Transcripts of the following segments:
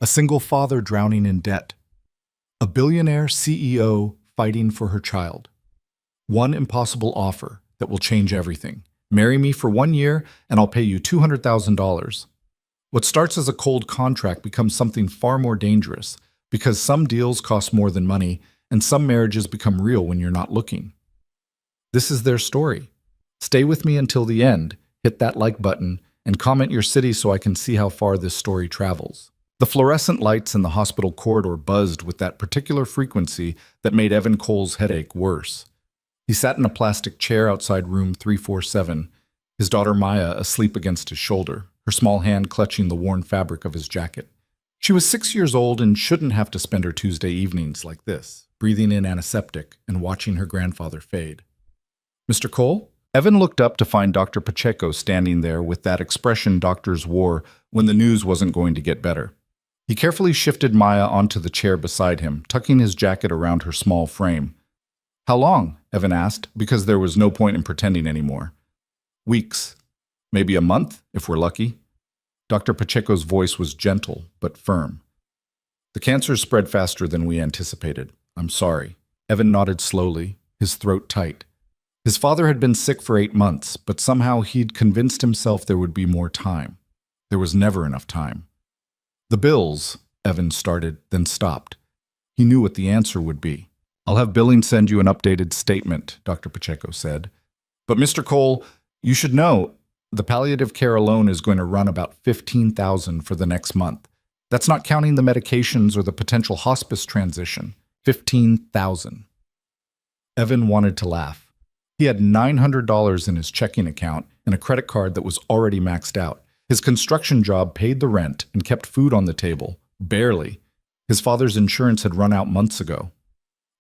A single father drowning in debt. A billionaire CEO fighting for her child. One impossible offer that will change everything. Marry me for 1 year and I'll pay you $200,000. What starts as a cold contract becomes something far more dangerous because some deals cost more than money and some marriages become real when you're not looking. This is their story. Stay with me until the end, hit that like button, and comment your city so I can see how far this story travels. The fluorescent lights in the hospital corridor buzzed with that particular frequency that made Evan Cole's headache worse. He sat in a plastic chair outside room 347, his daughter Maya asleep against his shoulder, her small hand clutching the worn fabric of his jacket. She was 6 years old and shouldn't have to spend her Tuesday evenings like this, breathing in antiseptic and watching her grandfather fade. Mr. Cole? Evan looked up to find Dr. Pacheco standing there with that expression doctors wore when the news wasn't going to get better. He carefully shifted Maya onto the chair beside him, tucking his jacket around her small frame. How long? Evan asked, because there was no point in pretending anymore. Weeks. Maybe a month, if we're lucky. Dr. Pacheco's voice was gentle, but firm. The cancer spread faster than we anticipated. I'm sorry. Evan nodded slowly, his throat tight. His father had been sick for 8 months, but somehow he'd convinced himself there would be more time. There was never enough time. The bills, Evan started, then stopped. He knew what the answer would be. I'll have billing send you an updated statement, Dr. Pacheco said. But Mr. Cole, you should know, the palliative care alone is going to run about $15,000 for the next month. That's not counting the medications or the potential hospice transition. $15,000. Evan wanted to laugh. He had $900 in his checking account and a credit card that was already maxed out. His construction job paid the rent and kept food on the table. Barely. His father's insurance had run out months ago.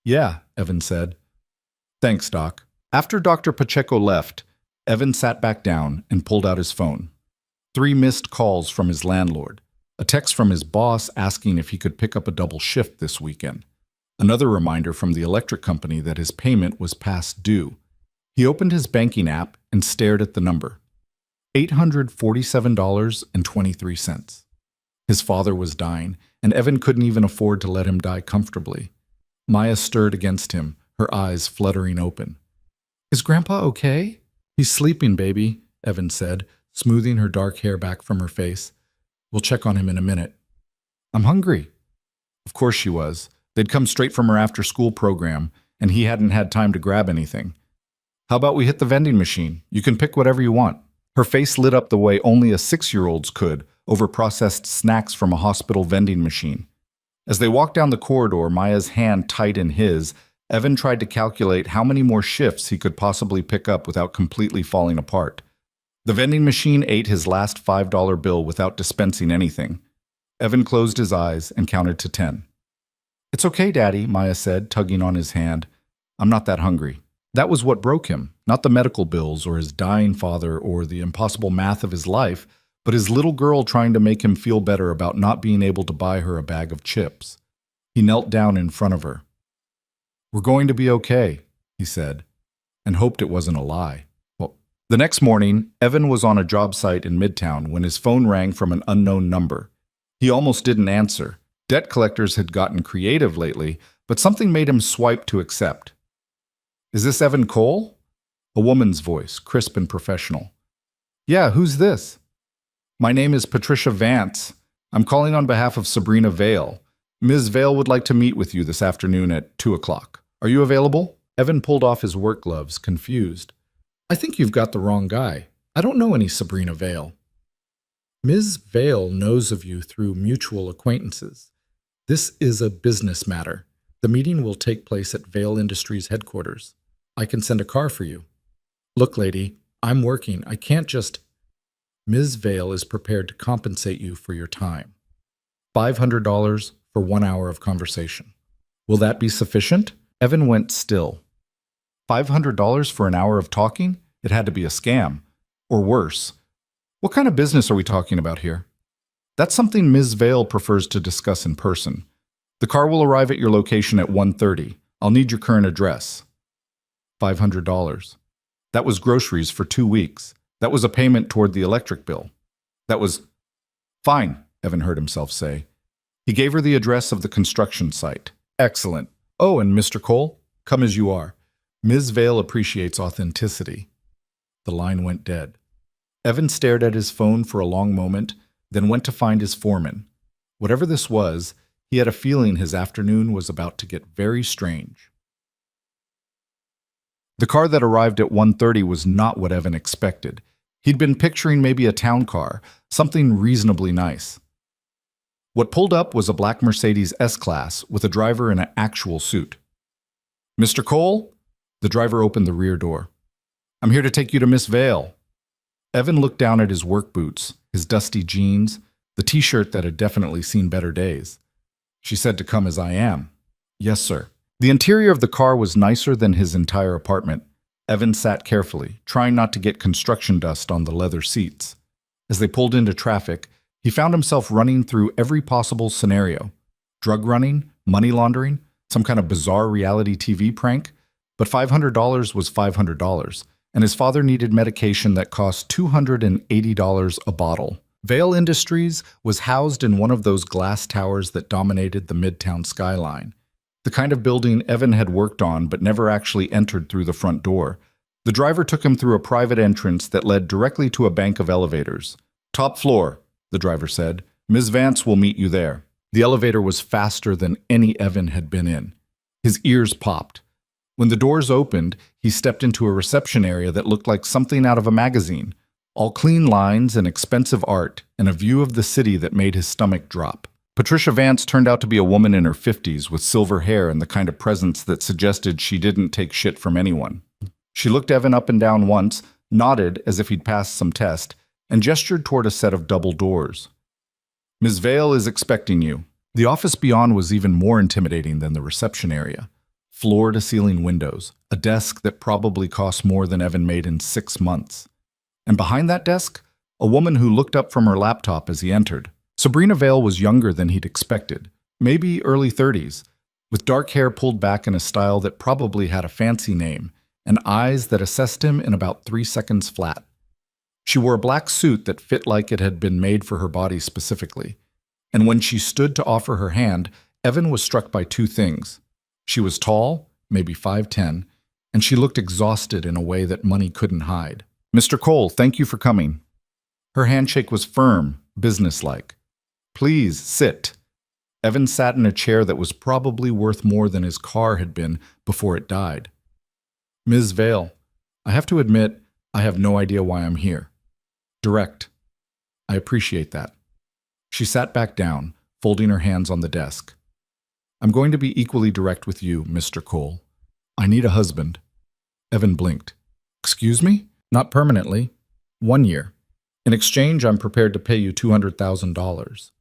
Yeah, Evan said. Thanks, Doc. After Dr. Pacheco left, Evan sat back down and pulled out his phone. 3 missed calls from his landlord. A text from his boss asking if he could pick up a double shift this weekend. Another reminder from the electric company that his payment was past due. He opened his banking app and stared at the number. $847.23. His father was dying, and Evan couldn't even afford to let him die comfortably. Maya stirred against him, her eyes fluttering open. Is Grandpa okay? He's sleeping, baby, Evan said, smoothing her dark hair back from her face. We'll check on him in a minute. I'm hungry. Of course she was. They'd come straight from her after-school program, and he hadn't had time to grab anything. How about we hit the vending machine? You can pick whatever you want. Her face lit up the way only a 6-year-old's could over processed snacks from a hospital vending machine. As they walked down the corridor, Maya's hand tight in his, Evan tried to calculate how many more shifts he could possibly pick up without completely falling apart. The vending machine ate his last $5 bill without dispensing anything. Evan closed his eyes and counted to 10. It's okay, Daddy, Maya said, tugging on his hand. I'm not that hungry. That was what broke him, not the medical bills or his dying father or the impossible math of his life, but his little girl trying to make him feel better about not being able to buy her a bag of chips. He knelt down in front of her. We're going to be okay, he said, and hoped it wasn't a lie. Well, the next morning, Evan was on a job site in Midtown when his phone rang from an unknown number. He almost didn't answer. Debt collectors had gotten creative lately, but something made him swipe to accept. Is this Evan Cole? A woman's voice, crisp and professional. Yeah, who's this? My name is Patricia Vance. I'm calling on behalf of Sabrina Vale. Ms. Vale would like to meet with you this afternoon at 2 o'clock. Are you available? Evan pulled off his work gloves, confused. I think you've got the wrong guy. I don't know any Sabrina Vale. Ms. Vale knows of you through mutual acquaintances. This is a business matter. The meeting will take place at Vale Industries headquarters. I can send a car for you. Look, lady, I'm working. I can't just... Ms. Vale is prepared to compensate you for your time. $500 for 1 hour of conversation. Will that be sufficient? Evan went still. $500 for an hour of talking? It had to be a scam. Or worse. What kind of business are we talking about here? That's something Ms. Vale prefers to discuss in person. The car will arrive at your location at 1:30. I'll need your current address. $500. That was groceries for 2 weeks. That was a payment toward the electric bill. That was... Fine, Evan heard himself say. He gave her the address of the construction site. Excellent. Oh, and Mr. Cole, come as you are. Ms. Vale appreciates authenticity. The line went dead. Evan stared at his phone for a long moment, then went to find his foreman. Whatever this was, he had a feeling his afternoon was about to get very strange. The car that arrived at 1:30 was not what Evan expected. He'd been picturing maybe a town car, something reasonably nice. What pulled up was a black Mercedes S-Class with a driver in an actual suit. Mr. Cole? The driver opened the rear door. I'm here to take you to Miss Vale. Evan looked down at his work boots, his dusty jeans, the t-shirt that had definitely seen better days. She said to come as I am. Yes, sir. The interior of the car was nicer than his entire apartment. Evan sat carefully, trying not to get construction dust on the leather seats. As they pulled into traffic, he found himself running through every possible scenario. Drug running, money laundering, some kind of bizarre reality TV prank. But $500 was $500, and his father needed medication that cost $280 a bottle. Vale Industries was housed in one of those glass towers that dominated the Midtown skyline. The kind of building Evan had worked on but never actually entered through the front door. The driver took him through a private entrance that led directly to a bank of elevators. Top floor, the driver said. Ms. Vance will meet you there. The elevator was faster than any Evan had been in. His ears popped. When the doors opened, he stepped into a reception area that looked like something out of a magazine. All clean lines and expensive art, and a view of the city that made his stomach drop. Patricia Vance turned out to be a woman in her 50s with silver hair and the kind of presence that suggested she didn't take shit from anyone. She looked Evan up and down once, nodded as if he'd passed some test, and gestured toward a set of double doors. Ms. Vale is expecting you. The office beyond was even more intimidating than the reception area. Floor-to-ceiling windows, a desk that probably cost more than Evan made in 6 months. And behind that desk, a woman who looked up from her laptop as he entered. Sabrina Vale was younger than he'd expected, maybe early 30s, with dark hair pulled back in a style that probably had a fancy name, and eyes that assessed him in about 3 seconds flat. She wore a black suit that fit like it had been made for her body specifically, and when she stood to offer her hand, Evan was struck by 2 things. She was tall, maybe 5'10", and she looked exhausted in a way that money couldn't hide. Mr. Cole, thank you for coming. Her handshake was firm, businesslike. Please, sit. Evan sat in a chair that was probably worth more than his car had been before it died. Ms. Vale, I have to admit, I have no idea why I'm here. Direct. I appreciate that. She sat back down, folding her hands on the desk. I'm going to be equally direct with you, Mr. Cole. I need a husband. Evan blinked. Excuse me? Not permanently. 1 year. In exchange, I'm prepared to pay you $200,000.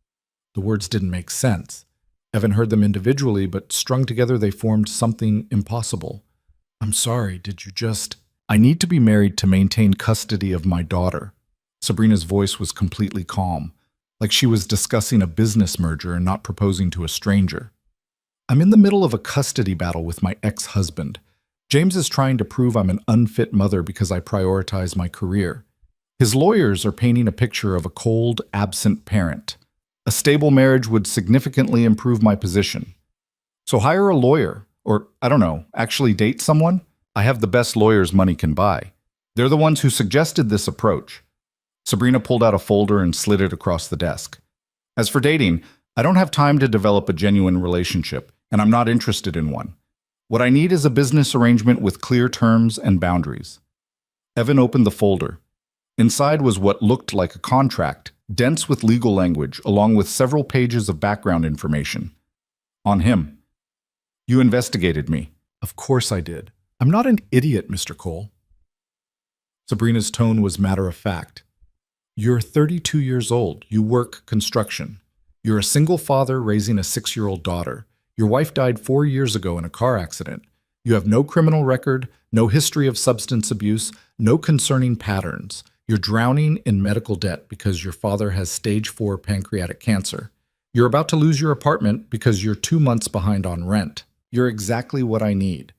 The words didn't make sense. Evan heard them individually, but strung together they formed something impossible. I'm sorry, did you just... I need to be married to maintain custody of my daughter. Sabrina's voice was completely calm, like she was discussing a business merger and not proposing to a stranger. I'm in the middle of a custody battle with my ex-husband. James is trying to prove I'm an unfit mother because I prioritize my career. His lawyers are painting a picture of a cold, absent parent. A stable marriage would significantly improve my position. So hire a lawyer, or, I don't know, actually date someone? I have the best lawyers money can buy. They're the ones who suggested this approach. Sabrina pulled out a folder and slid it across the desk. As for dating, I don't have time to develop a genuine relationship, and I'm not interested in one. What I need is a business arrangement with clear terms and boundaries. Evan opened the folder. Inside was what looked like a contract, dense with legal language, along with several pages of background information. On him. You investigated me. Of course I did. I'm not an idiot, Mr. Cole. Sabrina's tone was matter of fact. You're 32 years old. You work construction. You're a single father raising a 6-year-old daughter. Your wife died 4 years ago in a car accident. You have no criminal record, no history of substance abuse, no concerning patterns. You're drowning in medical debt because your father has stage 4 pancreatic cancer. You're about to lose your apartment because you're 2 months behind on rent. You're exactly what I need.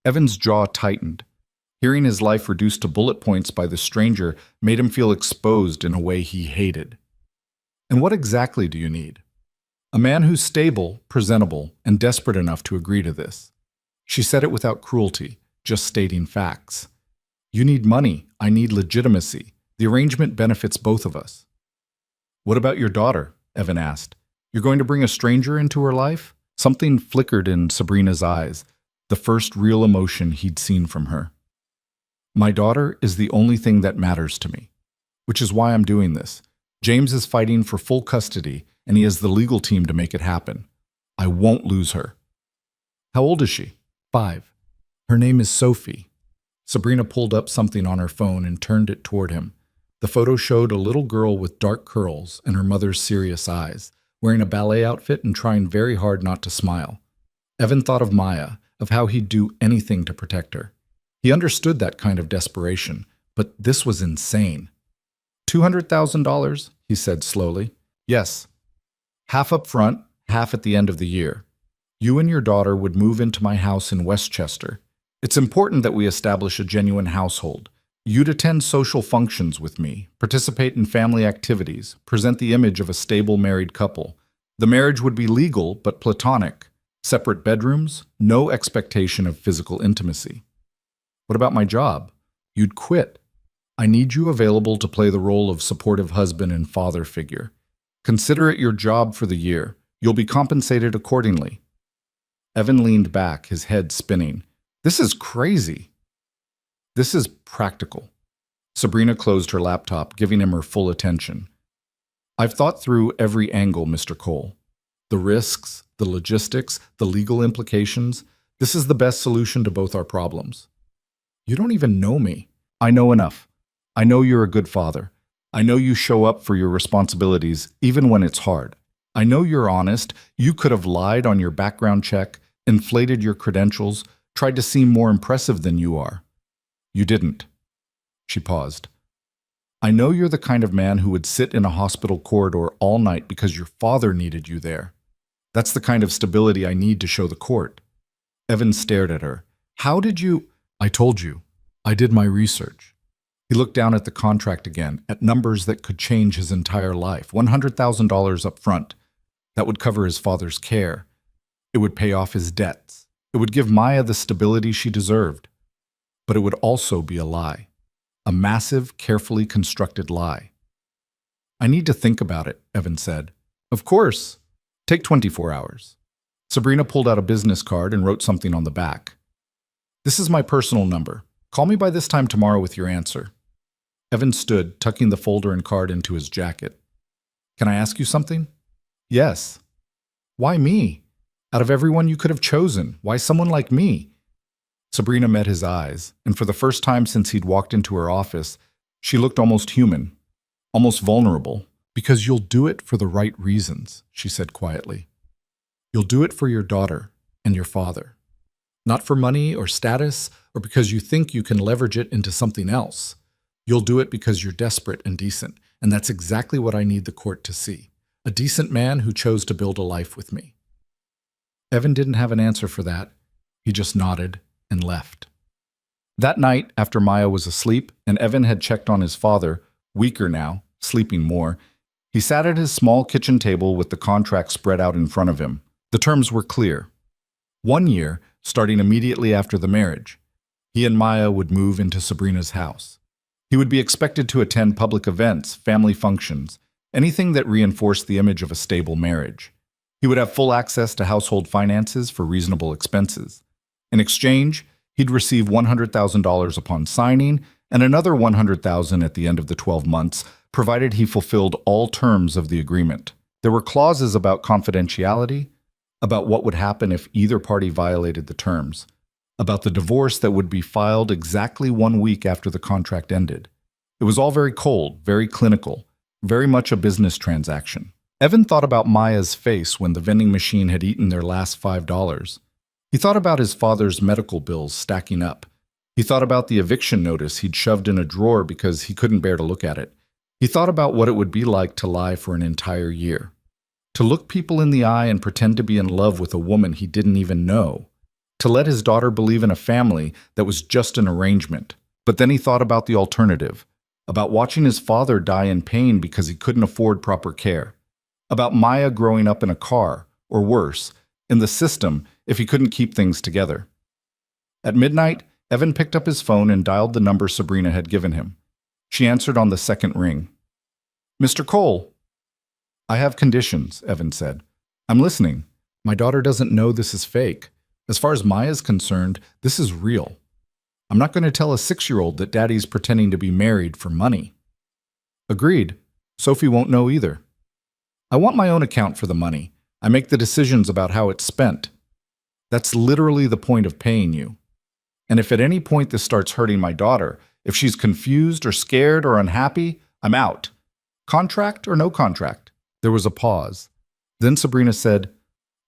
Evan's jaw tightened. Hearing his life reduced to bullet points by the stranger made him feel exposed in a way he hated. And what exactly do you need? A man who's stable, presentable, and desperate enough to agree to this. She said it without cruelty, just stating facts. You need money. I need legitimacy. The arrangement benefits both of us. What about your daughter? Evan asked. You're going to bring a stranger into her life? Something flickered in Sabrina's eyes, the first real emotion he'd seen from her. My daughter is the only thing that matters to me, which is why I'm doing this. James is fighting for full custody, and he has the legal team to make it happen. I won't lose her. How old is she? 5. Her name is Sophie. Sabrina pulled up something on her phone and turned it toward him. The photo showed a little girl with dark curls and her mother's serious eyes, wearing a ballet outfit and trying very hard not to smile. Evan thought of Maya, of how he'd do anything to protect her. He understood that kind of desperation, but this was insane. $200,000, he said slowly. Yes. Half up front, half at the end of the year. You and your daughter would move into my house in Westchester. It's important that we establish a genuine household. You'd attend social functions with me, participate in family activities, present the image of a stable married couple. The marriage would be legal but platonic. Separate bedrooms, no expectation of physical intimacy. What about my job? You'd quit. I need you available to play the role of supportive husband and father figure. Consider it your job for the year. You'll be compensated accordingly. Evan leaned back, his head spinning. This is crazy. This is practical. Sabrina closed her laptop, giving him her full attention. I've thought through every angle, Mr. Cole. The risks, the logistics, the legal implications. This is the best solution to both our problems. You don't even know me. I know enough. I know you're a good father. I know you show up for your responsibilities even when it's hard. I know you're honest. You could have lied on your background check, inflated your credentials, tried to seem more impressive than you are. You didn't. She paused. I know you're the kind of man who would sit in a hospital corridor all night because your father needed you there. That's the kind of stability I need to show the court. Evan stared at her. How did you? I told you. I did my research. He looked down at the contract again, at numbers that could change his entire life. $100,000 up front. That would cover his father's care. It would pay off his debts. It would give Maya the stability she deserved. But it would also be a lie. A massive, carefully constructed lie. I need to think about it, Evan said. Of course. Take 24 hours. Sabrina pulled out a business card and wrote something on the back. This is my personal number. Call me by this time tomorrow with your answer. Evan stood, tucking the folder and card into his jacket. Can I ask you something? Yes. Why me? Out of everyone you could have chosen, why someone like me? Sabrina met his eyes, and for the first time since he'd walked into her office, she looked almost human, almost vulnerable. Because you'll do it for the right reasons, she said quietly. You'll do it for your daughter and your father. Not for money or status, or because you think you can leverage it into something else. You'll do it because you're desperate and decent, and that's exactly what I need the court to see. A decent man who chose to build a life with me. Evan didn't have an answer for that. He just nodded and left. That night, after Maya was asleep and Evan had checked on his father, weaker now, sleeping more, he sat at his small kitchen table with the contract spread out in front of him. The terms were clear. 1 year, starting immediately after the marriage. He and Maya would move into Sabrina's house. He would be expected to attend public events, family functions, anything that reinforced the image of a stable marriage. He would have full access to household finances for reasonable expenses. In exchange, he'd receive $100,000 upon signing and another $100,000 at the end of the 12 months, provided he fulfilled all terms of the agreement. There were clauses about confidentiality, about what would happen if either party violated the terms, about the divorce that would be filed exactly 1 week after the contract ended. It was all very cold, very clinical, very much a business transaction. Evan thought about Maya's face when the vending machine had eaten their last $5. He thought about his father's medical bills stacking up. He thought about the eviction notice he'd shoved in a drawer because he couldn't bear to look at it. He thought about what it would be like to lie for an entire year. To look people in the eye and pretend to be in love with a woman he didn't even know. To let his daughter believe in a family that was just an arrangement. But then he thought about the alternative. About watching his father die in pain because he couldn't afford proper care. about Maya growing up in a car, or worse, in the system if he couldn't keep things together. At midnight, Evan picked up his phone and dialed the number Sabrina had given him. She answered on the second ring. "Mr. Cole." "I have conditions," Evan said. "I'm listening. My daughter doesn't know this is fake. As far as Maya's concerned, this is real. I'm not going to tell a 6-year-old that Daddy's pretending to be married for money." "Agreed. Sophie won't know either." "I want my own account for the money. I make the decisions about how it's spent. That's literally the point of paying you. And if at any point this starts hurting my daughter, if she's confused or scared or unhappy, I'm out. Contract or no contract." There was a pause. Then Sabrina said,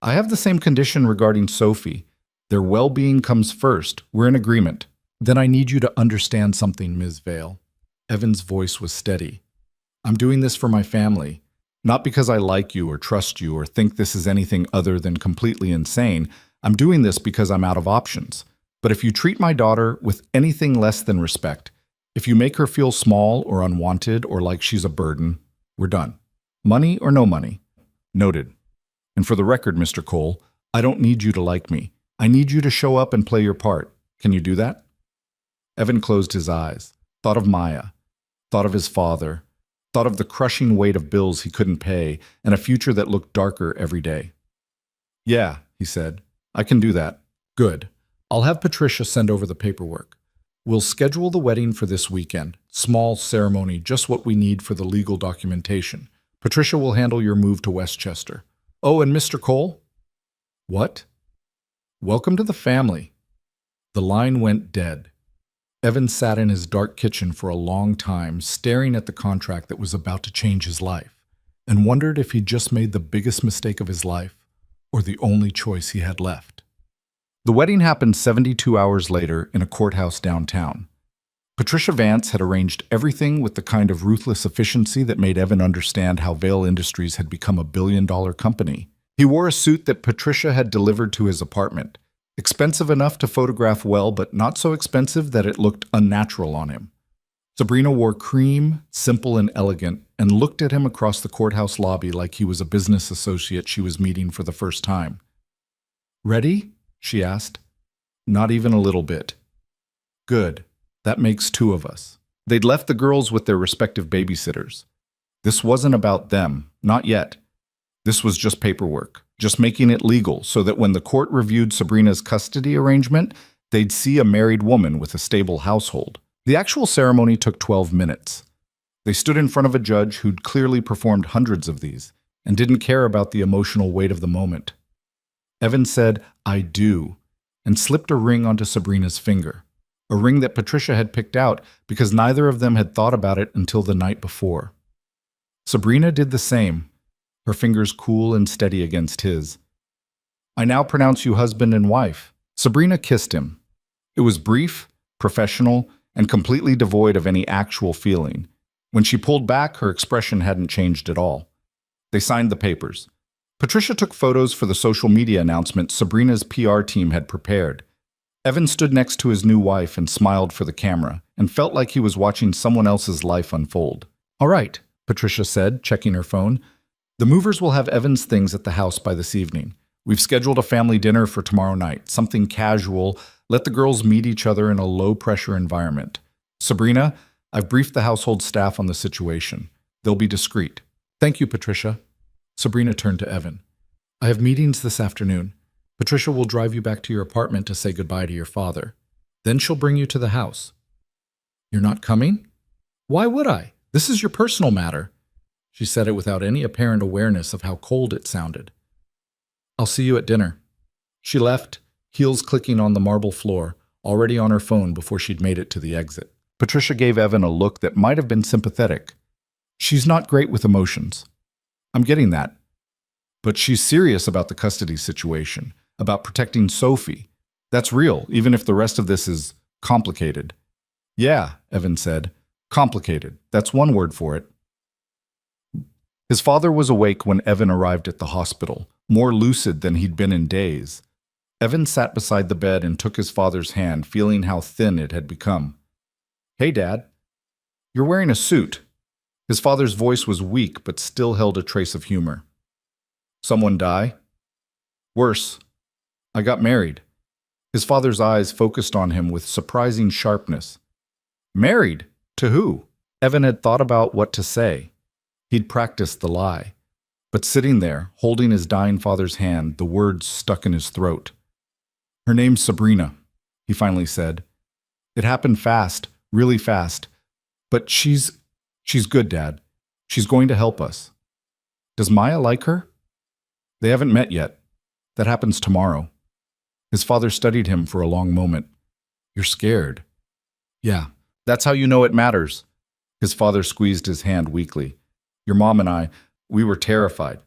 "I have the same condition regarding Sophie. Their well-being comes first. We're in agreement." "Then I need you to understand something, Ms. Vale." Evan's voice was steady. "I'm doing this for my family. Not because I like you or trust you or think this is anything other than completely insane. I'm doing this because I'm out of options. But if you treat my daughter with anything less than respect, if you make her feel small or unwanted or like she's a burden, we're done. Money or no money." "Noted. And for the record, Mr. Cole, I don't need you to like me. I need you to show up and play your part. Can you do that?" Evan closed his eyes, thought of Maya, thought of his father, thought of the crushing weight of bills he couldn't pay and a future that looked darker every day. "Yeah," he said, "I can do that." "Good. I'll have Patricia send over the paperwork. We'll schedule the wedding for this weekend. Small ceremony, just what we need for the legal documentation. Patricia will handle your move to Westchester. Oh, and Mr. Cole?" "What?" "Welcome to the family." The line went dead. Evan sat in his dark kitchen for a long time, staring at the contract that was about to change his life, and wondered if he'd just made the biggest mistake of his life, or the only choice he had left. The wedding happened 72 hours later in a courthouse downtown. Patricia Vance had arranged everything with the kind of ruthless efficiency that made Evan understand how Vale Industries had become a billion-dollar company. He wore a suit that Patricia had delivered to his apartment, expensive enough to photograph well, but not so expensive that it looked unnatural on him. Sabrina wore cream, simple and elegant, and looked at him across the courthouse lobby like he was a business associate she was meeting for the first time. "Ready?" she asked. "Not even a little bit." "Good. That makes 2 of us." They'd left the girls with their respective babysitters. This wasn't about them, not yet. This was just paperwork, just making it legal so that when the court reviewed Sabrina's custody arrangement, they'd see a married woman with a stable household. The actual ceremony took 12 minutes. They stood in front of a judge who'd clearly performed hundreds of these and didn't care about the emotional weight of the moment. Evan said, "I do," and slipped a ring onto Sabrina's finger, a ring that Patricia had picked out because neither of them had thought about it until the night before. Sabrina did the same, her fingers cool and steady against his. "I now pronounce you husband and wife." Sabrina kissed him. It was brief, professional, and completely devoid of any actual feeling. When she pulled back, her expression hadn't changed at all. They signed the papers. Patricia took photos for the social media announcement Sabrina's PR team had prepared. Evan stood next to his new wife and smiled for the camera, and felt like he was watching someone else's life unfold. "All right," Patricia said, checking her phone. "The movers will have Evan's things at the house by this evening. We've scheduled a family dinner for tomorrow night, something casual. Let the girls meet each other in a low-pressure environment. Sabrina, I've briefed the household staff on the situation. They'll be discreet." "Thank you, Patricia." Sabrina turned to Evan. "I have meetings this afternoon. Patricia will drive you back to your apartment to say goodbye to your father. Then she'll bring you to the house." "You're not coming?" "Why would I? This is your personal matter." She said it without any apparent awareness of how cold it sounded. "I'll see you at dinner." She left, heels clicking on the marble floor, already on her phone before she'd made it to the exit. Patricia gave Evan a look that might have been sympathetic. "She's not great with emotions." "I'm getting that. But she's serious about the custody situation, about protecting Sophie. That's real, even if the rest of this is complicated." "Yeah," Evan said. "Complicated. That's one word for it." His father was awake when Evan arrived at the hospital, more lucid than he'd been in days. Evan sat beside the bed and took his father's hand, feeling how thin it had become. "Hey, Dad. You're wearing a suit." His father's voice was weak but still held a trace of humor. Someone die? Worse, I got married. His father's eyes focused on him with surprising sharpness. Married? To who? Evan had thought about what to say. He'd practiced the lie. But sitting there, holding his dying father's hand, the words stuck in his throat. Her name's Sabrina, he finally said. It happened fast, really fast. But she's good, Dad. She's going to help us. Does Maya like her? They haven't met yet. That happens tomorrow. His father studied him for a long moment. You're scared. Yeah, that's how you know it matters. His father squeezed his hand weakly. Your mom and I, we were terrified.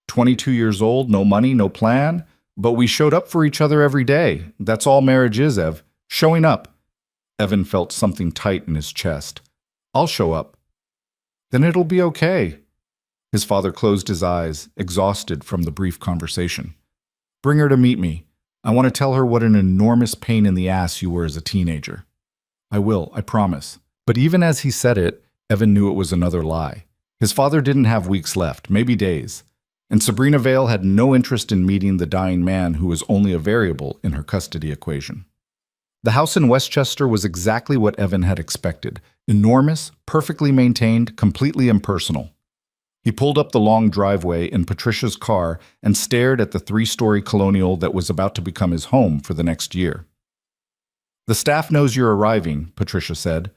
22 years old, no money, no plan, but we showed up for each other every day. That's all marriage is, Ev. Showing up. Evan felt something tight in his chest. I'll show up. Then it'll be okay. His father closed his eyes, exhausted from the brief conversation. Bring her to meet me. I want to tell her what an enormous pain in the ass you were as a teenager. I will, I promise. But even as he said it, Evan knew it was another lie. His father didn't have weeks left, maybe days. And Sabrina Vale had no interest in meeting the dying man who was only a variable in her custody equation. The house in Westchester was exactly what Evan had expected. Enormous, perfectly maintained, completely impersonal. He pulled up the long driveway in Patricia's car and stared at the 3-story colonial that was about to become his home for the next year. The staff knows you're arriving, Patricia said.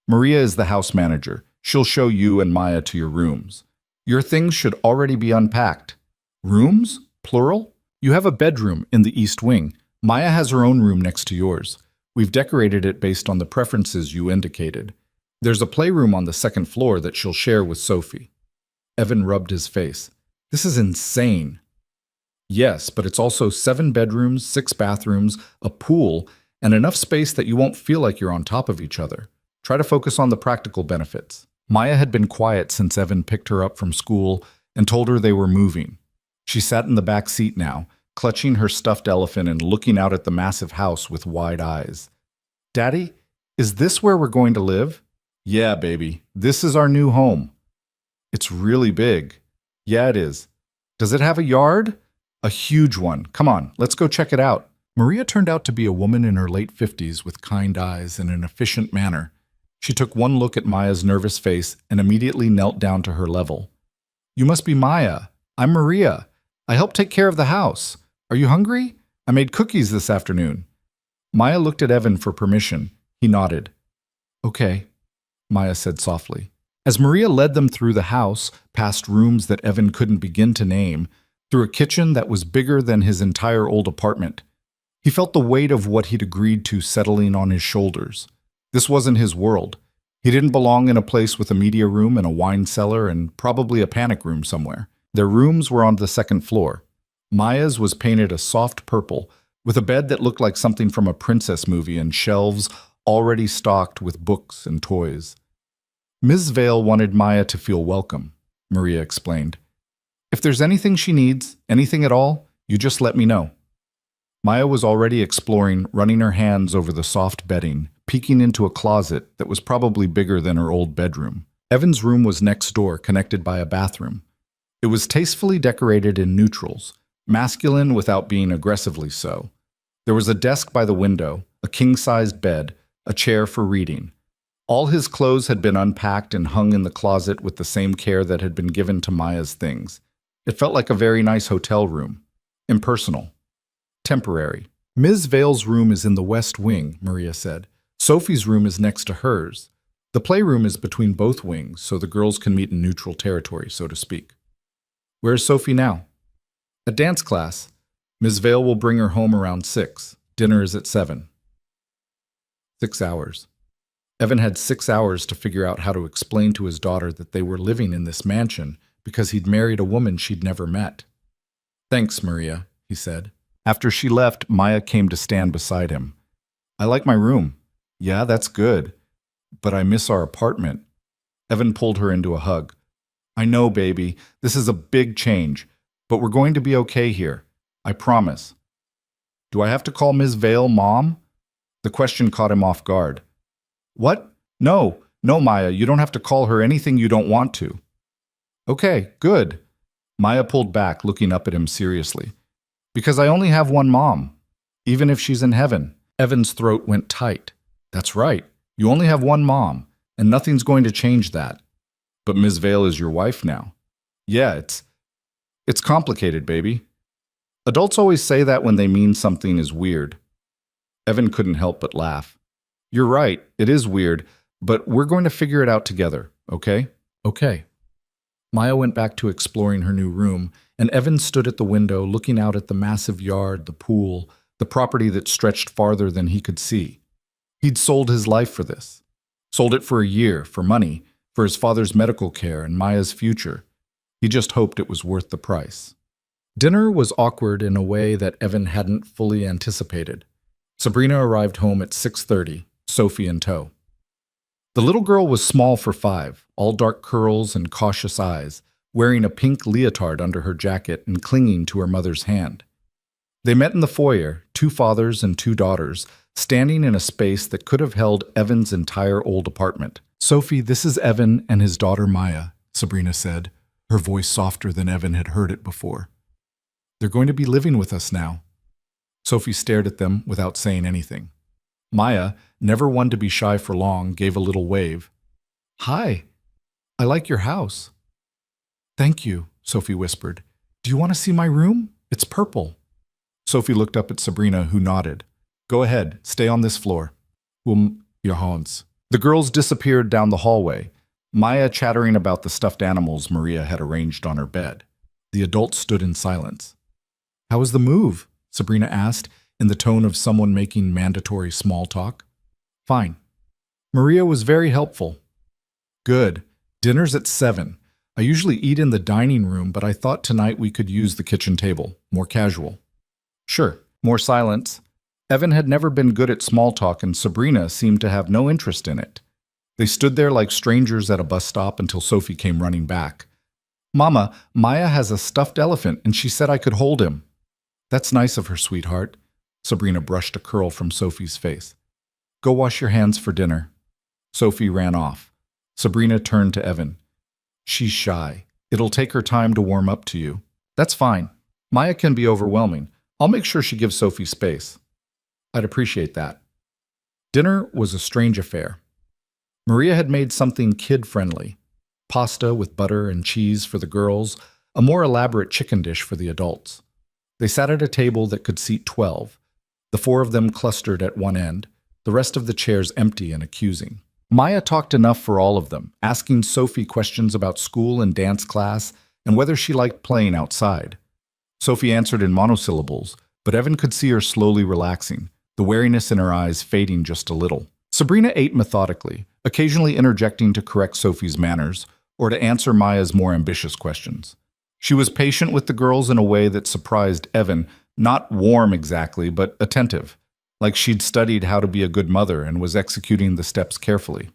Maria is the house manager. She'll show you and Maya to your rooms. Your things should already be unpacked. Rooms? Plural? You have a bedroom in the east wing. Maya has her own room next to yours. We've decorated it based on the preferences you indicated. There's a playroom on the second floor that she'll share with Sophie. Evan rubbed his face. This is insane. Yes, but it's also 7 bedrooms, 6 bathrooms, a pool, and enough space that you won't feel like you're on top of each other. Try to focus on the practical benefits. Maya had been quiet since Evan picked her up from school and told her they were moving. She sat in the back seat now, clutching her stuffed elephant and looking out at the massive house with wide eyes. Daddy, is this where we're going to live? Yeah, baby. This is our new home. It's really big. Yeah, it is. Does it have a yard? A huge one. Come on, let's go check it out. Maria turned out to be a woman in her late 50s with kind eyes and an efficient manner. She took one look at Maya's nervous face and immediately knelt down to her level. You must be Maya. I'm Maria. I help take care of the house. Are you hungry? I made cookies this afternoon. Maya looked at Evan for permission. He nodded. Okay, Maya said softly. As Maria led them through the house, past rooms that Evan couldn't begin to name, through a kitchen that was bigger than his entire old apartment, he felt the weight of what he'd agreed to settling on his shoulders. This wasn't his world. He didn't belong in a place with a media room and a wine cellar and probably a panic room somewhere. Their rooms were on the second floor. Maya's was painted a soft purple, with a bed that looked like something from a princess movie and shelves already stocked with books and toys. Ms. Vale wanted Maya to feel welcome, Maria explained. If there's anything she needs, anything at all, you just let me know. Maya was already exploring, running her hands over the soft bedding, peeking into a closet that was probably bigger than her old bedroom. Evan's room was next door, connected by a bathroom. It was tastefully decorated in neutrals, masculine without being aggressively so. There was a desk by the window, a king-sized bed, a chair for reading. All his clothes had been unpacked and hung in the closet with the same care that had been given to Maya's things. It felt like a very nice hotel room. Impersonal. Temporary. Ms. Vale's room is in the west wing, Maria said. Sophie's room is next to hers. The playroom is between both wings, so the girls can meet in neutral territory, so to speak. Where's Sophie now? At dance class. Ms. Vale will bring her home around 6. Dinner is at 7. 6 hours. Evan had 6 hours to figure out how to explain to his daughter that they were living in this mansion because he'd married a woman she'd never met. Thanks, Maria, he said. After she left, Maya came to stand beside him. I like my room. Yeah, that's good. But I miss our apartment. Evan pulled her into a hug. I know, baby. This is a big change. But we're going to be okay here. I promise. Do I have to call Ms. Vale Mom? The question caught him off guard. What? No, Maya, you don't have to call her anything you don't want to. Okay, good. Maya pulled back, looking up at him seriously. Because I only have one mom, even if she's in heaven. Evan's throat went tight. That's right. You only have one mom, and nothing's going to change that. But Ms. Vale is your wife now. Yeah, it's complicated, baby. Adults always say that when they mean something is weird. Evan couldn't help but laugh. You're right, it is weird, but we're going to figure it out together, okay? Okay. Maya went back to exploring her new room, and Evan stood at the window looking out at the massive yard, the pool, the property that stretched farther than he could see. He'd sold his life for this. Sold it for a year, for money, for his father's medical care and Maya's future. He just hoped it was worth the price. Dinner was awkward in a way that Evan hadn't fully anticipated. Sabrina arrived home at 6:30, Sophie in tow. The little girl was small for 5, all dark curls and cautious eyes, wearing a pink leotard under her jacket and clinging to her mother's hand. They met in the foyer, 2 fathers and 2 daughters, standing in a space that could have held Evan's entire old apartment. Sophie, this is Evan and his daughter Maya, Sabrina said, her voice softer than Evan had heard it before. They're going to be living with us now. Sophie stared at them without saying anything. Maya, never one to be shy for long, gave a little wave. Hi, I like your house. Thank you, Sophie whispered. Do you want to see my room? It's purple. Sophie looked up at Sabrina, who nodded. Go ahead, stay on this floor. Your Hans. The girls disappeared down the hallway, Maya chattering about the stuffed animals Maria had arranged on her bed. The adults stood in silence. How was the move? Sabrina asked, in the tone of someone making mandatory small talk. Fine. Maria was very helpful. Good. Dinner's at 7. I usually eat in the dining room, but I thought tonight we could use the kitchen table, more casual. Sure. More silence. Evan had never been good at small talk, and Sabrina seemed to have no interest in it. They stood there like strangers at a bus stop until Sophie came running back. Mama, Maya has a stuffed elephant, and she said I could hold him. That's nice of her, sweetheart. Sabrina brushed a curl from Sophie's face. Go wash your hands for dinner. Sophie ran off. Sabrina turned to Evan. She's shy. It'll take her time to warm up to you. That's fine. Maya can be overwhelming. I'll make sure she gives Sophie space. I'd appreciate that. Dinner was a strange affair. Maria had made something kid-friendly. Pasta with butter and cheese for the girls, a more elaborate chicken dish for the adults. They sat at a table that could seat 12. The 4 of them clustered at one end, the rest of the chairs empty and accusing. Maya talked enough for all of them, asking Sophie questions about school and dance class and whether she liked playing outside. Sophie answered in monosyllables, but Evan could see her slowly relaxing, the wariness in her eyes fading just a little. Sabrina ate methodically, occasionally interjecting to correct Sophie's manners or to answer Maya's more ambitious questions. She was patient with the girls in a way that surprised Evan, not warm exactly, but attentive, like she'd studied how to be a good mother and was executing the steps carefully.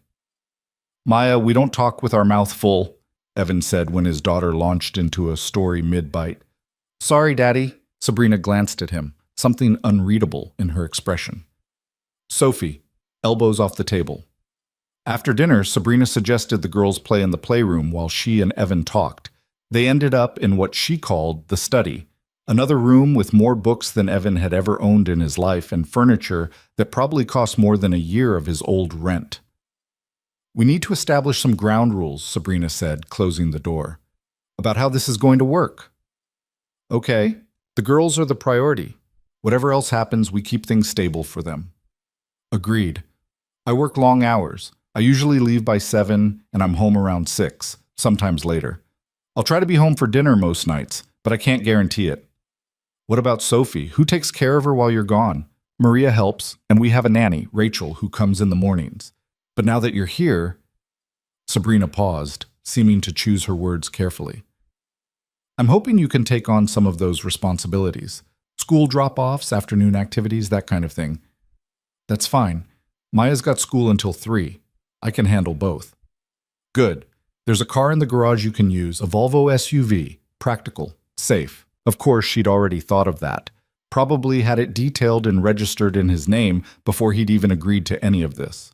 Maya, we don't talk with our mouth full, Evan said when his daughter launched into a story mid-bite. Sorry, Daddy. Sabrina glanced at him, something unreadable in her expression. Sophie, elbows off the table. After dinner, Sabrina suggested the girls play in the playroom while she and Evan talked. They ended up in what she called the study, another room with more books than Evan had ever owned in his life and furniture that probably cost more than a year of his old rent. We need to establish some ground rules, Sabrina said, closing the door, about how this is going to work. Okay, the girls are the priority. Whatever else happens, we keep things stable for them. Agreed. I work long hours. I usually leave by 7 and I'm home around 6, sometimes later. I'll try to be home for dinner most nights, but I can't guarantee it. What about Sophie? Who takes care of her while you're gone? Maria helps, and we have a nanny, Rachel, who comes in the mornings. But now that you're here... Sabrina paused, seeming to choose her words carefully. I'm hoping you can take on some of those responsibilities. School drop-offs, afternoon activities, that kind of thing. That's fine. Maya's got school until 3. I can handle both. Good. There's a car in the garage you can use, a Volvo SUV. Practical. Safe. Of course, she'd already thought of that. Probably had it detailed and registered in his name before he'd even agreed to any of this.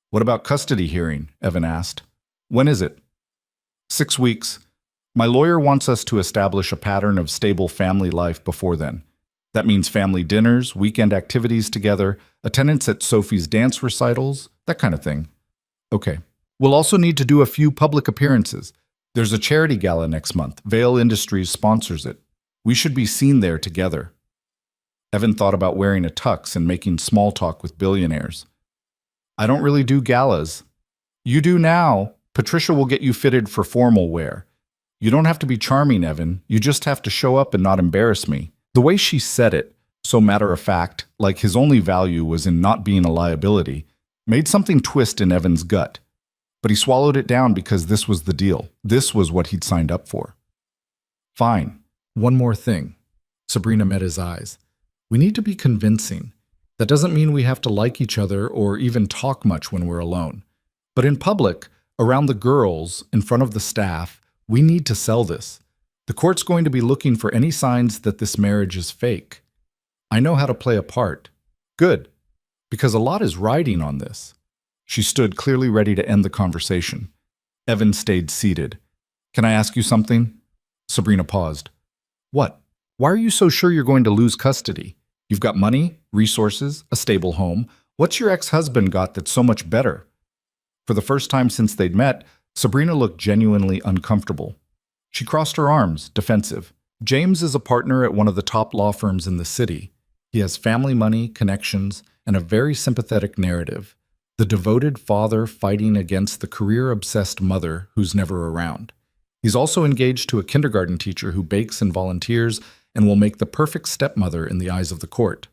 What about custody hearing? Evan asked. When is it? 6 weeks. My lawyer wants us to establish a pattern of stable family life before then. That means family dinners, weekend activities together, attendance at Sophie's dance recitals, that kind of thing. Okay. We'll also need to do a few public appearances. There's a charity gala next month. Vale Industries sponsors it. We should be seen there together. Evan thought about wearing a tux and making small talk with billionaires. I don't really do galas. You do now. Patricia will get you fitted for formal wear. You don't have to be charming, Evan. You just have to show up and not embarrass me. The way she said it, so matter-of-fact, like his only value was in not being a liability, made something twist in Evan's gut. But he swallowed it down because this was the deal. This was what he'd signed up for. Fine. One more thing. Sabrina met his eyes. We need to be convincing. That doesn't mean we have to like each other or even talk much when we're alone. But in public, around the girls, in front of the staff, we need to sell this. The court's going to be looking for any signs that this marriage is fake. I know how to play a part. Good. Because a lot is riding on this. She stood clearly ready to end the conversation. Evan stayed seated. Can I ask you something? Sabrina paused. What? Why are you so sure you're going to lose custody? You've got money, resources, a stable home. What's your ex-husband got that's so much better? For the first time since they'd met, Sabrina looked genuinely uncomfortable. She crossed her arms, defensive. James is a partner at one of the top law firms in the city. He has family money, connections, and a very sympathetic narrative. The devoted father fighting against the career-obsessed mother who's never around. He's also engaged to a kindergarten teacher who bakes and volunteers and will make the perfect stepmother in the eyes of the court.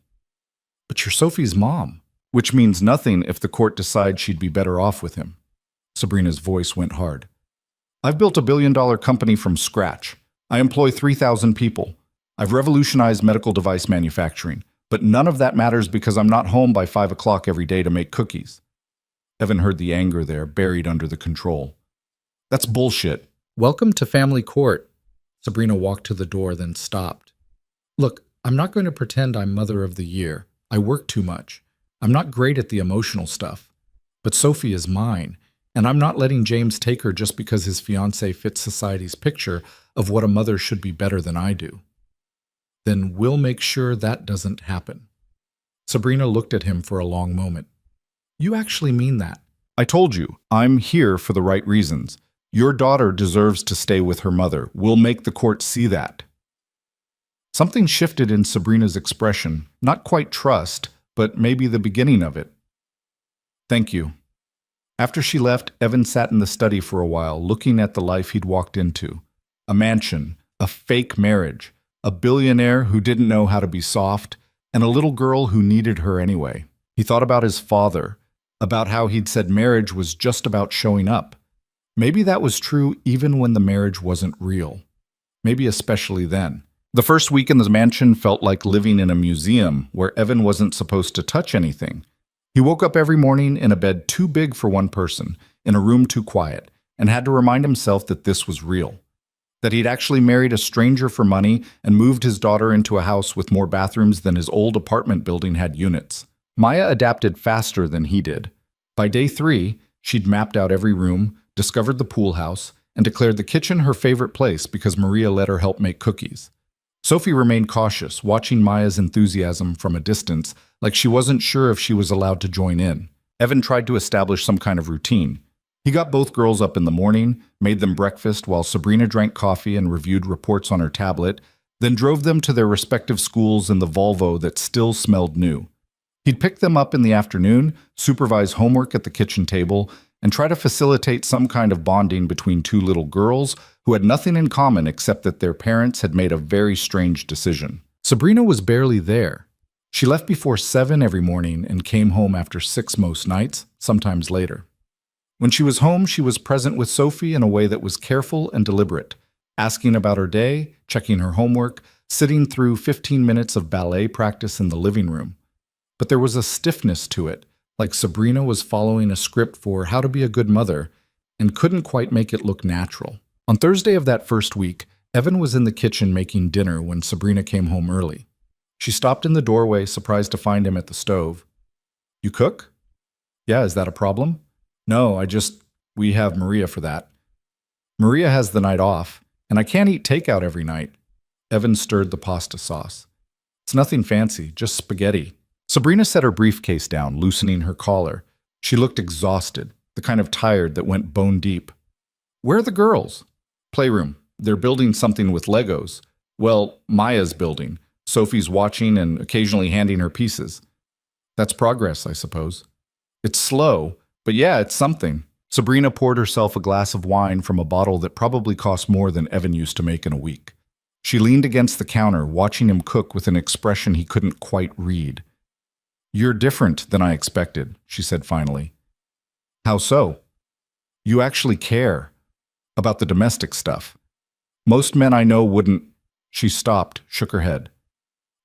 But you're Sophie's mom, which means nothing if the court decides she'd be better off with him. Sabrina's voice went hard. I've built a billion-dollar company from scratch. I employ 3,000 people. I've revolutionized medical device manufacturing, but none of that matters because I'm not home by 5 o'clock every day to make cookies. Evan heard the anger there, buried under the control. That's bullshit. Welcome to family court. Sabrina walked to the door, then stopped. Look, I'm not going to pretend I'm mother of the year. I work too much. I'm not great at the emotional stuff. But Sophie is mine, and I'm not letting James take her just because his fiancée fits society's picture of what a mother should be better than I do. Then we'll make sure that doesn't happen. Sabrina looked at him for a long moment. You actually mean that? I told you, I'm here for the right reasons. Your daughter deserves to stay with her mother. We'll make the court see that. Something shifted in Sabrina's expression, not quite trust, but maybe the beginning of it. Thank you. After she left, Evan sat in the study for a while, looking at the life he'd walked into. A mansion, a fake marriage, a billionaire who didn't know how to be soft, and a little girl who needed her anyway. He thought about his father, about how he'd said marriage was just about showing up. Maybe that was true even when the marriage wasn't real. Maybe especially then. The first week in the mansion felt like living in a museum where Evan wasn't supposed to touch anything. He woke up every morning in a bed too big for one person, in a room too quiet, and had to remind himself that this was real. That he'd actually married a stranger for money and moved his daughter into a house with more bathrooms than his old apartment building had units. Maya adapted faster than he did. By day 3, she'd mapped out every room, discovered the pool house, and declared the kitchen her favorite place because Maria let her help make cookies. Sophie remained cautious, watching Maya's enthusiasm from a distance, like she wasn't sure if she was allowed to join in. Evan tried to establish some kind of routine. He got both girls up in the morning, made them breakfast while Sabrina drank coffee and reviewed reports on her tablet, then drove them to their respective schools in the Volvo that still smelled new. He'd pick them up in the afternoon, supervise homework at the kitchen table, and try to facilitate some kind of bonding between two little girls who had nothing in common except that their parents had made a very strange decision. Sabrina was barely there. She left before 7 every morning and came home after 6 most nights, sometimes later. When she was home, she was present with Sophie in a way that was careful and deliberate, asking about her day, checking her homework, sitting through 15 minutes of ballet practice in the living room. But there was a stiffness to it, like Sabrina was following a script for how to be a good mother and couldn't quite make it look natural. On Thursday of that first week, Evan was in the kitchen making dinner when Sabrina came home early. She stopped in the doorway, surprised to find him at the stove. You cook? Yeah, is that a problem? No, we have Maria for that. Maria has the night off. And I can't eat takeout every night. Evan stirred the pasta sauce. It's nothing fancy, just spaghetti. Sabrina set her briefcase down, loosening her collar. She looked exhausted, the kind of tired that went bone deep. Where are the girls? Playroom. They're building something with Legos. Well, Maya's building. Sophie's watching and occasionally handing her pieces. That's progress, I suppose. It's slow, but yeah, it's something. Sabrina poured herself a glass of wine from a bottle that probably cost more than Evan used to make in a week. She leaned against the counter, watching him cook with an expression he couldn't quite read. You're different than I expected, she said finally. How so? You actually care about the domestic stuff. Most men I know wouldn't. She stopped, shook her head.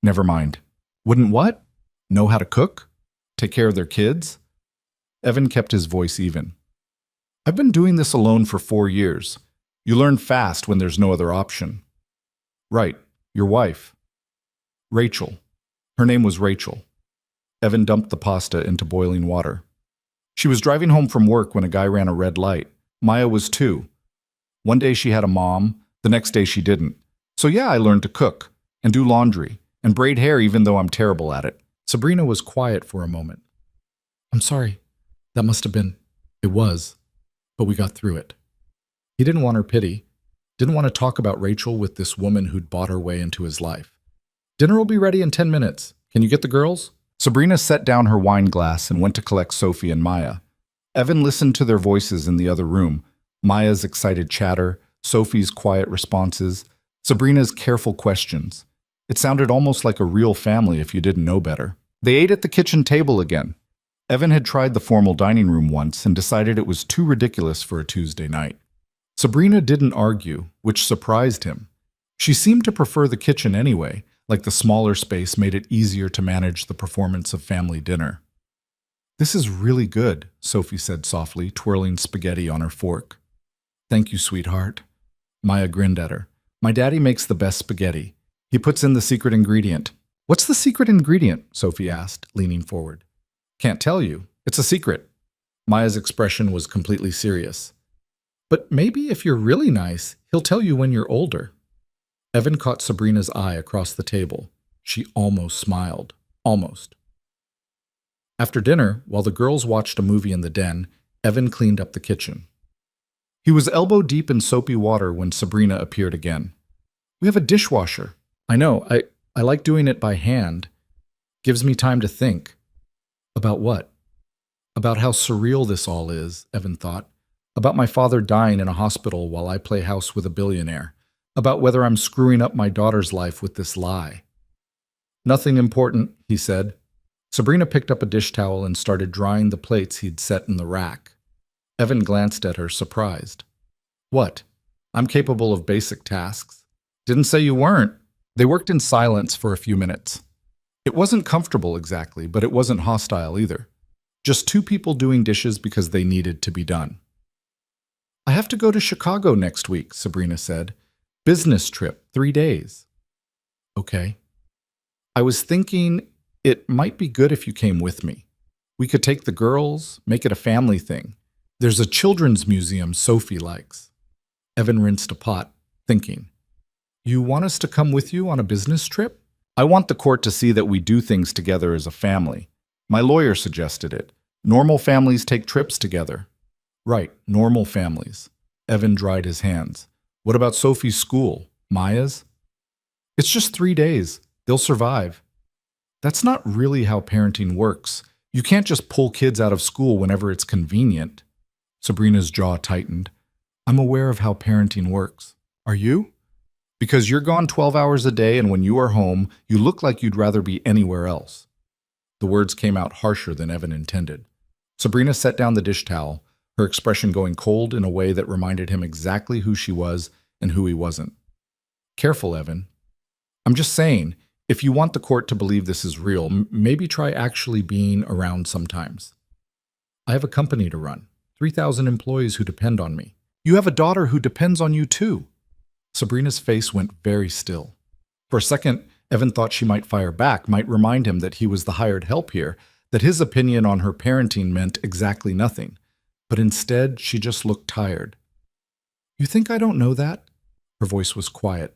Never mind. Wouldn't what? Know how to cook? Take care of their kids? Evan kept his voice even. I've been doing this alone for 4 years. You learn fast when there's no other option. Right, your wife. Rachel. Her name was Rachel. Evan dumped the pasta into boiling water. She was driving home from work when a guy ran a red light. Maya was 2. One day she had a mom, the next day she didn't. So yeah, I learned to cook, and do laundry, and braid hair even though I'm terrible at it. Sabrina was quiet for a moment. I'm sorry. That must have been. It was. But we got through it. He didn't want her pity. Didn't want to talk about Rachel with this woman who'd bought her way into his life. Dinner will be ready in 10 minutes. Can you get the girls? Sabrina set down her wine glass and went to collect Sophie and Maya. Evan listened to their voices in the other room. Maya's excited chatter, Sophie's quiet responses, Sabrina's careful questions. It sounded almost like a real family if you didn't know better. They ate at the kitchen table again. Evan had tried the formal dining room once and decided it was too ridiculous for a Tuesday night. Sabrina didn't argue, which surprised him. She seemed to prefer the kitchen anyway, like the smaller space made it easier to manage the performance of family dinner. This is really good, Sophie said softly, twirling spaghetti on her fork. Thank you, sweetheart. Maya grinned at her. My daddy makes the best spaghetti. He puts in the secret ingredient. What's the secret ingredient? Sophie asked, leaning forward. Can't tell you. It's a secret. Maya's expression was completely serious. But maybe if you're really nice, he'll tell you when you're older. Evan caught Sabrina's eye across the table. She almost smiled. Almost. After dinner, while the girls watched a movie in the den, Evan cleaned up the kitchen. He was elbow-deep in soapy water when Sabrina appeared again. We have a dishwasher. I know, I like doing it by hand. Gives me time to think. About what? About how surreal this all is, Evan thought. About my father dying in a hospital while I play house with a billionaire. About whether I'm screwing up my daughter's life with this lie. Nothing important, he said. Sabrina picked up a dish towel and started drying the plates he'd set in the rack. Evan glanced at her, surprised. What? I'm capable of basic tasks. Didn't say you weren't. They worked in silence for a few minutes. It wasn't comfortable exactly, but it wasn't hostile either. Just 2 people doing dishes because they needed to be done. I have to go to Chicago next week, Sabrina said. Business trip, 3 days. Okay. I was thinking it might be good if you came with me. We could take the girls, make it a family thing. There's a children's museum Sophie likes. Evan rinsed a pot, thinking. You want us to come with you on a business trip? I want the court to see that we do things together as a family. My lawyer suggested it. Normal families take trips together. Right, normal families. Evan dried his hands. What about Sophie's school? Maya's? It's just 3 days. They'll survive. That's not really how parenting works. You can't just pull kids out of school whenever it's convenient. Sabrina's jaw tightened. I'm aware of how parenting works. Are you? Because you're gone 12 hours a day, and when you are home, you look like you'd rather be anywhere else. The words came out harsher than Evan intended. Sabrina set down the dish towel, her expression going cold in a way that reminded him exactly who she was and who he wasn't. Careful, Evan. I'm just saying, if you want the court to believe this is real, maybe try actually being around sometimes. I have a company to run, 3,000 employees who depend on me. You have a daughter who depends on you too. Sabrina's face went very still. For a second, Evan thought she might fire back, might remind him that he was the hired help here, that his opinion on her parenting meant exactly nothing. But instead, she just looked tired. You think I don't know that? Her voice was quiet.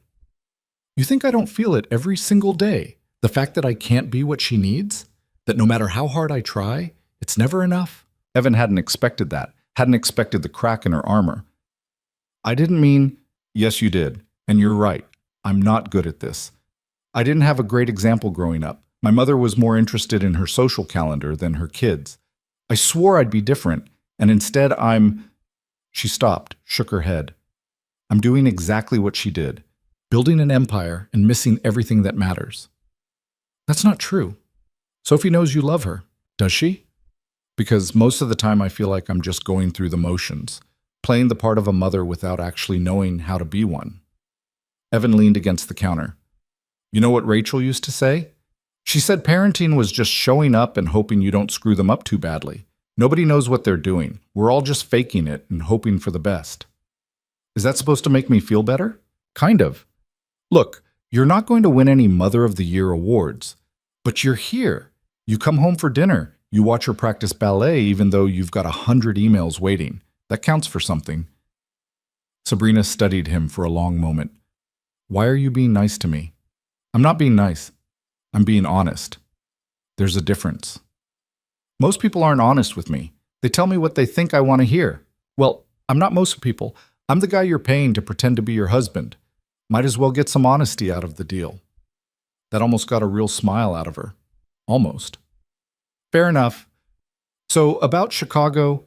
You think I don't feel it every single day? The fact that I can't be what she needs? That no matter how hard I try, it's never enough? Evan hadn't expected that, hadn't expected the crack in her armor. I didn't mean, yes, you did, and you're right. I'm not good at this. I didn't have a great example growing up. My mother was more interested in her social calendar than her kids. I swore I'd be different, and instead She stopped, shook her head. I'm doing exactly what she did, building an empire and missing everything that matters. That's not true. Sophie knows you love her, does she? Because most of the time I feel like I'm just going through the motions, playing the part of a mother without actually knowing how to be one. Evan leaned against the counter. You know what Rachel used to say? She said parenting was just showing up and hoping you don't screw them up too badly. Nobody knows what they're doing. We're all just faking it and hoping for the best. Is that supposed to make me feel better? Kind of. Look, you're not going to win any Mother of the Year awards, but you're here. You come home for dinner. You watch her practice ballet even though you've got 100 emails waiting. That counts for something. Sabrina studied him for a long moment. Why are you being nice to me? I'm not being nice. I'm being honest. There's a difference. Most people aren't honest with me. They tell me what they think I want to hear. Well, I'm not most people. I'm the guy you're paying to pretend to be your husband. Might as well get some honesty out of the deal. That almost got a real smile out of her. Almost. Fair enough. So about Chicago,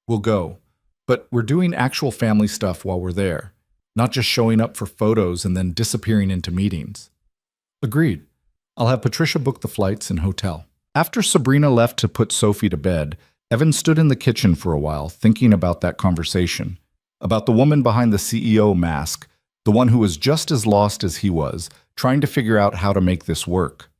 we'll go. But we're doing actual family stuff while we're there, not just showing up for photos and then disappearing into meetings. Agreed. I'll have Patricia book the flights and hotel. After Sabrina left to put Sophie to bed, Evan stood in the kitchen for a while, thinking about that conversation, about the woman behind the CEO mask, the one who was just as lost as he was, trying to figure out how to make this work.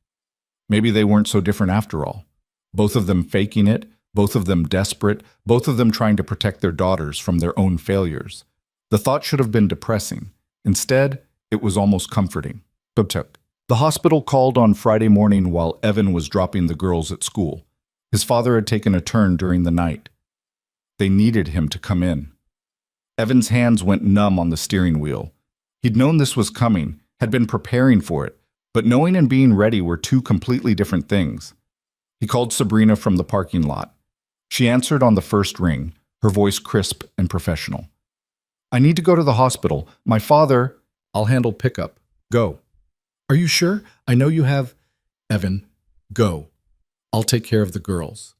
Maybe they weren't so different after all. Both of them faking it, both of them desperate, both of them trying to protect their daughters from their own failures. The thought should have been depressing. Instead, it was almost comforting. The hospital called on Friday morning while Evan was dropping the girls at school. His father had taken a turn during the night. They needed him to come in. Evan's hands went numb on the steering wheel. He'd known this was coming, had been preparing for it, but knowing and being ready were two completely different things. He called Sabrina from the parking lot. She answered on the first ring, her voice crisp and professional. I need to go to the hospital. My father... I'll handle pickup. Go. Are you sure? I know you have... Evan, go. I'll take care of the girls.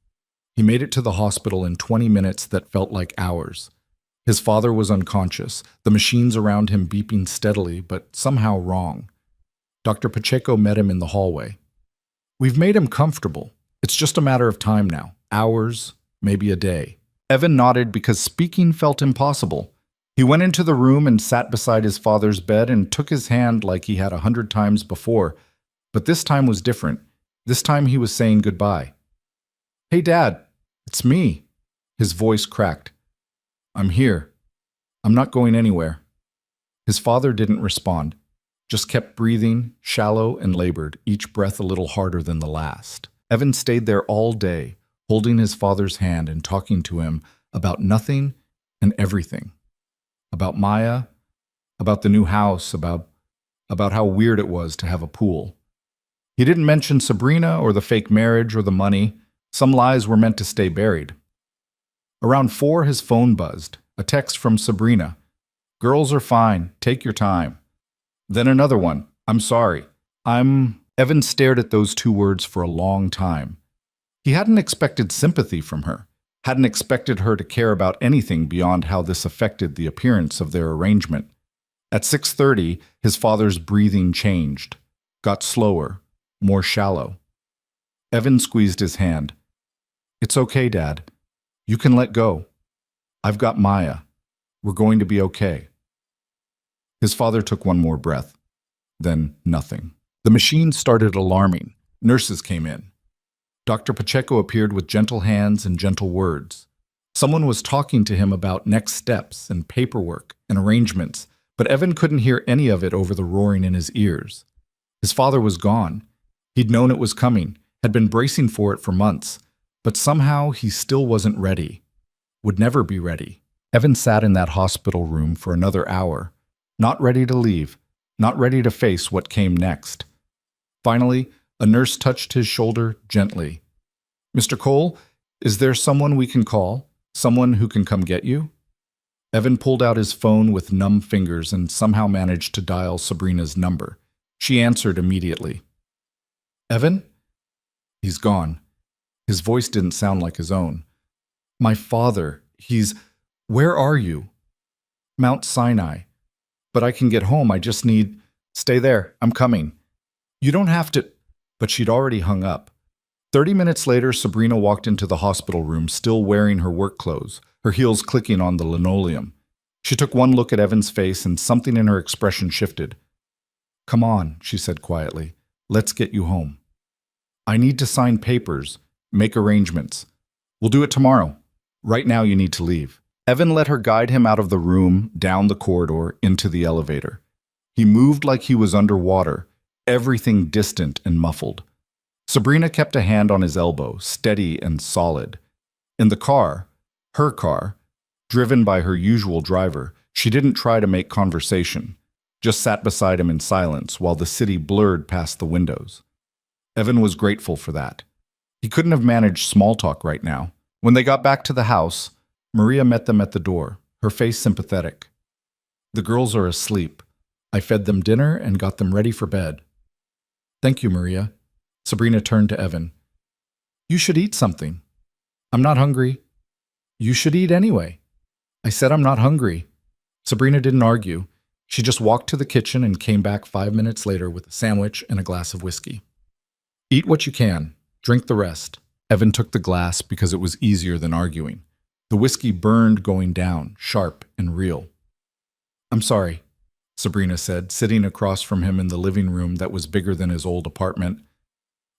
He made it to the hospital in 20 minutes that felt like hours. His father was unconscious, the machines around him beeping steadily, but somehow wrong. Dr. Pacheco met him in the hallway. We've made him comfortable. It's just a matter of time now. Hours, maybe a day. Evan nodded because speaking felt impossible. He went into the room and sat beside his father's bed and took his hand like he had 100 times before. But this time was different. This time he was saying goodbye. Hey, Dad, it's me. His voice cracked. I'm here. I'm not going anywhere. His father didn't respond, just kept breathing, shallow and labored, each breath a little harder than the last. Evan stayed there all day, holding his father's hand and talking to him about nothing and everything. About Maya, about the new house, about how weird it was to have a pool. He didn't mention Sabrina or the fake marriage or the money. Some lies were meant to stay buried. Around 4, his phone buzzed, a text from Sabrina. Girls are fine, take your time. Then another one, I'm sorry. Evan stared at those 2 words for a long time. He hadn't expected sympathy from her. Hadn't expected her to care about anything beyond how this affected the appearance of their arrangement. At 6:30, his father's breathing changed, got slower, more shallow. Evan squeezed his hand. It's okay, Dad. You can let go. I've got Maya. We're going to be okay. His father took one more breath. Then nothing. The machine started alarming. Nurses came in. Dr. Pacheco appeared with gentle hands and gentle words. Someone was talking to him about next steps and paperwork and arrangements, but Evan couldn't hear any of it over the roaring in his ears. His father was gone. He'd known it was coming, had been bracing for it for months, but somehow he still wasn't ready. Would never be ready. Evan sat in that hospital room for another hour, not ready to leave, not ready to face what came next. Finally, a nurse touched his shoulder gently. "Mr. Cole, is there someone we can call? Someone who can come get you?" Evan pulled out his phone with numb fingers and somehow managed to dial Sabrina's number. She answered immediately. "Evan?" "He's gone." His voice didn't sound like his own. "My father, he's... Where are you?" "Mount Sinai. But I can get home, I just need... Stay there, I'm coming." "You don't have to..." But she'd already hung up. 30 minutes later, Sabrina walked into the hospital room, still wearing her work clothes, her heels clicking on the linoleum. She took one look at Evan's face and something in her expression shifted. "Come on," she said quietly. "Let's get you home." "I need to sign papers, make arrangements. We'll do it tomorrow. Right now you need to leave." Evan let her guide him out of the room, down the corridor, into the elevator. He moved like he was underwater, everything distant and muffled. Sabrina kept a hand on his elbow, steady and solid. In the car, her car, driven by her usual driver, she didn't try to make conversation, just sat beside him in silence while the city blurred past the windows. Evan was grateful for that. He couldn't have managed small talk right now. When they got back to the house, Maria met them at the door, her face sympathetic. "The girls are asleep. I fed them dinner and got them ready for bed." "Thank you, Maria." Sabrina turned to Evan. "You should eat something." "I'm not hungry." "You should eat anyway." "I said I'm not hungry." Sabrina didn't argue. She just walked to the kitchen and came back 5 minutes later with a sandwich and a glass of whiskey. "Eat what you can. Drink the rest." Evan took the glass because it was easier than arguing. The whiskey burned going down, sharp and real. "I'm sorry," Sabrina said, sitting across from him in the living room that was bigger than his old apartment.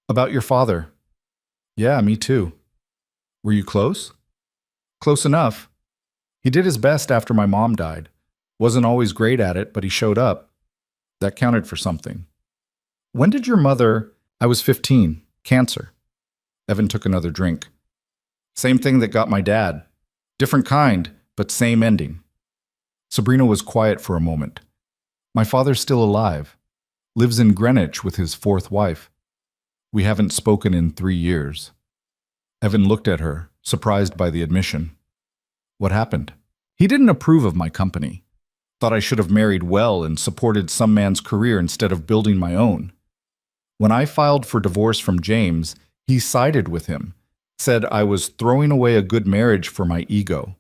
"About your father." "Yeah, me too." "Were you close?" "Close enough. He did his best after my mom died. Wasn't always great at it, but he showed up. That counted for something." "When did your mother..." "I was 15. Cancer." Evan took another drink. "Same thing that got my dad. Different kind, but same ending." Sabrina was quiet for a moment. "My father's still alive. Lives in Greenwich with his 4th wife. We haven't spoken in 3 years." Evan looked at her, surprised by the admission. "What happened?" "He didn't approve of my company. Thought I should have married well and supported some man's career instead of building my own. When I filed for divorce from James, he sided with him, said I was throwing away a good marriage for my ego."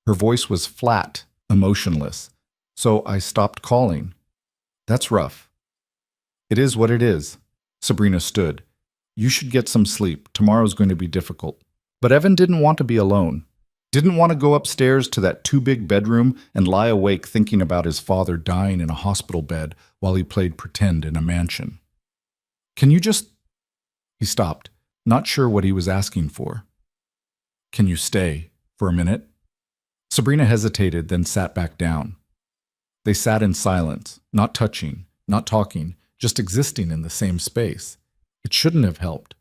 Her voice was flat, emotionless. "So I stopped calling." "That's rough." "It is what it is." Sabrina stood. "You should get some sleep. Tomorrow's going to be difficult." But Evan didn't want to be alone. Didn't want to go upstairs to that too-big bedroom and lie awake thinking about his father dying in a hospital bed while he played pretend in a mansion. "Can you just..." He stopped, not sure what he was asking for. "Can you stay for a minute?" Sabrina hesitated, then sat back down. They sat in silence, not touching, not talking, just existing in the same space. It shouldn't have helped,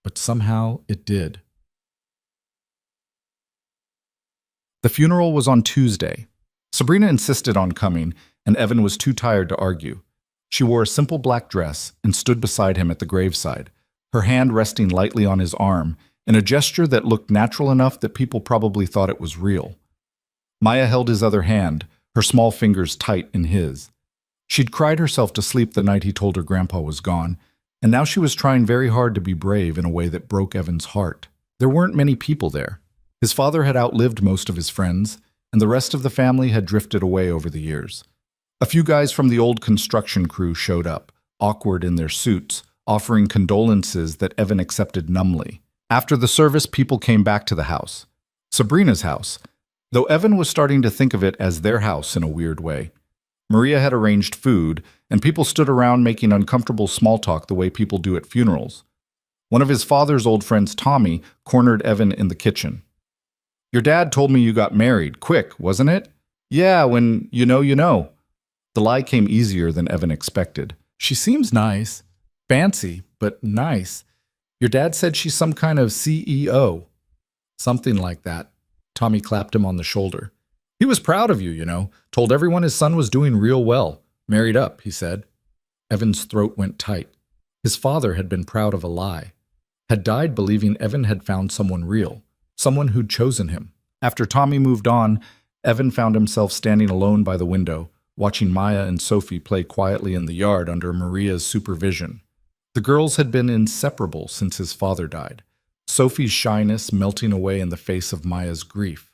but somehow it did. The funeral was on Tuesday. Sabrina insisted on coming, and Evan was too tired to argue. She wore a simple black dress and stood beside him at the graveside, her hand resting lightly on his arm, in a gesture that looked natural enough that people probably thought it was real. Maya held his other hand, her small fingers tight in his. She'd cried herself to sleep the night he told her Grandpa was gone, and now she was trying very hard to be brave in a way that broke Evan's heart. There weren't many people there. His father had outlived most of his friends, and the rest of the family had drifted away over the years. A few guys from the old construction crew showed up, awkward in their suits, offering condolences that Evan accepted numbly. After the service, people came back to the house. Sabrina's house, though Evan was starting to think of it as their house in a weird way. Maria had arranged food, and people stood around making uncomfortable small talk the way people do at funerals. One of his father's old friends, Tommy, cornered Evan in the kitchen. "Your dad told me you got married. Quick, wasn't it?" "Yeah, when you know, you know." The lie came easier than Evan expected. "She seems nice. Fancy, but nice. Your dad said she's some kind of CEO." "Something like that." Tommy clapped him on the shoulder. He was proud of you, told everyone his son was doing real well. Married up, he said. Evan's throat went tight. His father had been proud of a lie, had died believing Evan had found someone real, someone who'd chosen him. After Tommy moved on, Evan found himself standing alone by the window, watching Maya and Sophie play quietly in the yard under Maria's supervision. The girls had been inseparable since his father died, Sophie's shyness melting away in the face of Maya's grief.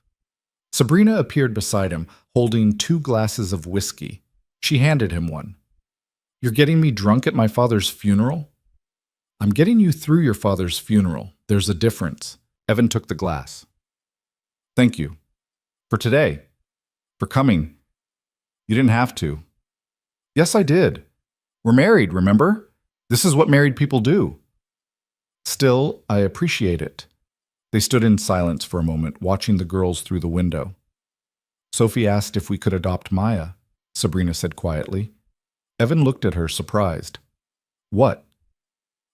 Sabrina appeared beside him, holding 2 glasses of whiskey. She handed him one. "You're getting me drunk at my father's funeral?" "I'm getting you through your father's funeral. There's a difference." Evan took the glass. "Thank you. For today. For coming. You didn't have to." "Yes, I did. We're married, remember? This is what married people do." "Still, I appreciate it." They stood in silence for a moment, watching the girls through the window. "Sophie asked if we could adopt Maya," Sabrina said quietly. Evan looked at her, surprised. "What?"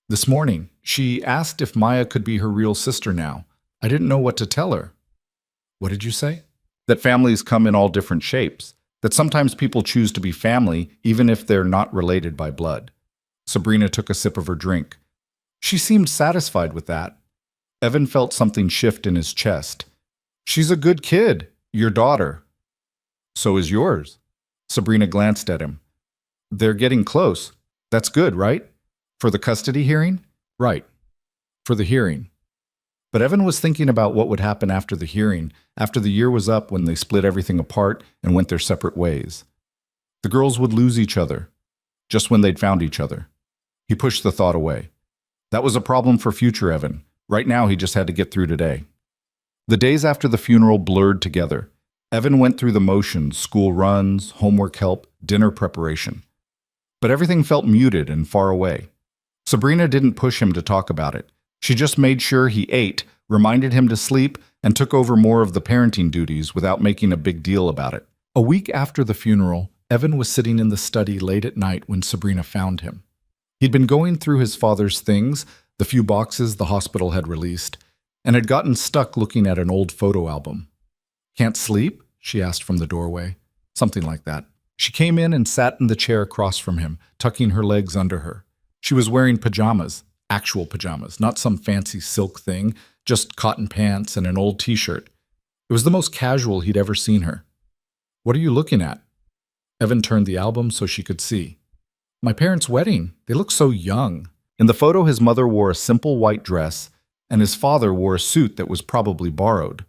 "This morning, she asked if Maya could be her real sister now. I didn't know what to tell her." "What did you say?" "That families come in all different shapes. That sometimes people choose to be family even if they're not related by blood." Sabrina took a sip of her drink. She seemed satisfied with that. Evan felt something shift in his chest. "She's a good kid, your daughter." "So is yours." Sabrina glanced at him. "They're getting close. That's good, right? For the custody hearing?" "Right. For the hearing." But Evan was thinking about what would happen after the hearing, after the year was up when they split everything apart and went their separate ways. The girls would lose each other, just when they'd found each other. He pushed the thought away. That was a problem for future Evan. Right now, he just had to get through today. The days after the funeral blurred together. Evan went through the motions, school runs, homework help, dinner preparation. But everything felt muted and far away. Sabrina didn't push him to talk about it. She just made sure he ate, reminded him to sleep, and took over more of the parenting duties without making a big deal about it. A week after the funeral, Evan was sitting in the study late at night when Sabrina found him. He'd been going through his father's things, the few boxes the hospital had released, and had gotten stuck looking at an old photo album. "Can't sleep?" she asked from the doorway. Something like that. She came in and sat in the chair across from him, tucking her legs under her. She was wearing pajamas, actual pajamas, not some fancy silk thing, just cotton pants and an old t-shirt. It was the most casual he'd ever seen her. "What are you looking at?" Evan turned the album so she could see. "My parents' wedding. They look so young." In the photo, his mother wore a simple white dress, and his father wore a suit that was probably borrowed.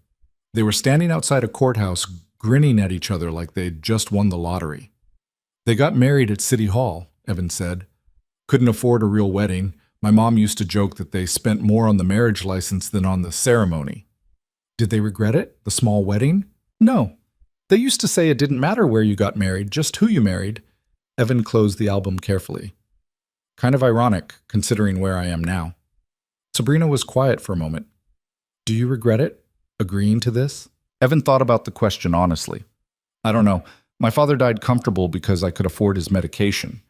They were standing outside a courthouse, grinning at each other like they'd just won the lottery. "They got married at City Hall," Evan said. "Couldn't afford a real wedding. My mom used to joke that they spent more on the marriage license than on the ceremony." "Did they regret it, the small wedding?" "No. They used to say it didn't matter where you got married, just who you married." Evan closed the album carefully. "Kind of ironic, considering where I am now." Sabrina was quiet for a moment. "Do you regret it? Agreeing to this?" Evan thought about the question honestly. "I don't know. My father died comfortable because I could afford his medication.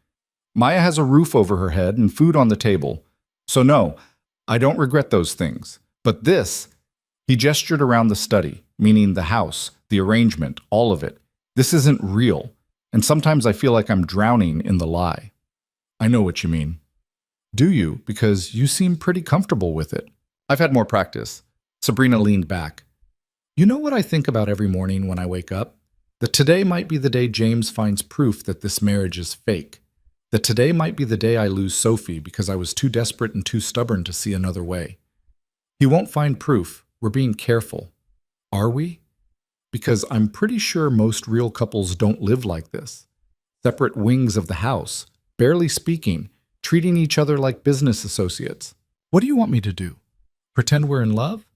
Maya has a roof over her head and food on the table. So no, I don't regret those things. But this," he gestured around the study, meaning the house, the arrangement, all of it. "This isn't real. And sometimes I feel like I'm drowning in the lie." "I know what you mean." "Do you? Because you seem pretty comfortable with it." "I've had more practice." Sabrina leaned back. "You know what I think about every morning when I wake up? That today might be the day James finds proof that this marriage is fake. That today might be the day I lose Sophie because I was too desperate and too stubborn to see another way. He won't find proof. We're being careful. Are we? Because I'm pretty sure most real couples don't live like this. Separate wings of the house, barely speaking, treating each other like business associates. What do you want me to do? Pretend we're in love?"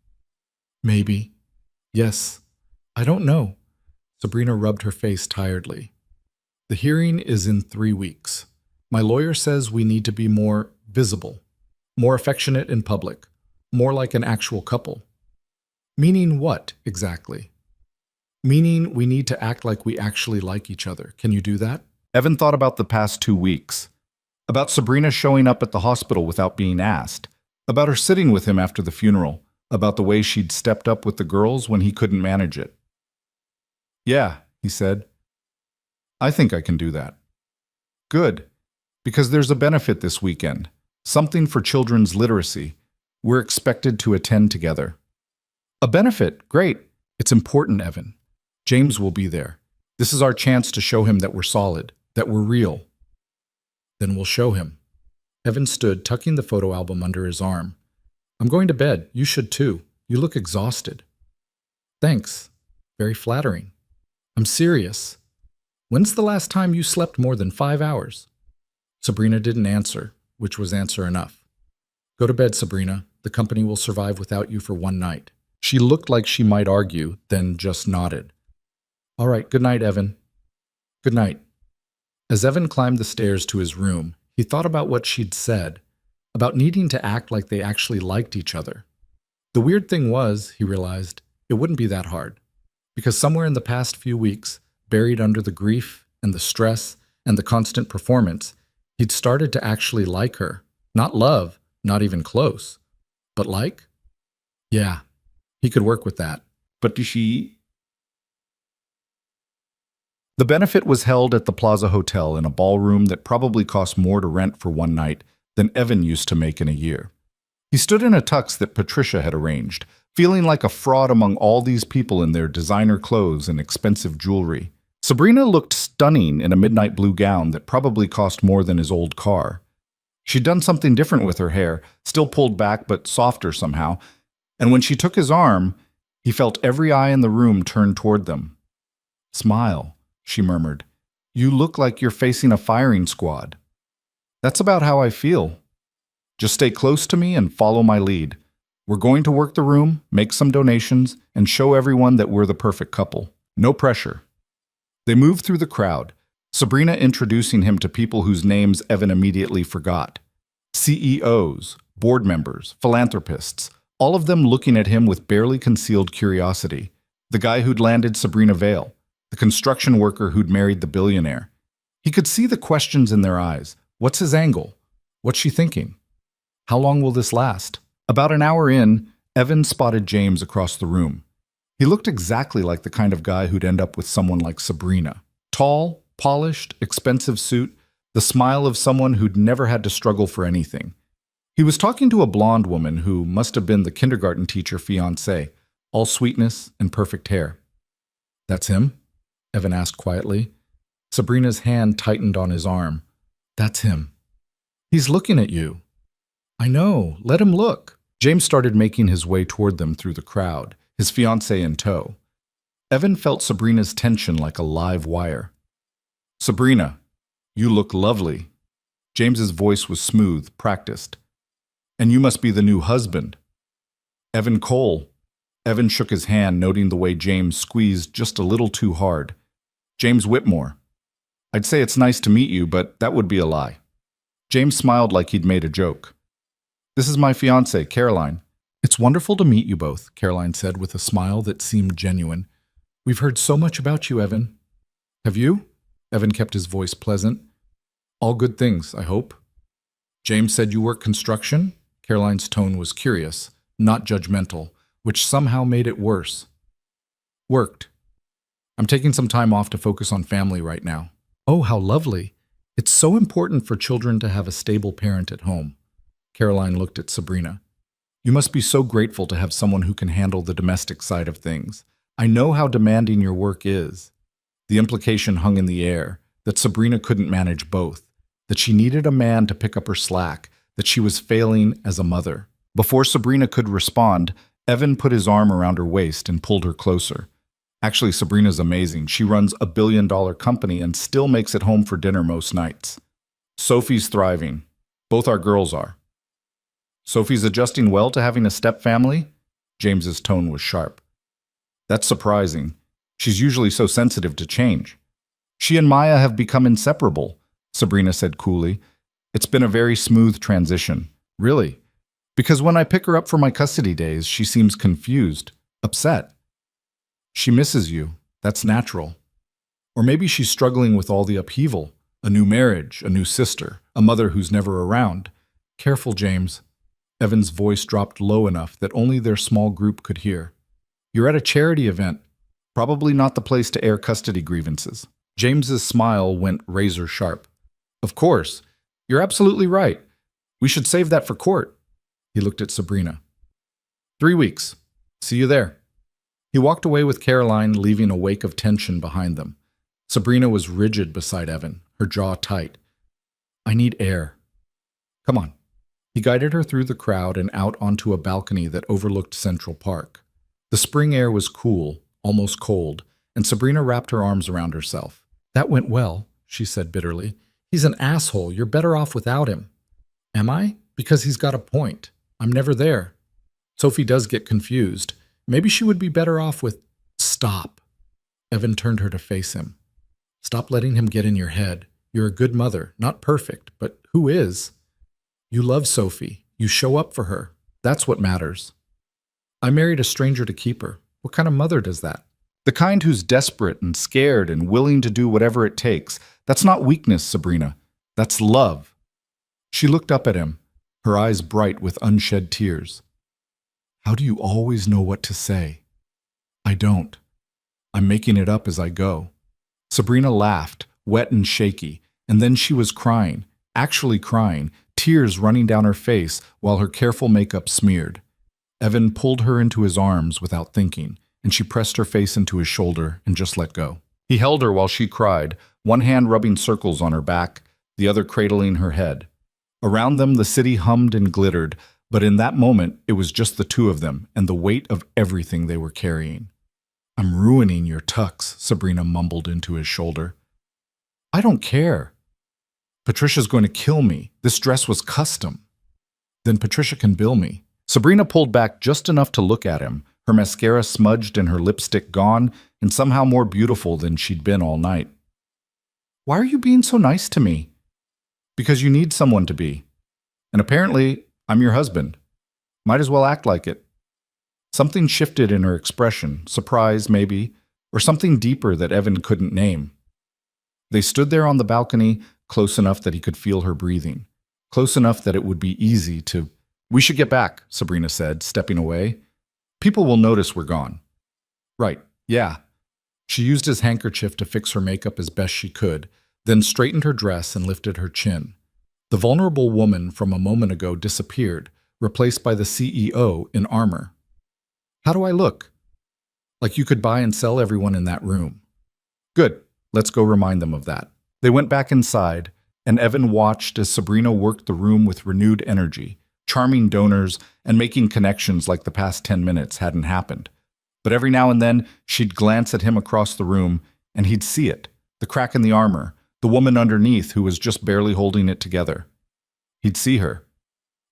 "Maybe. Yes. I don't know." Sabrina rubbed her face tiredly. "The hearing is in 3 weeks. My lawyer says we need to be more visible, more affectionate in public, more like an actual couple." "Meaning what, exactly?" "Meaning we need to act like we actually like each other. Can you do that?" Evan thought about the past 2 weeks. About Sabrina showing up at the hospital without being asked. About her sitting with him after the funeral. About the way she'd stepped up with the girls when he couldn't manage it. Yeah, he said. I think I can do that. Good, because there's a benefit this weekend. Something for children's literacy. We're expected to attend together. A benefit? Great. It's important, Evan. James will be there. This is our chance to show him that we're solid, that we're real. Then we'll show him. Evan stood, tucking the photo album under his arm. I'm going to bed. You should too. You look exhausted. Thanks. Very flattering. I'm serious. When's the last time you slept more than 5 hours? Sabrina didn't answer, which was answer enough. Go to bed, Sabrina. The company will survive without you for one night. She looked like she might argue, then just nodded. All right, good night, Evan. Good night. As Evan climbed the stairs to his room, he thought about what she'd said, about needing to act like they actually liked each other. The weird thing was, he realized, it wouldn't be that hard, because somewhere in the past few weeks, buried under the grief and the stress and the constant performance, he'd started to actually like her. Not love, not even close, but like? Yeah, he could work with that. But does she? The benefit was held at the Plaza Hotel in a ballroom that probably cost more to rent for one night than Evan used to make in a year. He stood in a tux that Patricia had arranged, feeling like a fraud among all these people in their designer clothes and expensive jewelry. Sabrina looked stunning in a midnight blue gown that probably cost more than his old car. She'd done something different with her hair, still pulled back but softer somehow, and when she took his arm, he felt every eye in the room turn toward them. Smile, she murmured. You look like you're facing a firing squad. That's about how I feel. Just stay close to me and follow my lead. We're going to work the room, make some donations, and show everyone that we're the perfect couple. No pressure. They moved through the crowd, Sabrina introducing him to people whose names Evan immediately forgot. CEOs, board members, philanthropists, all of them looking at him with barely concealed curiosity. The guy who'd landed Sabrina Vale, the construction worker who'd married the billionaire. He could see the questions in their eyes. What's his angle? What's she thinking? How long will this last? About an hour in, Evan spotted James across the room. He looked exactly like the kind of guy who'd end up with someone like Sabrina. Tall, polished, expensive suit, the smile of someone who'd never had to struggle for anything. He was talking to a blonde woman who must have been the kindergarten teacher fiancée, all sweetness and perfect hair. That's him? Evan asked quietly. Sabrina's hand tightened on his arm. That's him. He's looking at you. I know. Let him look. James started making his way toward them through the crowd, his fiancée in tow. Evan felt Sabrina's tension like a live wire. Sabrina, you look lovely. James's voice was smooth, practiced. And you must be the new husband. Evan Cole. Evan shook his hand, noting the way James squeezed just a little too hard. James Whitmore. I'd say it's nice to meet you, but that would be a lie. James smiled like he'd made a joke. This is my fiancée, Caroline. It's wonderful to meet you both, Caroline said with a smile that seemed genuine. We've heard so much about you, Evan. Have you? Evan kept his voice pleasant. All good things, I hope. James said you work construction? Caroline's tone was curious, not judgmental, which somehow made it worse. Worked. I'm taking some time off to focus on family right now. Oh, how lovely. It's so important for children to have a stable parent at home. Caroline looked at Sabrina. You must be so grateful to have someone who can handle the domestic side of things. I know how demanding your work is. The implication hung in the air, that Sabrina couldn't manage both, that she needed a man to pick up her slack, that she was failing as a mother. Before Sabrina could respond, Evan put his arm around her waist and pulled her closer. Actually, Sabrina's amazing. She runs a billion-dollar company and still makes it home for dinner most nights. Sophie's thriving. Both our girls are. Sophie's adjusting well to having a step-family? James's tone was sharp. That's surprising. She's usually so sensitive to change. She and Maya have become inseparable, Sabrina said coolly. It's been a very smooth transition. Really? Because when I pick her up for my custody days, she seems confused, upset. She misses you. That's natural. Or maybe she's struggling with all the upheaval. A new marriage, a new sister, a mother who's never around. Careful, James. Evan's voice dropped low enough that only their small group could hear. You're at a charity event. Probably not the place to air custody grievances. James's smile went razor sharp. Of course. You're absolutely right. We should save that for court. He looked at Sabrina. 3 weeks. See you there. He walked away with Caroline, leaving a wake of tension behind them. Sabrina was rigid beside Evan, her jaw tight. I need air. Come on. He guided her through the crowd and out onto a balcony that overlooked Central Park. The spring air was cool, almost cold, and Sabrina wrapped her arms around herself. That went well, she said bitterly. He's an asshole. You're better off without him. Am I? Because he's got a point. I'm never there. Sophie does get confused. Maybe she would be better off with... Stop. Evan turned her to face him. Stop letting him get in your head. You're a good mother. Not perfect, but who is? You love Sophie. You show up for her. That's what matters. I married a stranger to keep her. What kind of mother does that? The kind who's desperate and scared and willing to do whatever it takes. That's not weakness, Sabrina. That's love. She looked up at him, her eyes bright with unshed tears. How do you always know what to say? I don't. I'm making it up as I go. Sabrina laughed, wet and shaky, and then she was crying, actually crying, tears running down her face while her careful makeup smeared. Evan pulled her into his arms without thinking, and she pressed her face into his shoulder and just let go. He held her while she cried, one hand rubbing circles on her back, the other cradling her head. Around them the city hummed and glittered, but in that moment it was just the two of them and the weight of everything they were carrying. I'm ruining your tux, Sabrina mumbled into his shoulder. I don't care. Patricia's going to kill me. This dress was custom. Then Patricia can bill me. Sabrina pulled back just enough to look at him, her mascara smudged and her lipstick gone, and somehow more beautiful than she'd been all night. Why are you being so nice to me? Because you need someone to be. And apparently, I'm your husband. Might as well act like it. Something shifted in her expression, surprise maybe, or something deeper that Evan couldn't name. They stood there on the balcony, close enough that he could feel her breathing, close enough that it would be easy to... We should get back, Sabrina said, stepping away. People will notice we're gone. Right, yeah. She used his handkerchief to fix her makeup as best she could, then straightened her dress and lifted her chin. The vulnerable woman from a moment ago disappeared, replaced by the CEO in armor. How do I look? Like you could buy and sell everyone in that room. Good, let's go remind them of that. They went back inside, and Evan watched as Sabrina worked the room with renewed energy, charming donors and making connections like the past 10 minutes hadn't happened. But every now and then, she'd glance at him across the room, and he'd see it, the crack in the armor, the woman underneath who was just barely holding it together. He'd see her.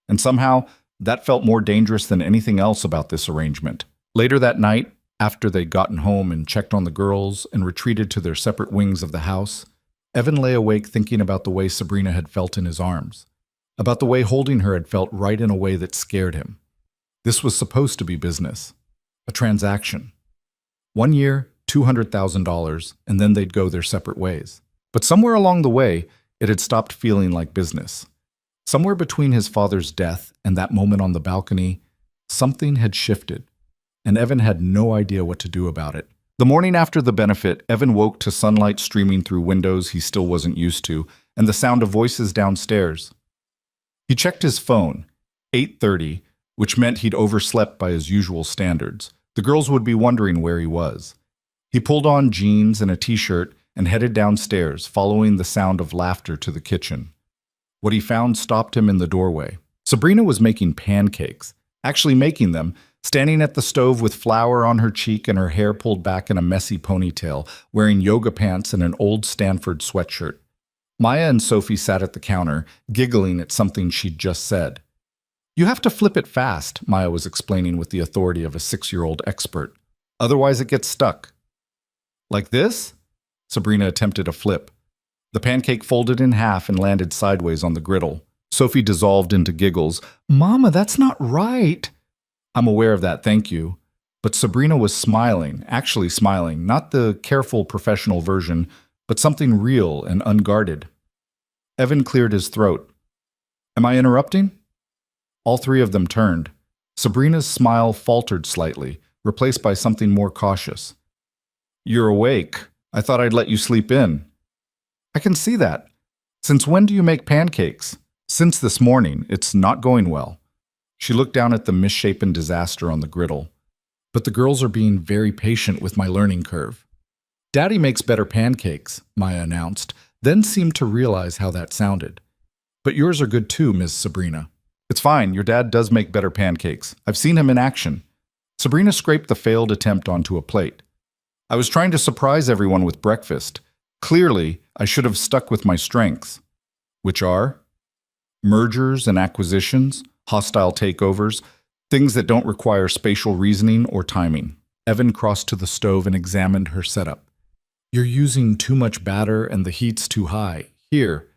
And somehow, that felt more dangerous than anything else about this arrangement. Later that night, after they'd gotten home and checked on the girls and retreated to their separate wings of the house, Evan lay awake thinking about the way Sabrina had felt in his arms, about the way holding her had felt right in a way that scared him. This was supposed to be business, a transaction. 1 year, $200,000, and then they'd go their separate ways. But somewhere along the way, it had stopped feeling like business. Somewhere between his father's death and that moment on the balcony, something had shifted, and Evan had no idea what to do about it. The morning after the benefit, Evan woke to sunlight streaming through windows he still wasn't used to, and the sound of voices downstairs. He checked his phone, 8:30, which meant he'd overslept by his usual standards. The girls would be wondering where he was. He pulled on jeans and a t-shirt and headed downstairs, following the sound of laughter to the kitchen. What he found stopped him in the doorway. Sabrina was making pancakes, actually making them, standing at the stove with flour on her cheek and her hair pulled back in a messy ponytail, wearing yoga pants and an old Stanford sweatshirt. Maya and Sophie sat at the counter, giggling at something she'd just said. You have to flip it fast, Maya was explaining with the authority of a 6-year-old expert. Otherwise it gets stuck. Like this? Sabrina attempted a flip. The pancake folded in half and landed sideways on the griddle. Sophie dissolved into giggles. Mama, that's not right. I'm aware of that, thank you. But Sabrina was smiling, actually smiling, not the careful professional version, but something real and unguarded. Evan cleared his throat. Am I interrupting? All three of them turned. Sabrina's smile faltered slightly, replaced by something more cautious. You're awake. I thought I'd let you sleep in. I can see that. Since when do you make pancakes? Since this morning. It's not going well. She looked down at the misshapen disaster on the griddle. But the girls are being very patient with my learning curve. Daddy makes better pancakes, Maya announced, then seemed to realize how that sounded. But yours are good too, Ms. Sabrina. It's fine, your dad does make better pancakes. I've seen him in action. Sabrina scraped the failed attempt onto a plate. I was trying to surprise everyone with breakfast. Clearly, I should have stuck with my strengths, which are mergers and acquisitions, hostile takeovers, things that don't require spatial reasoning or timing. Evan crossed to the stove and examined her setup. You're using too much batter and the heat's too high. Here.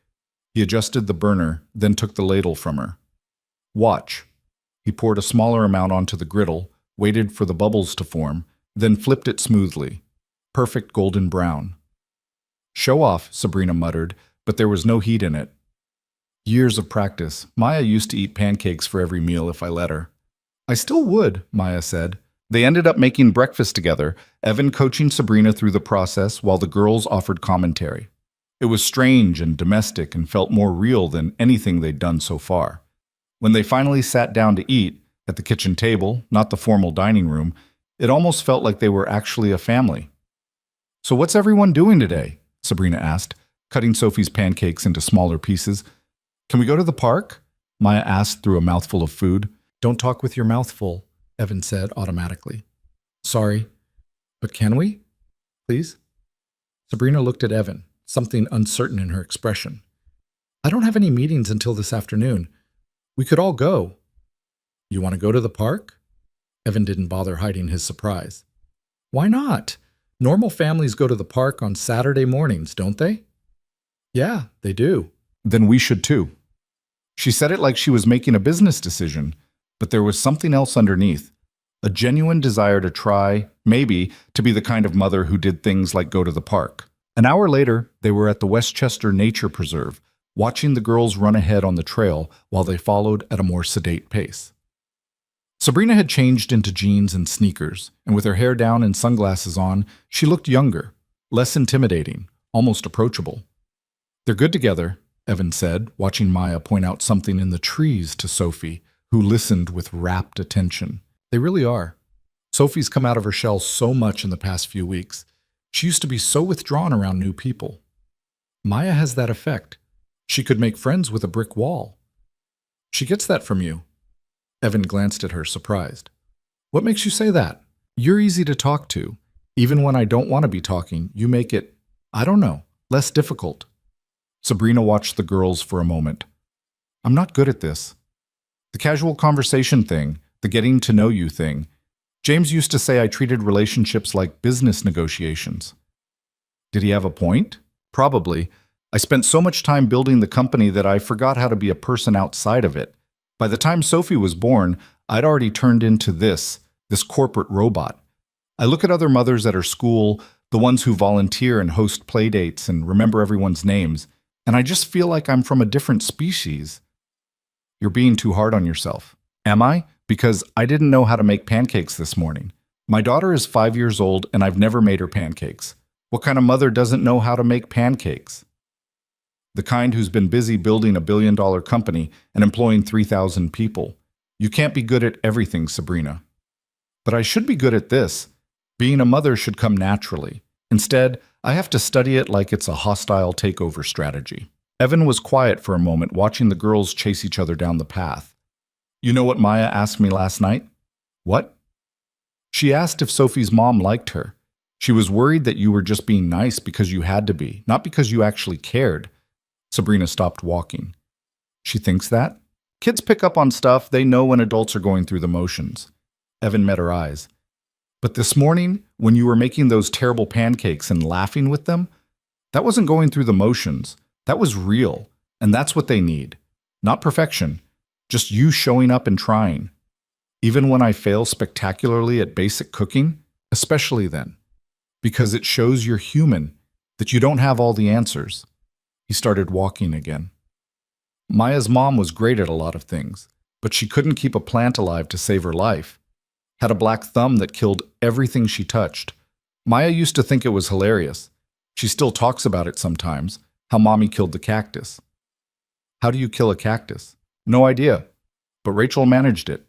He adjusted the burner, then took the ladle from her. Watch. He poured a smaller amount onto the griddle, waited for the bubbles to form, then flipped it smoothly. Perfect golden brown. Show off, Sabrina muttered, but there was no heat in it. Years of practice. Maya used to eat pancakes for every meal if I let her. I still would, Maya said. They ended up making breakfast together, Evan coaching Sabrina through the process while the girls offered commentary. It was strange and domestic and felt more real than anything they'd done so far. When they finally sat down to eat, at the kitchen table, not the formal dining room, it almost felt like they were actually a family. So what's everyone doing today? Sabrina asked, cutting Sophie's pancakes into smaller pieces. Can we go to the park? Maya asked through a mouthful of food. Don't talk with your mouth full, Evan said automatically. Sorry, but can we? Please? Sabrina looked at Evan, something uncertain in her expression. I don't have any meetings until this afternoon. We could all go. You want to go to the park? Evan didn't bother hiding his surprise. Why not? Normal families go to the park on Saturday mornings, don't they? Yeah, they do. Then we should too. She said it like she was making a business decision, but there was something else underneath. A genuine desire to try, maybe, to be the kind of mother who did things like go to the park. An hour later, they were at the Westchester Nature Preserve, watching the girls run ahead on the trail while they followed at a more sedate pace. Sabrina had changed into jeans and sneakers, and with her hair down and sunglasses on, she looked younger, less intimidating, almost approachable. They're good together, Evan said, watching Maya point out something in the trees to Sophie, who listened with rapt attention. They really are. Sophie's come out of her shell so much in the past few weeks. She used to be so withdrawn around new people. Maya has that effect. She could make friends with a brick wall. She gets that from you. Evan glanced at her, surprised. What makes you say that? You're easy to talk to. Even when I don't want to be talking, you make it, I don't know, less difficult. Sabrina watched the girls for a moment. I'm not good at this. The casual conversation thing, the getting to know you thing. James used to say I treated relationships like business negotiations. Did he have a point? Probably. I spent so much time building the company that I forgot how to be a person outside of it. By the time Sophie was born, I'd already turned into this corporate robot. I look at other mothers at her school, the ones who volunteer and host play dates and remember everyone's names, and I just feel like I'm from a different species. You're being too hard on yourself. Am I? Because I didn't know how to make pancakes this morning. My daughter is 5 years old and I've never made her pancakes. What kind of mother doesn't know how to make pancakes? The kind who's been busy building a billion-dollar company and employing 3,000 people. You can't be good at everything, Sabrina. But I should be good at this. Being a mother should come naturally. Instead, I have to study it like it's a hostile takeover strategy. Evan was quiet for a moment, watching the girls chase each other down the path. You know what Maya asked me last night? What? She asked if Sophie's mom liked her. She was worried that you were just being nice because you had to be, not because you actually cared. Sabrina stopped walking. She thinks that? Kids pick up on stuff. They know when adults are going through the motions. Evan met her eyes. But this morning, when you were making those terrible pancakes and laughing with them, that wasn't going through the motions. That was real. And that's what they need. Not perfection. Just you showing up and trying. Even when I fail spectacularly at basic cooking, especially then. Because it shows you're human, that you don't have all the answers. He started walking again. Maya's mom was great at a lot of things, but she couldn't keep a plant alive to save her life. Had a black thumb that killed everything she touched. Maya used to think it was hilarious. She still talks about it sometimes, how Mommy killed the cactus. How do you kill a cactus? No idea, but Rachel managed it.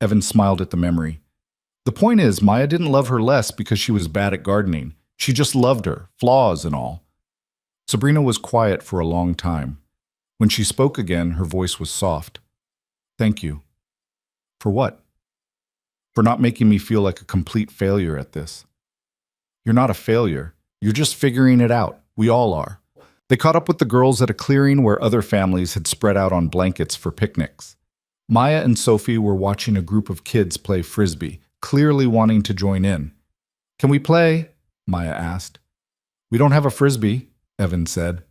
Evan smiled at the memory. The point is, Maya didn't love her less because she was bad at gardening. She just loved her, flaws and all. Sabrina was quiet for a long time. When she spoke again, her voice was soft. Thank you. For what? For not making me feel like a complete failure at this. You're not a failure. You're just figuring it out. We all are. They caught up with the girls at a clearing where other families had spread out on blankets for picnics. Maya and Sophie were watching a group of kids play frisbee, clearly wanting to join in. Can we play? Maya asked. We don't have a frisbee, Evan said.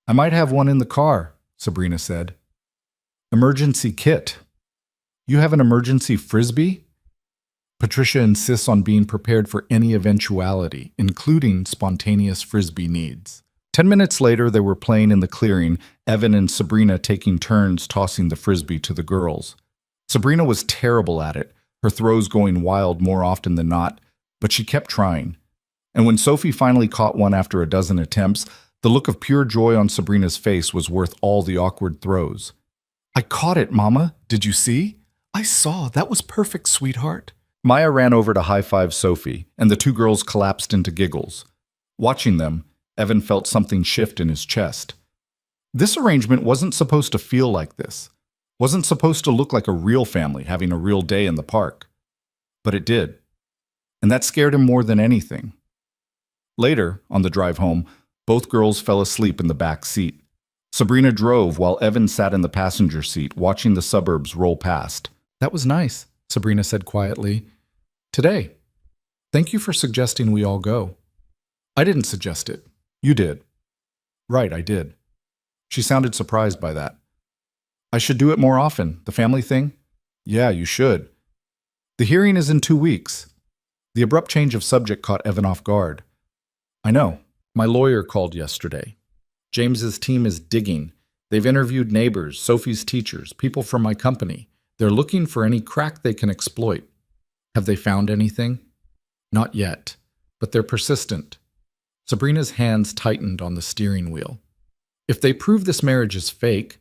I might have one in the car, Sabrina said. Emergency kit. You have an emergency frisbee? Patricia insists on being prepared for any eventuality, including spontaneous frisbee needs. 10 minutes later, they were playing in the clearing, Evan and Sabrina taking turns tossing the frisbee to the girls. Sabrina was terrible at it, her throws going wild more often than not, but she kept trying. And when Sophie finally caught one after a dozen attempts, the look of pure joy on Sabrina's face was worth all the awkward throws. I caught it, Mama. Did you see? I saw. That was perfect, sweetheart. Maya ran over to high-five Sophie, and the two girls collapsed into giggles. Watching them, Evan felt something shift in his chest. This arrangement wasn't supposed to feel like this. Wasn't supposed to look like a real family having a real day in the park. But it did. And that scared him more than anything. Later, on the drive home, both girls fell asleep in the back seat. Sabrina drove while Evan sat in the passenger seat, watching the suburbs roll past. That was nice, Sabrina said quietly. Today. Thank you for suggesting we all go. I didn't suggest it. You did. Right, I did. She sounded surprised by that. I should do it more often, the family thing? Yeah, you should. The hearing is in 2 weeks. The abrupt change of subject caught Evan off guard. I know. My lawyer called yesterday. James's team is digging. They've interviewed neighbors, Sophie's teachers, people from my company. They're looking for any crack they can exploit. Have they found anything? Not yet, but they're persistent. Sabrina's hands tightened on the steering wheel. If they prove this marriage is fake,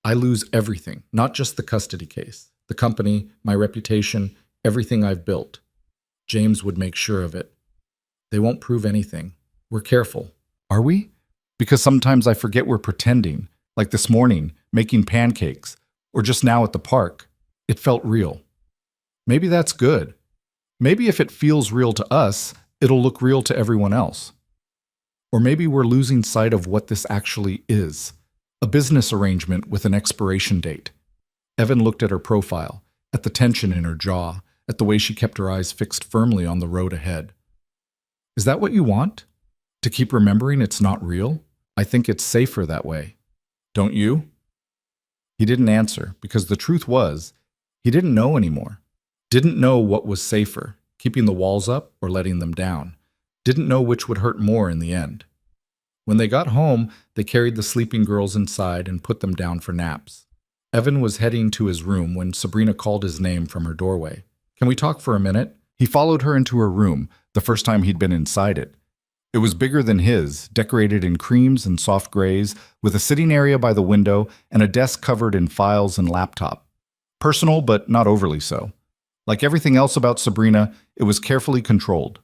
I lose everything, not just the custody case, the company, my reputation, everything I've built. James would make sure of it. They won't prove anything. We're careful. Are we? Because sometimes I forget we're pretending, like this morning, making pancakes, or just now at the park. It felt real. Maybe that's good. Maybe if it feels real to us, it'll look real to everyone else. Or maybe we're losing sight of what this actually is. A business arrangement with an expiration date. Evan looked at her profile, at the tension in her jaw, at the way she kept her eyes fixed firmly on the road ahead. Is that what you want? To keep remembering it's not real? I think it's safer that way. Don't you? He didn't answer, because the truth was, he didn't know anymore. Didn't know what was safer, keeping the walls up or letting them down. Didn't know which would hurt more in the end. When they got home, they carried the sleeping girls inside and put them down for naps. Evan was heading to his room when Sabrina called his name from her doorway. Can we talk for a minute? He followed her into her room, the first time he'd been inside it. It was bigger than his, decorated in creams and soft grays, with a sitting area by the window and a desk covered in files and laptop. Personal, but not overly so. Like everything else about Sabrina, it was carefully controlled.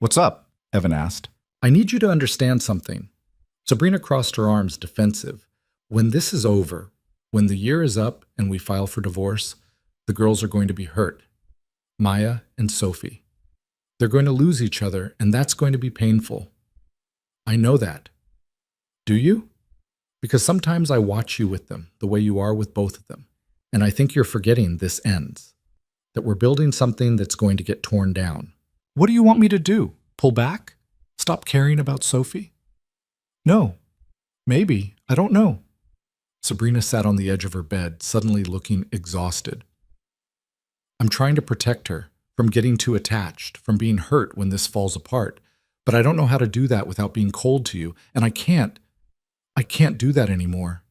What's up? Evan asked. I need you to understand something. Sabrina crossed her arms, defensive. When this is over, when the year is up and we file for divorce, the girls are going to be hurt. Maya and Sophie. They're going to lose each other, and that's going to be painful. I know that. Do you? Because sometimes I watch you with them, the way you are with both of them, and I think you're forgetting this ends. That we're building something that's going to get torn down. What do you want me to do? Pull back? Stop caring about Sophie? No. Maybe. I don't know. Sabrina sat on the edge of her bed, suddenly looking exhausted. I'm trying to protect her from getting too attached, from being hurt when this falls apart, but I don't know how to do that without being cold to you, and I can't do that anymore.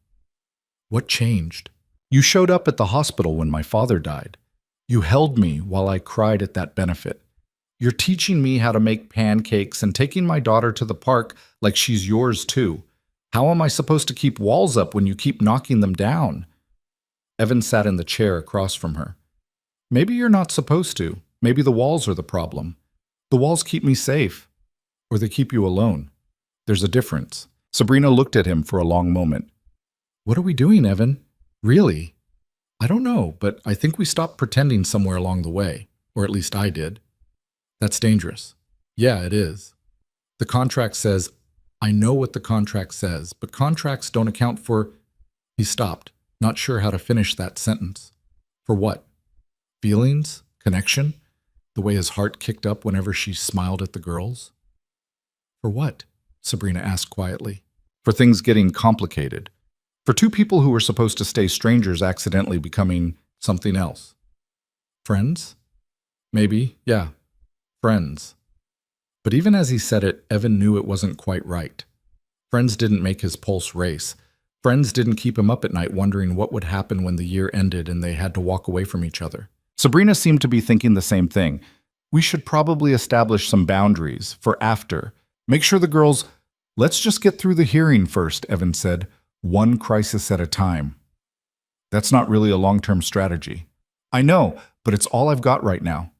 What changed? You showed up at the hospital when my father died. You held me while I cried at that benefit. You You're teaching me how to make pancakes and taking my daughter to the park like she's yours too. How am I supposed to keep walls up when you keep knocking them down? Evan sat in the chair across from her. Maybe you're not supposed to. Maybe the walls are the problem. The walls keep me safe. Or they keep you alone. There's a difference. Sabrina looked at him for a long moment. What are we doing, Evan? Really? I don't know, but I think we stopped pretending somewhere along the way. Or at least I did. That's dangerous. Yeah, it is. The contract says, I know what the contract says, but contracts don't account for... He stopped, not sure how to finish that sentence. For what? Feelings? Connection? The way his heart kicked up whenever she smiled at the girls? For what? Sabrina asked quietly. For things getting complicated. For two people who were supposed to stay strangers accidentally becoming something else. Friends? Maybe, yeah. Friends. But even as he said it, Evan knew it wasn't quite right. Friends didn't make his pulse race. Friends didn't keep him up at night wondering what would happen when the year ended and they had to walk away from each other. Sabrina seemed to be thinking the same thing. We should probably establish some boundaries for after. Make sure the girls... Let's just get through the hearing first, Evan said. One crisis at a time. That's not really a long-term strategy. I know, but it's all I've got right now.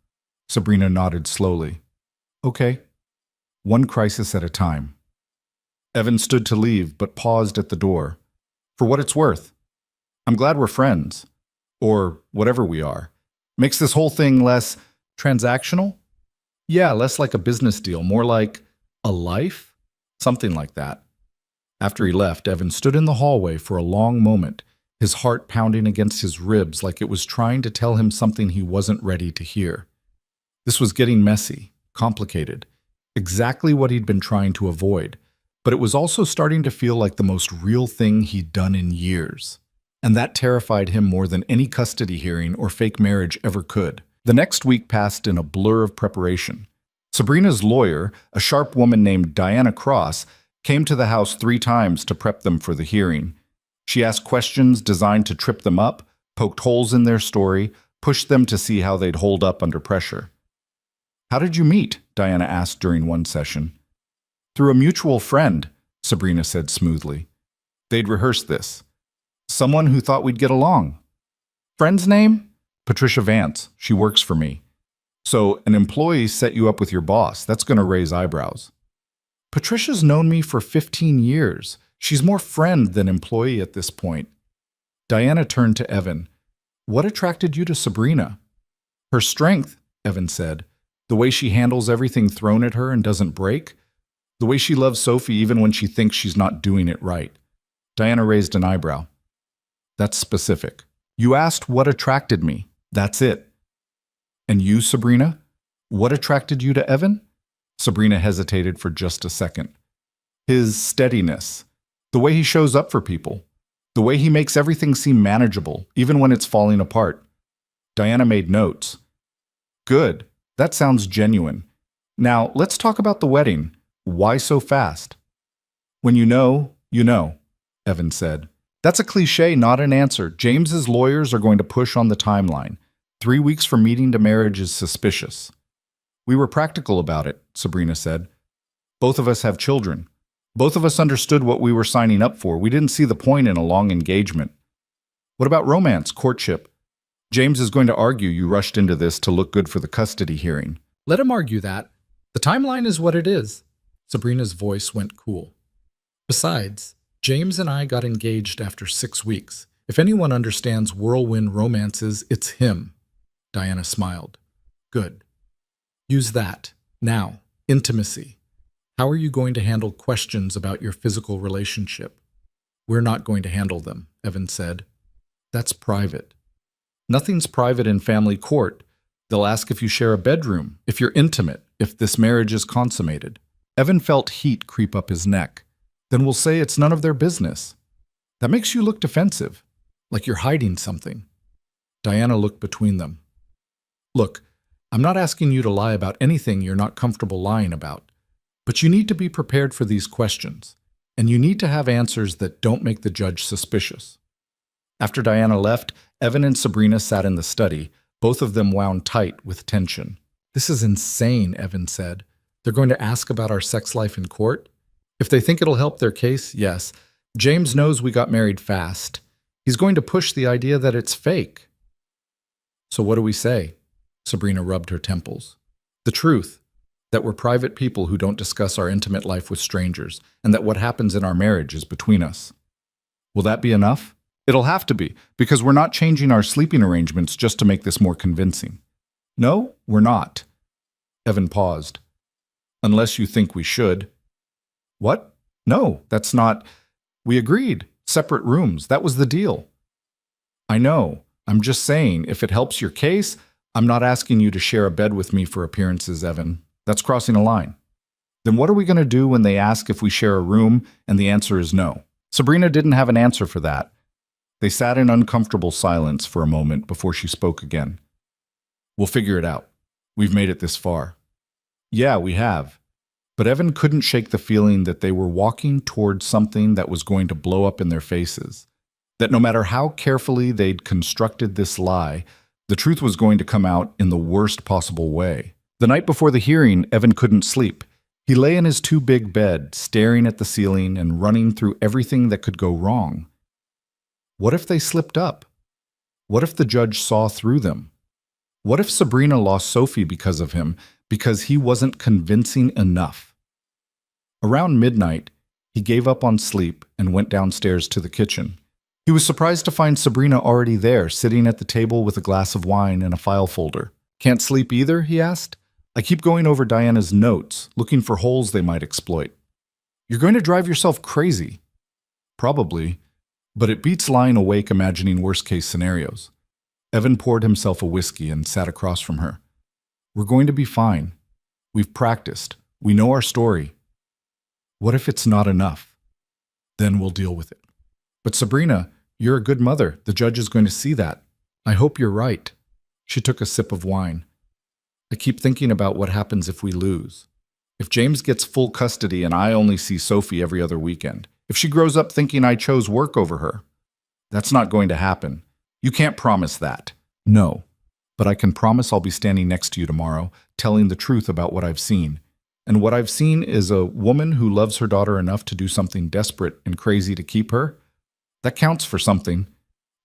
Sabrina nodded slowly. Okay. One crisis at a time. Evan stood to leave, but paused at the door. For what it's worth. I'm glad we're friends. Or whatever we are. Makes this whole thing less transactional? Yeah, less like a business deal, more like a life? Something like that. After he left, Evan stood in the hallway for a long moment, his heart pounding against his ribs like it was trying to tell him something he wasn't ready to hear. This was getting messy, complicated, exactly what he'd been trying to avoid, but it was also starting to feel like the most real thing he'd done in years. And that terrified him more than any custody hearing or fake marriage ever could. The next week passed in a blur of preparation. Sabrina's lawyer, a sharp woman named Diana Cross, came to the house 3 times to prep them for the hearing. She asked questions designed to trip them up, poked holes in their story, pushed them to see how they'd hold up under pressure. How did you meet? Diana asked during one session. Through a mutual friend, Sabrina said smoothly. They'd rehearsed this. Someone who thought we'd get along. Friend's name? Patricia Vance. She works for me. So an employee set you up with your boss. That's going to raise eyebrows. Patricia's known me for 15 years. She's more friend than employee at this point. Diana turned to Evan. What attracted you to Sabrina? Her strength, Evan said. The way she handles everything thrown at her and doesn't break. The way she loves Sophie even when she thinks she's not doing it right. Diana raised an eyebrow. That's specific. You asked what attracted me. That's it. And you, Sabrina? What attracted you to Evan? Sabrina hesitated for just a second. His steadiness. The way he shows up for people. The way he makes everything seem manageable, even when it's falling apart. Diana made notes. Good. That sounds genuine. Now, let's talk about the wedding. Why so fast? When you know, Evan said. That's a cliche, not an answer. James's lawyers are going to push on the timeline. 3 weeks from meeting to marriage is suspicious. We were practical about it, Sabrina said. Both of us have children. Both of us understood what we were signing up for. We didn't see the point in a long engagement. What about romance, courtship? James is going to argue you rushed into this to look good for the custody hearing. Let him argue that. The timeline is what it is. Sabrina's voice went cool. Besides, James and I got engaged after 6 weeks. If anyone understands whirlwind romances, it's him. Diana smiled. Good. Use that. Now, intimacy. How are you going to handle questions about your physical relationship? We're not going to handle them, Evan said. That's private. Nothing's private in family court. They'll ask if you share a bedroom, if you're intimate, if this marriage is consummated. Evan felt heat creep up his neck. Then we'll say it's none of their business. That makes you look defensive, like you're hiding something. Diana looked between them. Look, I'm not asking you to lie about anything you're not comfortable lying about, but you need to be prepared for these questions, and you need to have answers that don't make the judge suspicious. After Diana left, Evan and Sabrina sat in the study, both of them wound tight with tension. This is insane, Evan said. They're going to ask about our sex life in court? If they think it'll help their case, yes. James knows we got married fast. He's going to push the idea that it's fake. So what do we say? Sabrina rubbed her temples. The truth, that we're private people who don't discuss our intimate life with strangers, and that what happens in our marriage is between us. Will that be enough? It'll have to be, because we're not changing our sleeping arrangements just to make this more convincing. No, we're not. Evan paused. Unless you think we should. What? No, that's not. We agreed. Separate rooms. That was the deal. I know. I'm just saying, if it helps your case, I'm not asking you to share a bed with me for appearances, Evan. That's crossing a line. Then what are we going to do when they ask if we share a room and the answer is no? Sabrina didn't have an answer for that. They sat in uncomfortable silence for a moment before she spoke again. We'll figure it out. We've made it this far. Yeah, we have. But Evan couldn't shake the feeling that they were walking towards something that was going to blow up in their faces. That no matter how carefully they'd constructed this lie, the truth was going to come out in the worst possible way. The night before the hearing, Evan couldn't sleep. He lay in his too-big bed, staring at the ceiling and running through everything that could go wrong. What if they slipped up? What if the judge saw through them? What if Sabrina lost Sophie because of him, because he wasn't convincing enough? Around midnight, he gave up on sleep and went downstairs to the kitchen. He was surprised to find Sabrina already there, sitting at the table with a glass of wine and a file folder. Can't sleep either? He asked. I keep going over Diana's notes, looking for holes they might exploit. You're going to drive yourself crazy. Probably, but it beats lying awake imagining worst-case scenarios. Evan poured himself a whiskey and sat across from her. We're going to be fine. We've practiced. We know our story. What if it's not enough? Then we'll deal with it. But Sabrina, you're a good mother. The judge is going to see that. I hope you're right. She took a sip of wine. I keep thinking about what happens if we lose. If James gets full custody and I only see Sophie every other weekend. If she grows up thinking I chose work over her. That's not going to happen. You can't promise that. No. But I can promise I'll be standing next to you tomorrow, telling the truth about what I've seen. And what I've seen is a woman who loves her daughter enough to do something desperate and crazy to keep her. That counts for something.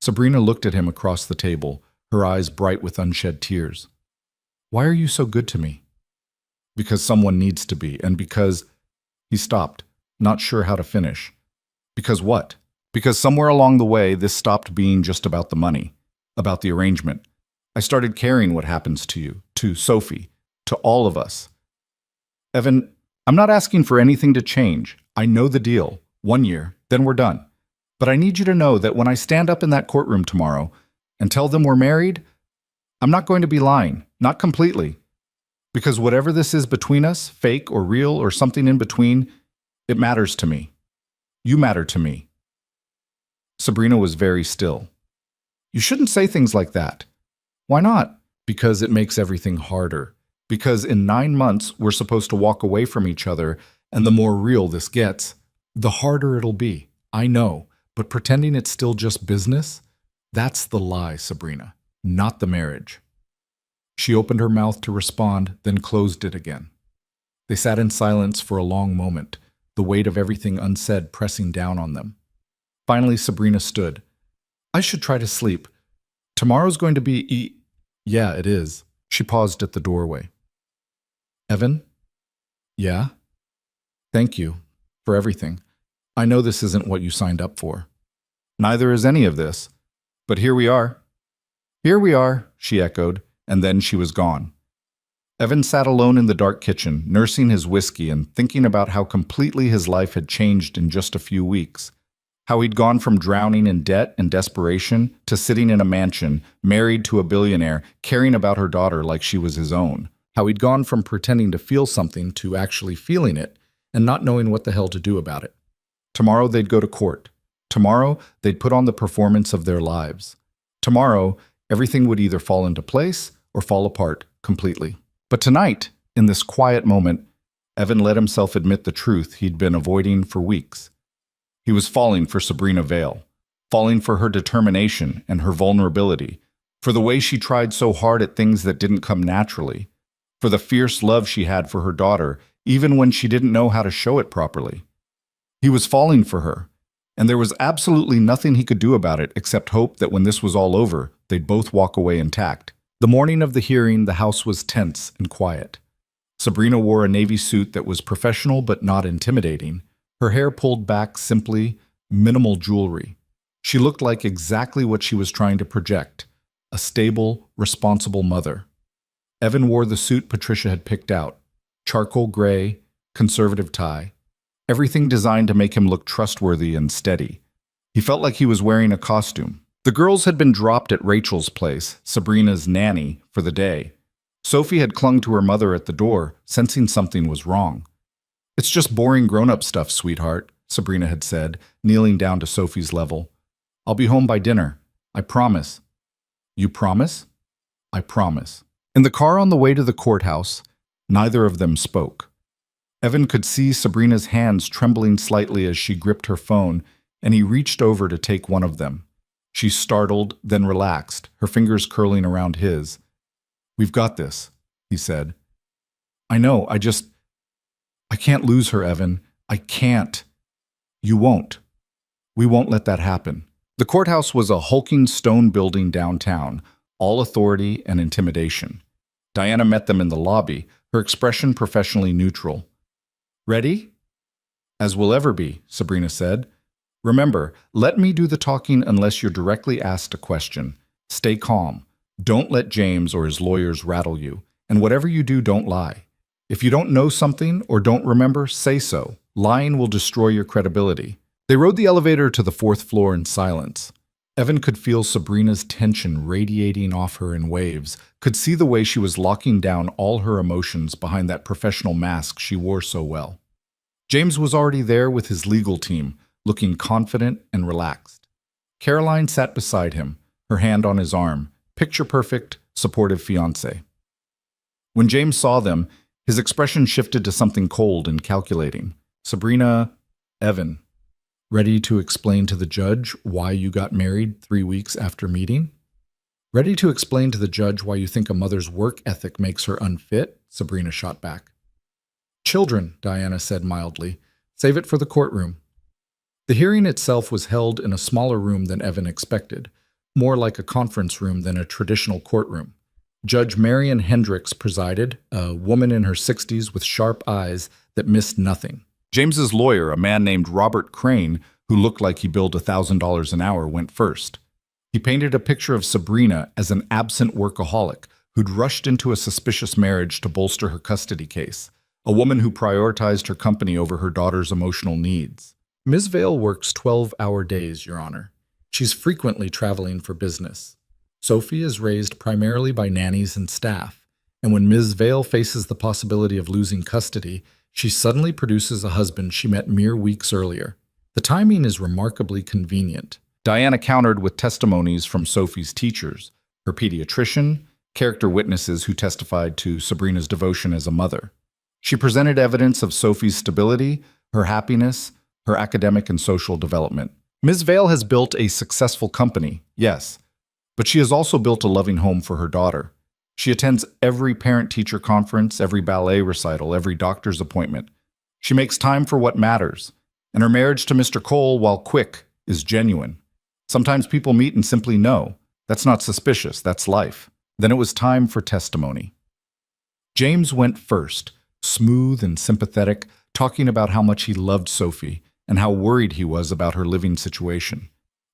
Sabrina looked at him across the table, her eyes bright with unshed tears. Why are you so good to me? Because someone needs to be, and because... He stopped, not sure how to finish. Because what? Because somewhere along the way, this stopped being just about the money, about the arrangement. I started caring what happens to you, to Sophie, to all of us. Evan, I'm not asking for anything to change. I know the deal. 1 year, then we're done. But I need you to know that when I stand up in that courtroom tomorrow and tell them we're married, I'm not going to be lying, not completely. Because whatever this is between us, fake or real or something in between, it matters to me. You matter to me. Sabrina was very still. You shouldn't say things like that. Why not? Because it makes everything harder. Because in 9 months, we're supposed to walk away from each other, and the more real this gets, the harder it'll be. I know, but pretending it's still just business, that's the lie, Sabrina, not the marriage. She opened her mouth to respond, then closed it again. They sat in silence for a long moment, the weight of everything unsaid pressing down on them. Finally, Sabrina stood. I should try to sleep. Tomorrow's going to be Yeah, it is. She paused at the doorway. Evan? Yeah? Thank you for everything. I know this isn't what you signed up for. Neither is any of this. But here we are. Here we are, she echoed, and then she was gone. Evan sat alone in the dark kitchen, nursing his whiskey and thinking about how completely his life had changed in just a few weeks. How he'd gone from drowning in debt and desperation to sitting in a mansion, married to a billionaire, caring about her daughter like she was his own. How he'd gone from pretending to feel something to actually feeling it and not knowing what the hell to do about it. Tomorrow they'd go to court. Tomorrow they'd put on the performance of their lives. Tomorrow everything would either fall into place or fall apart completely. But tonight, in this quiet moment, Evan let himself admit the truth he'd been avoiding for weeks. He was falling for Sabrina Vale, falling for her determination and her vulnerability, for the way she tried so hard at things that didn't come naturally, for the fierce love she had for her daughter, even when she didn't know how to show it properly. He was falling for her, and there was absolutely nothing he could do about it except hope that when this was all over, they'd both walk away intact. The morning of the hearing, the house was tense and quiet. Sabrina wore a navy suit that was professional but not intimidating, her hair pulled back simply, minimal jewelry. She looked like exactly what she was trying to project, a stable, responsible mother. Evan wore the suit Patricia had picked out, charcoal gray, conservative tie, everything designed to make him look trustworthy and steady. He felt like he was wearing a costume. The girls had been dropped at Rachel's place, Sabrina's nanny, for the day. Sophie had clung to her mother at the door, sensing something was wrong. "It's just boring grown-up stuff, sweetheart," Sabrina had said, kneeling down to Sophie's level. "I'll be home by dinner. I promise." "You promise?" "I promise." In the car on the way to the courthouse, neither of them spoke. Evan could see Sabrina's hands trembling slightly as she gripped her phone, and he reached over to take one of them. She startled, then relaxed, her fingers curling around his. "We've got this," he said. "I know, I can't lose her, Evan. I can't." "You won't. We won't let that happen." The courthouse was a hulking stone building downtown, all authority and intimidation. Diana met them in the lobby, her expression professionally neutral. "Ready?" "As we'll ever be," Sabrina said. "Remember, let me do the talking unless you're directly asked a question. Stay calm. Don't let James or his lawyers rattle you. And whatever you do, don't lie. If you don't know something or don't remember, say so. Lying will destroy your credibility." They rode the elevator to the 4th floor in silence. Evan could feel Sabrina's tension radiating off her in waves, could see the way she was locking down all her emotions behind that professional mask she wore so well. James was already there with his legal team, looking confident and relaxed. Caroline sat beside him, her hand on his arm, picture-perfect, supportive fiancé. When James saw them, his expression shifted to something cold and calculating. "Sabrina, Evan, ready to explain to the judge why you got married 3 weeks after meeting? Ready to explain to the judge why you think a mother's work ethic makes her unfit?" Sabrina shot back. "Children," Diana said mildly. "Save it for the courtroom." The hearing itself was held in a smaller room than Evan expected, more like a conference room than a traditional courtroom. Judge Marion Hendricks presided, a woman in her 60s with sharp eyes that missed nothing. James's lawyer, a man named Robert Crane, who looked like he billed $1,000 an hour, went first. He painted a picture of Sabrina as an absent workaholic who'd rushed into a suspicious marriage to bolster her custody case, a woman who prioritized her company over her daughter's emotional needs. "Ms. Vale works 12-hour days, Your Honor. She's frequently traveling for business. Sophie is raised primarily by nannies and staff, and when Ms. Vale faces the possibility of losing custody, she suddenly produces a husband she met mere weeks earlier. The timing is remarkably convenient." Diana countered with testimonies from Sophie's teachers, her pediatrician, character witnesses who testified to Sabrina's devotion as a mother. She presented evidence of Sophie's stability, her happiness, her academic and social development. Ms. Vale has built a successful company, yes, but she has also built a loving home for her daughter. She attends every parent-teacher conference, every ballet recital, every doctor's appointment. She makes time for what matters, and her marriage to Mr. Cole, while quick, is genuine. Sometimes people meet and simply know. That's not suspicious, that's life. Then it was time for testimony. James went first, smooth and sympathetic, talking about how much he loved Sophie and how worried he was about her living situation.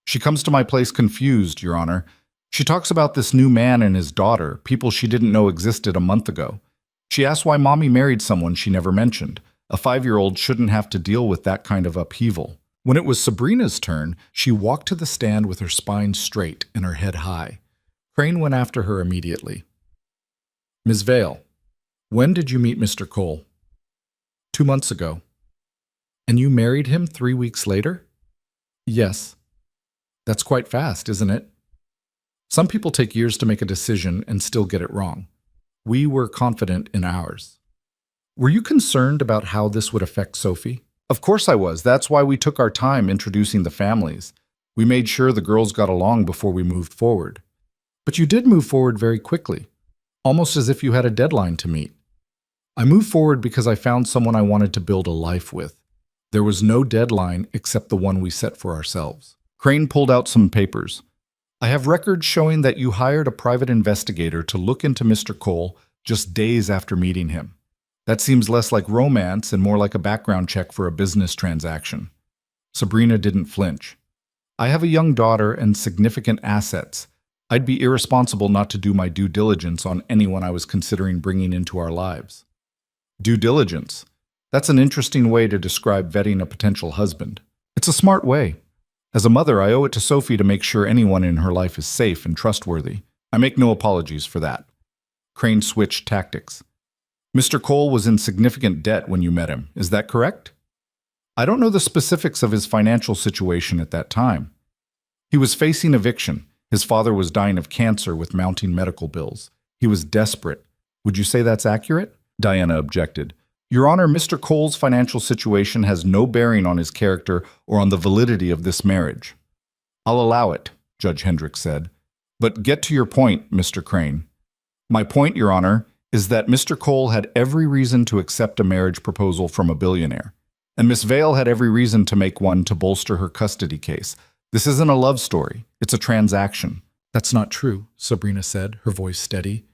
"She comes to my place confused, Your Honor. She talks about this new man and his daughter, people she didn't know existed a month ago. She asks why Mommy married someone she never mentioned. A 5-year-old shouldn't have to deal with that kind of upheaval." When it was Sabrina's turn, she walked to the stand with her spine straight and her head high. Crane went after her immediately. "Ms. Vale, when did you meet Mr. Cole?" 2 months ago. "And you married him 3 weeks later?" "Yes." "That's quite fast, isn't it?" "Some people take years to make a decision and still get it wrong. We were confident in ours." "Were you concerned about how this would affect Sophie?" "Of course I was. That's why we took our time introducing the families. We made sure the girls got along before we moved forward." "But you did move forward very quickly." almost as if you had a deadline to meet. I moved forward because I found someone I wanted to build a life with. There was no deadline except the one we set for ourselves. Crane pulled out some papers. I have records showing that you hired a private investigator to look into Mr. Cole just days after meeting him. That seems less like romance and more like a background check for a business transaction. Sabrina didn't flinch. I have a young daughter and significant assets. I'd be irresponsible not to do my due diligence on anyone I was considering bringing into our lives. Due diligence. That's an interesting way to describe vetting a potential husband. It's a smart way. As a mother, I owe it to Sophie to make sure anyone in her life is safe and trustworthy. I make no apologies for that. Crane switched tactics. Mr. Cole was in significant debt when you met him, is that correct? I don't know the specifics of his financial situation at that time. He was facing eviction. His father was dying of cancer with mounting medical bills. He was desperate. Would you say that's accurate? Diana objected. Your Honor, Mr. Cole's financial situation has no bearing on his character or on the validity of this marriage. I'll allow it, Judge Hendricks said. But get to your point, Mr. Crane. My point, Your Honor, is that Mr. Cole had every reason to accept a marriage proposal from a billionaire, and Miss Vale had every reason to make one to bolster her custody case. This isn't a love story. It's a transaction. That's not true, Sabrina said, her voice steady.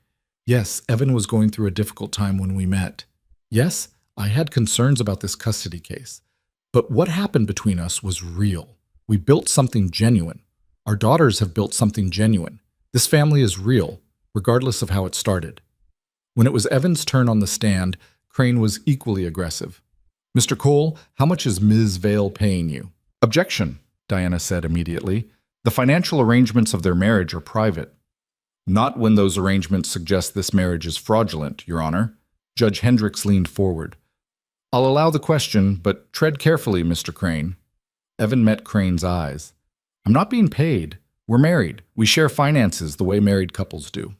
Yes, Evan was going through a difficult time when we met. Yes, I had concerns about this custody case. But what happened between us was real. We built something genuine. Our daughters have built something genuine. This family is real, regardless of how it started. When it was Evan's turn on the stand, Crane was equally aggressive. Mr. Cole, how much is Ms. Vale paying you? Objection, Diana said immediately. The financial arrangements of their marriage are private. Not when those arrangements suggest this marriage is fraudulent, Your Honor. Judge Hendricks leaned forward. I'll allow the question, but tread carefully, Mr. Crane. Evan met Crane's eyes. I'm not being paid. We're married. We share finances the way married couples do.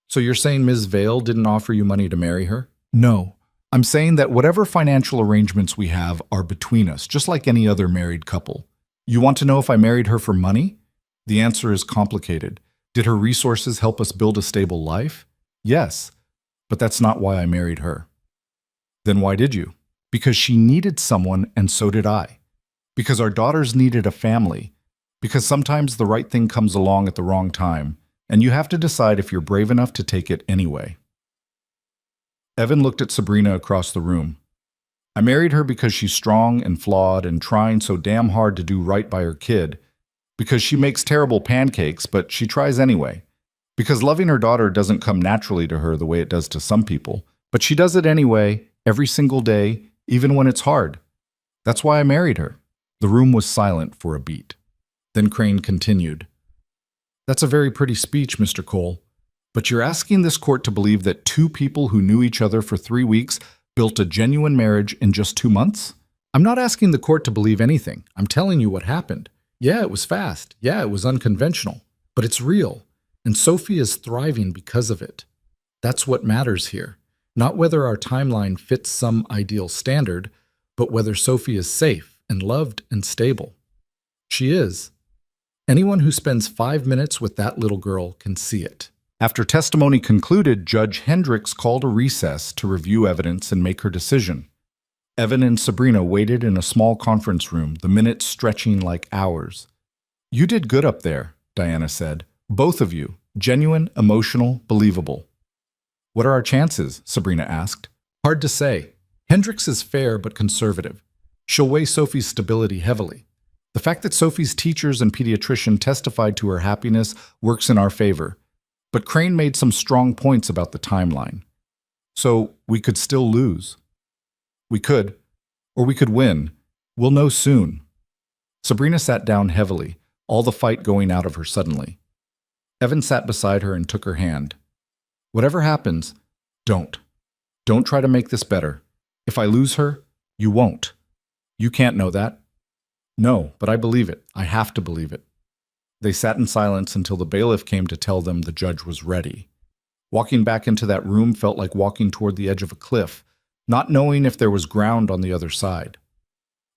So you're saying Ms. Vale didn't offer you money to marry her? No. I'm saying that whatever financial arrangements we have are between us, just like any other married couple. You want to know if I married her for money? The answer is complicated. Did her resources help us build a stable life? Yes. But that's not why I married her. Then why did you? Because she needed someone and so did I. Because our daughters needed a family. Because sometimes the right thing comes along at the wrong time, and you have to decide if you're brave enough to take it anyway. Evan looked at Sabrina across the room. I married her because she's strong and flawed and trying so damn hard to do right by her kid. Because she makes terrible pancakes, but she tries anyway. Because loving her daughter doesn't come naturally to her the way it does to some people, but she does it anyway, every single day, even when it's hard. That's why I married her. The room was silent for a beat. Then Crane continued. That's a very pretty speech, Mr. Cole. But you're asking this court to believe that two people who knew each other for 3 weeks built a genuine marriage in just 2 months? I'm not asking the court to believe anything. I'm telling you what happened. Yeah, it was fast. Yeah, it was unconventional. But it's real. And Sophie is thriving because of it. That's what matters here. Not whether our timeline fits some ideal standard, but whether Sophie is safe and loved and stable. She is. Anyone who spends 5 minutes with that little girl can see it. After testimony concluded, Judge Hendricks called a recess to review evidence and make her decision. Evan and Sabrina waited in a small conference room, the minutes stretching like hours. You did good up there, Diana said. Both of you. Genuine, emotional, believable. What are our chances? Sabrina asked. Hard to say. Hendricks is fair but conservative. She'll weigh Sophie's stability heavily. The fact that Sophie's teachers and pediatrician testified to her happiness works in our favor. But Crane made some strong points about the timeline. So we could still lose. We could. Or we could win. We'll know soon. Sabrina sat down heavily, all the fight going out of her suddenly. Evan sat beside her and took her hand. Whatever happens, don't. Don't try to make this better. If I lose her, you won't. You can't know that. No, but I believe it. I have to believe it. They sat in silence until the bailiff came to tell them the judge was ready. Walking back into that room felt like walking toward the edge of a cliff, not knowing if there was ground on the other side.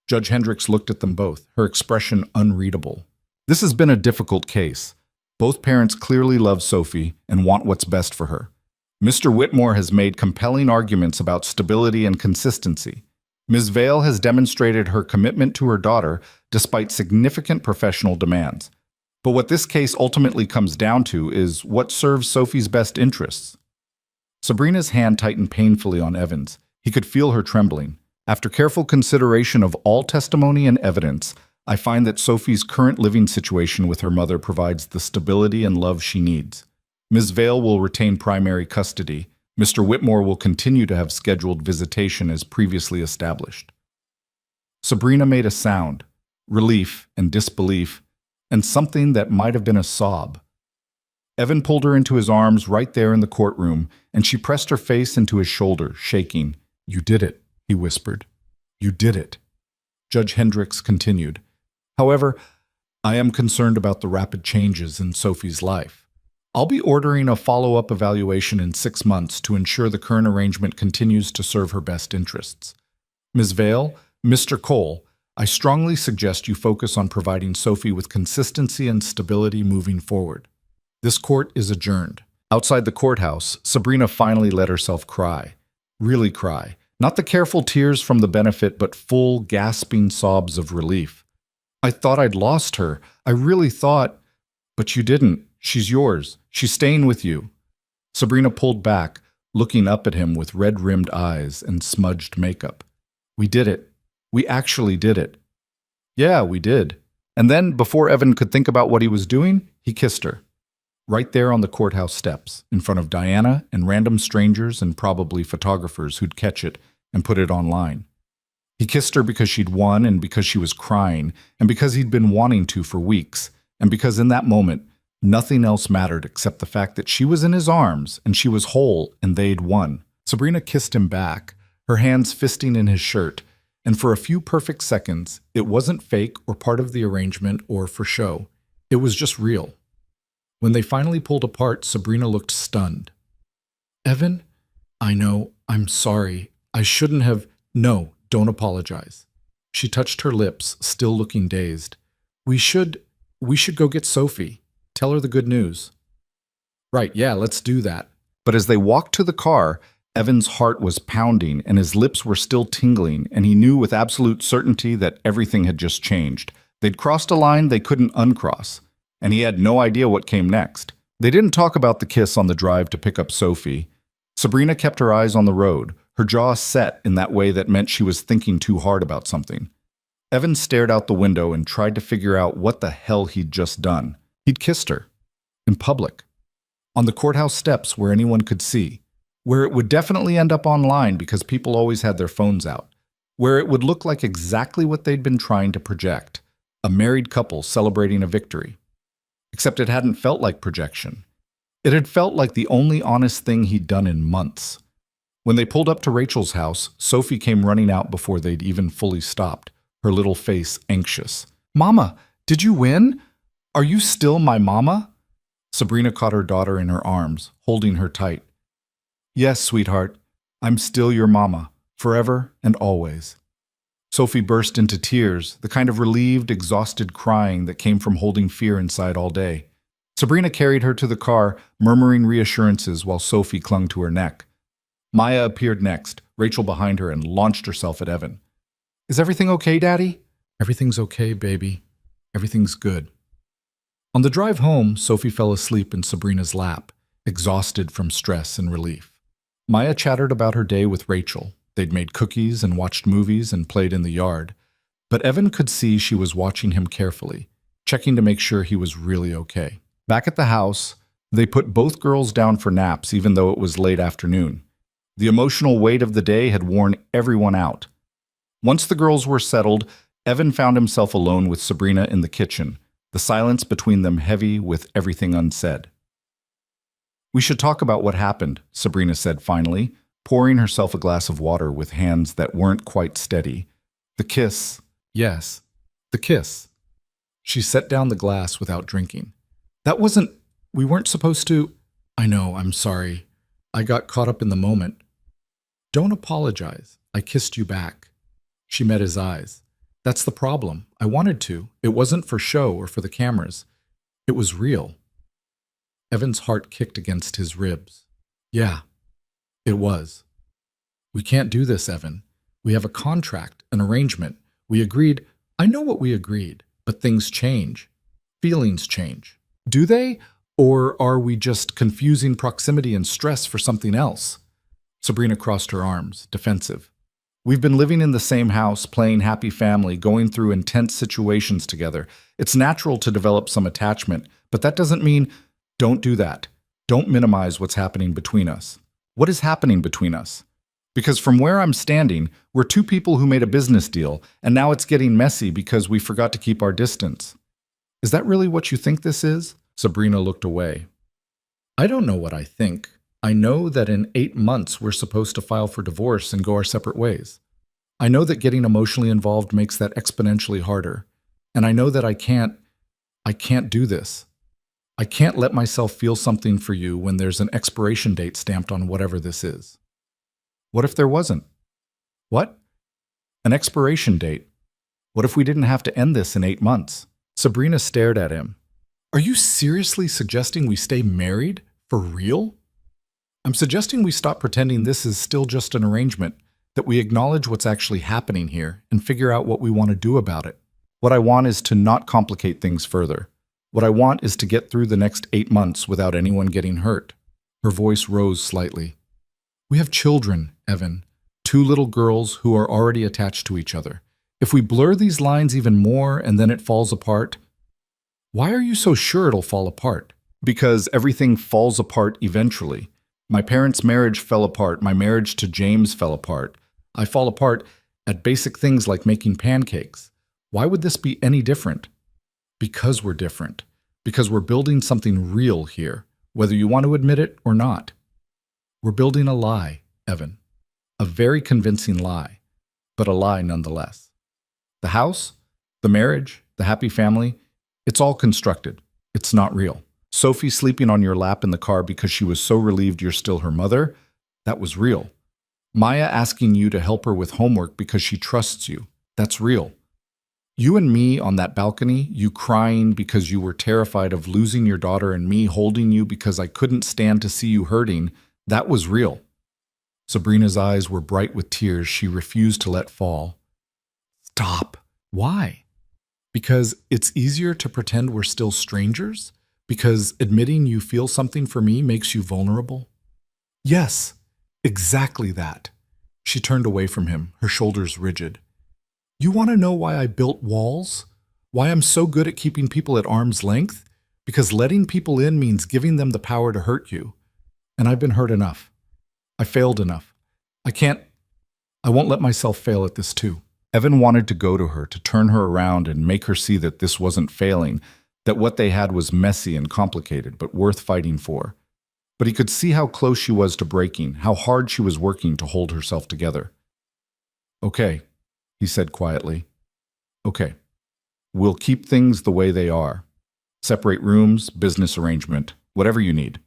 Judge Hendricks looked at them both, her expression unreadable. This has been a difficult case. Both parents clearly love Sophie and want what's best for her. Mr. Whitmore has made compelling arguments about stability and consistency. Ms. Vale has demonstrated her commitment to her daughter despite significant professional demands. But what this case ultimately comes down to is what serves Sophie's best interests. Sabrina's hand tightened painfully on Evan's. He could feel her trembling. After careful consideration of all testimony and evidence, I find that Sophie's current living situation with her mother provides the stability and love she needs. Ms. Vale will retain primary custody. Mr. Whitmore will continue to have scheduled visitation as previously established. Sabrina made a sound, relief and disbelief, and something that might have been a sob. Evan pulled her into his arms right there in the courtroom, and she pressed her face into his shoulder, shaking. "You did it," he whispered. "You did it." Judge Hendricks continued. "However, I am concerned about the rapid changes in Sophie's life. I'll be ordering a follow-up evaluation in 6 months to ensure the current arrangement continues to serve her best interests. Ms. Vale, Mr. Cole, I strongly suggest you focus on providing Sophie with consistency and stability moving forward. This court is adjourned." Outside the courthouse, Sabrina finally let herself cry. Really cry. Not the careful tears from the benefit, but full, gasping sobs of relief. "I thought I'd lost her. I really thought—" "But you didn't. She's yours. She's staying with you." Sabrina pulled back, looking up at him with red-rimmed eyes and smudged makeup. "We did it. We actually did it." "Yeah, we did." And then, before Evan could think about what he was doing, he kissed her. Right there on the courthouse steps, in front of Diana and random strangers and probably photographers who'd catch it and put it online. He kissed her because she'd won and because she was crying and because he'd been wanting to for weeks and because in that moment, nothing else mattered except the fact that she was in his arms and she was whole and they'd won. Sabrina kissed him back, her hands fisting in his shirt, and for a few perfect seconds, it wasn't fake or part of the arrangement or for show. It was just real. When they finally pulled apart, Sabrina looked stunned. "Evan, I know, I'm sorry. I shouldn't have—" "No, don't apologize." She touched her lips, still looking dazed. We should go get Sophie. Tell her the good news." "Right, yeah, let's do that." But as they walked to the car, Evan's heart was pounding and his lips were still tingling, and he knew with absolute certainty that everything had just changed. They'd crossed a line they couldn't uncross, and he had no idea what came next. They didn't talk about the kiss on the drive to pick up Sophie. Sabrina kept her eyes on the road, her jaw set in that way that meant she was thinking too hard about something. Evan stared out the window and tried to figure out what the hell he'd just done. He'd kissed her. In public. On the courthouse steps where anyone could see. Where it would definitely end up online because people always had their phones out. Where it would look like exactly what they'd been trying to project. A married couple celebrating a victory. Except it hadn't felt like projection. It had felt like the only honest thing he'd done in months. When they pulled up to Rachel's house, Sophie came running out before they'd even fully stopped, her little face anxious. "Mama, did you win? Are you still my mama?" Sabrina caught her daughter in her arms, holding her tight. "Yes, sweetheart, I'm still your mama, forever and always." Sophie burst into tears, the kind of relieved, exhausted crying that came from holding fear inside all day. Sabrina carried her to the car, murmuring reassurances while Sophie clung to her neck. Maya appeared next, Rachel behind her, and launched herself at Evan. "Is everything okay, Daddy?" "Everything's okay, baby. Everything's good." On the drive home, Sophie fell asleep in Sabrina's lap, exhausted from stress and relief. Maya chattered about her day with Rachel. They'd made cookies and watched movies and played in the yard. But Evan could see she was watching him carefully, checking to make sure he was really okay. Back at the house, they put both girls down for naps even though it was late afternoon. The emotional weight of the day had worn everyone out. Once the girls were settled, Evan found himself alone with Sabrina in the kitchen, the silence between them heavy with everything unsaid. "We should talk about what happened," Sabrina said finally, pouring herself a glass of water with hands that weren't quite steady. "The kiss." "Yes, the kiss." She set down the glass without drinking. We weren't supposed to—" "I know, I'm sorry. I got caught up in the moment." "Don't apologize. I kissed you back." She met his eyes. "That's the problem. I wanted to. It wasn't for show or for the cameras. It was real." Evan's heart kicked against his ribs. "Yeah, It was. We can't do this, Evan. We have a contract, an arrangement. We agreed. I know what we agreed, but things change. Feelings change. Do they? Or are we just confusing proximity and stress for something else? Sabrina crossed her arms, defensive. We've been living in the same house, playing happy family, going through intense situations together. It's natural to develop some attachment, but that doesn't mean don't do that. Don't minimize what's happening between us. What is happening between us? Because from where I'm standing, we're two people who made a business deal, and now it's getting messy because we forgot to keep our distance. Is that really what you think this is? Sabrina looked away. I don't know what I think. I know that in 8 months we're supposed to file for divorce and go our separate ways. I know that getting emotionally involved makes that exponentially harder. And I know that I can't do this. I can't let myself feel something for you when there's an expiration date stamped on whatever this is. What if there wasn't? What? An expiration date. What if we didn't have to end this in 8 months? Sabrina stared at him. Are you seriously suggesting we stay married? For real? I'm suggesting we stop pretending this is still just an arrangement, that we acknowledge what's actually happening here and figure out what we want to do about it. What I want is to not complicate things further. What I want is to get through the next 8 months without anyone getting hurt. Her voice rose slightly. We have children, Evan. 2 little girls who are already attached to each other. If we blur these lines even more and then it falls apart, why are you so sure it'll fall apart? Because everything falls apart eventually. My parents' marriage fell apart. My marriage to James fell apart. I fall apart at basic things like making pancakes. Why would this be any different? Because we're different. Because we're building something real here, whether you want to admit it or not. We're building a lie, Evan. A very convincing lie, but a lie nonetheless. The house, the marriage, the happy family, it's all constructed. It's not real. Sophie sleeping on your lap in the car because she was so relieved you're still her mother, that was real. Maya asking you to help her with homework because she trusts you, that's real. You and me on that balcony, you crying because you were terrified of losing your daughter and me holding you because I couldn't stand to see you hurting, that was real. Sabrina's eyes were bright with tears she refused to let fall. Stop. Why? Because it's easier to pretend we're still strangers? Because admitting you feel something for me makes you vulnerable? Yes, exactly that. She turned away from him, her shoulders rigid. You want to know why I built walls? Why I'm so good at keeping people at arm's length? Because letting people in means giving them the power to hurt you. And I've been hurt enough. I failed enough. I won't let myself fail at this too. Evan wanted to go to her, to turn her around and make her see that this wasn't failing, that what they had was messy and complicated, but worth fighting for. But he could see how close she was to breaking, how hard she was working to hold herself together. Okay, he said quietly. Okay, we'll keep things the way they are. Separate rooms, business arrangement, whatever you need.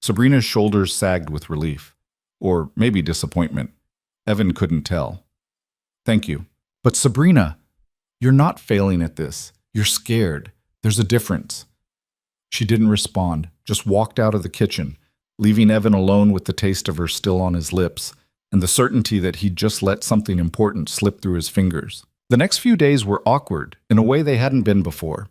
Sabrina's shoulders sagged with relief. Or maybe disappointment. Evan couldn't tell. Thank you. But Sabrina, you're not failing at this. You're scared. There's a difference. She didn't respond, just walked out of the kitchen, leaving Evan alone with the taste of her still on his lips, and the certainty that he'd just let something important slip through his fingers. The next few days were awkward, in a way they hadn't been before.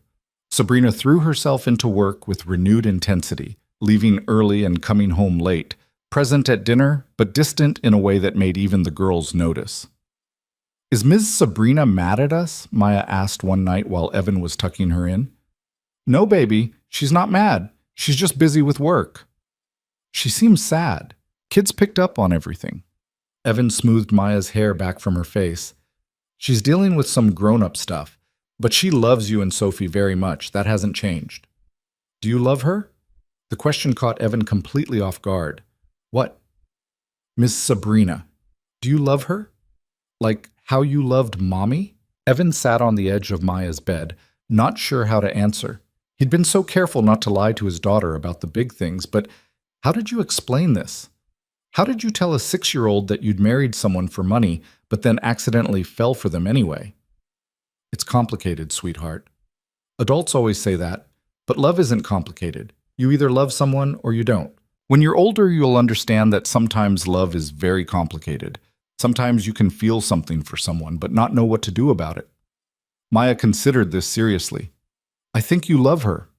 Sabrina threw herself into work with renewed intensity, leaving early and coming home late, present at dinner, but distant in a way that made even the girls notice. Is Ms. Sabrina mad at us? Maya asked one night while Evan was tucking her in. No, baby, she's not mad. She's just busy with work. She seems sad. Kids picked up on everything. Evan smoothed Maya's hair back from her face. She's dealing with some grown-up stuff, but she loves you and Sophie very much. That hasn't changed. Do you love her? The question caught Evan completely off guard. What? Miss Sabrina. Do you love her? Like how you loved Mommy? Evan sat on the edge of Maya's bed, not sure how to answer. He'd been so careful not to lie to his daughter about the big things, but how did you explain this? How did you tell a 6-year-old that you'd married someone for money, but then accidentally fell for them anyway? It's complicated, sweetheart. Adults always say that, but love isn't complicated. You either love someone or you don't. When you're older, you'll understand that sometimes love is very complicated. Sometimes you can feel something for someone, but not know what to do about it. Maya considered this seriously. I think you love her.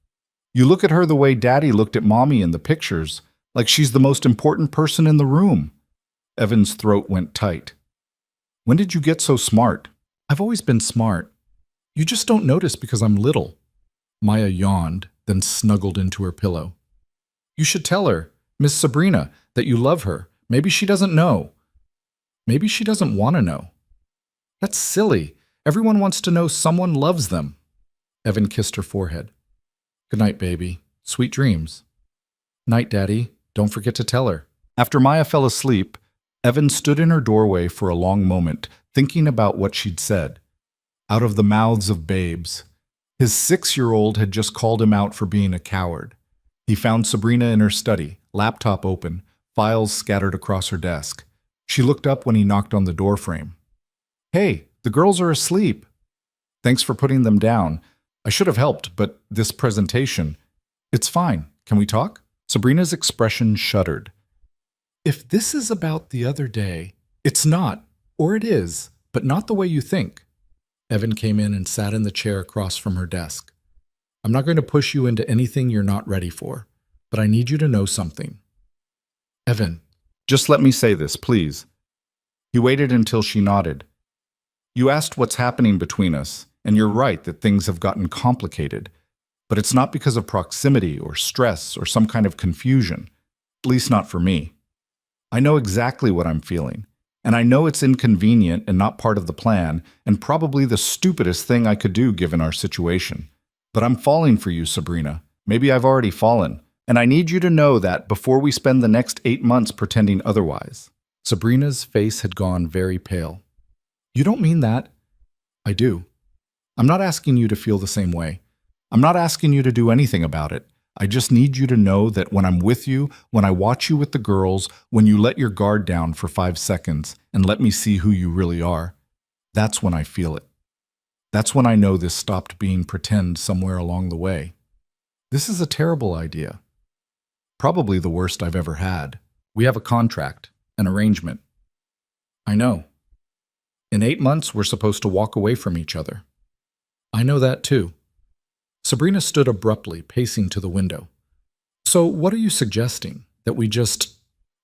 You look at her the way Daddy looked at Mommy in the pictures, like she's the most important person in the room. Evan's throat went tight. When did you get so smart? I've always been smart. You just don't notice because I'm little. Maya yawned, then snuggled into her pillow. You should tell her, Miss Sabrina, that you love her. Maybe she doesn't know. Maybe she doesn't want to know. That's silly. Everyone wants to know someone loves them. Evan kissed her forehead. Good night, baby. Sweet dreams. Night, Daddy. Don't forget to tell her. After Maya fell asleep, Evan stood in her doorway for a long moment, thinking about what she'd said. Out of the mouths of babes. His 6-year-old had just called him out for being a coward. He found Sabrina in her study, laptop open, files scattered across her desk. She looked up when he knocked on the doorframe. Hey, the girls are asleep. Thanks for putting them down. I should have helped, but this presentation... It's fine. Can we talk? Sabrina's expression shuddered. If this is about the other day, it's not, or it is, but not the way you think. Evan came in and sat in the chair across from her desk. I'm not going to push you into anything you're not ready for, but I need you to know something. Evan, just let me say this, please. He waited until she nodded. You asked what's happening between us, and you're right that things have gotten complicated, but it's not because of proximity or stress or some kind of confusion, at least not for me. I know exactly what I'm feeling, and I know it's inconvenient and not part of the plan, and probably the stupidest thing I could do given our situation. But I'm falling for you, Sabrina. Maybe I've already fallen, and I need you to know that before we spend the next 8 months pretending otherwise. Sabrina's face had gone very pale. You don't mean that? I do. I'm not asking you to feel the same way. I'm not asking you to do anything about it. I just need you to know that when I'm with you, when I watch you with the girls, when you let your guard down for 5 seconds and let me see who you really are, that's when I feel it. That's when I know this stopped being pretend somewhere along the way. This is a terrible idea. Probably the worst I've ever had. We have a contract, an arrangement. I know. In 8 months, we're supposed to walk away from each other. I know that too. Sabrina stood abruptly, pacing to the window. So what are you suggesting? That we just,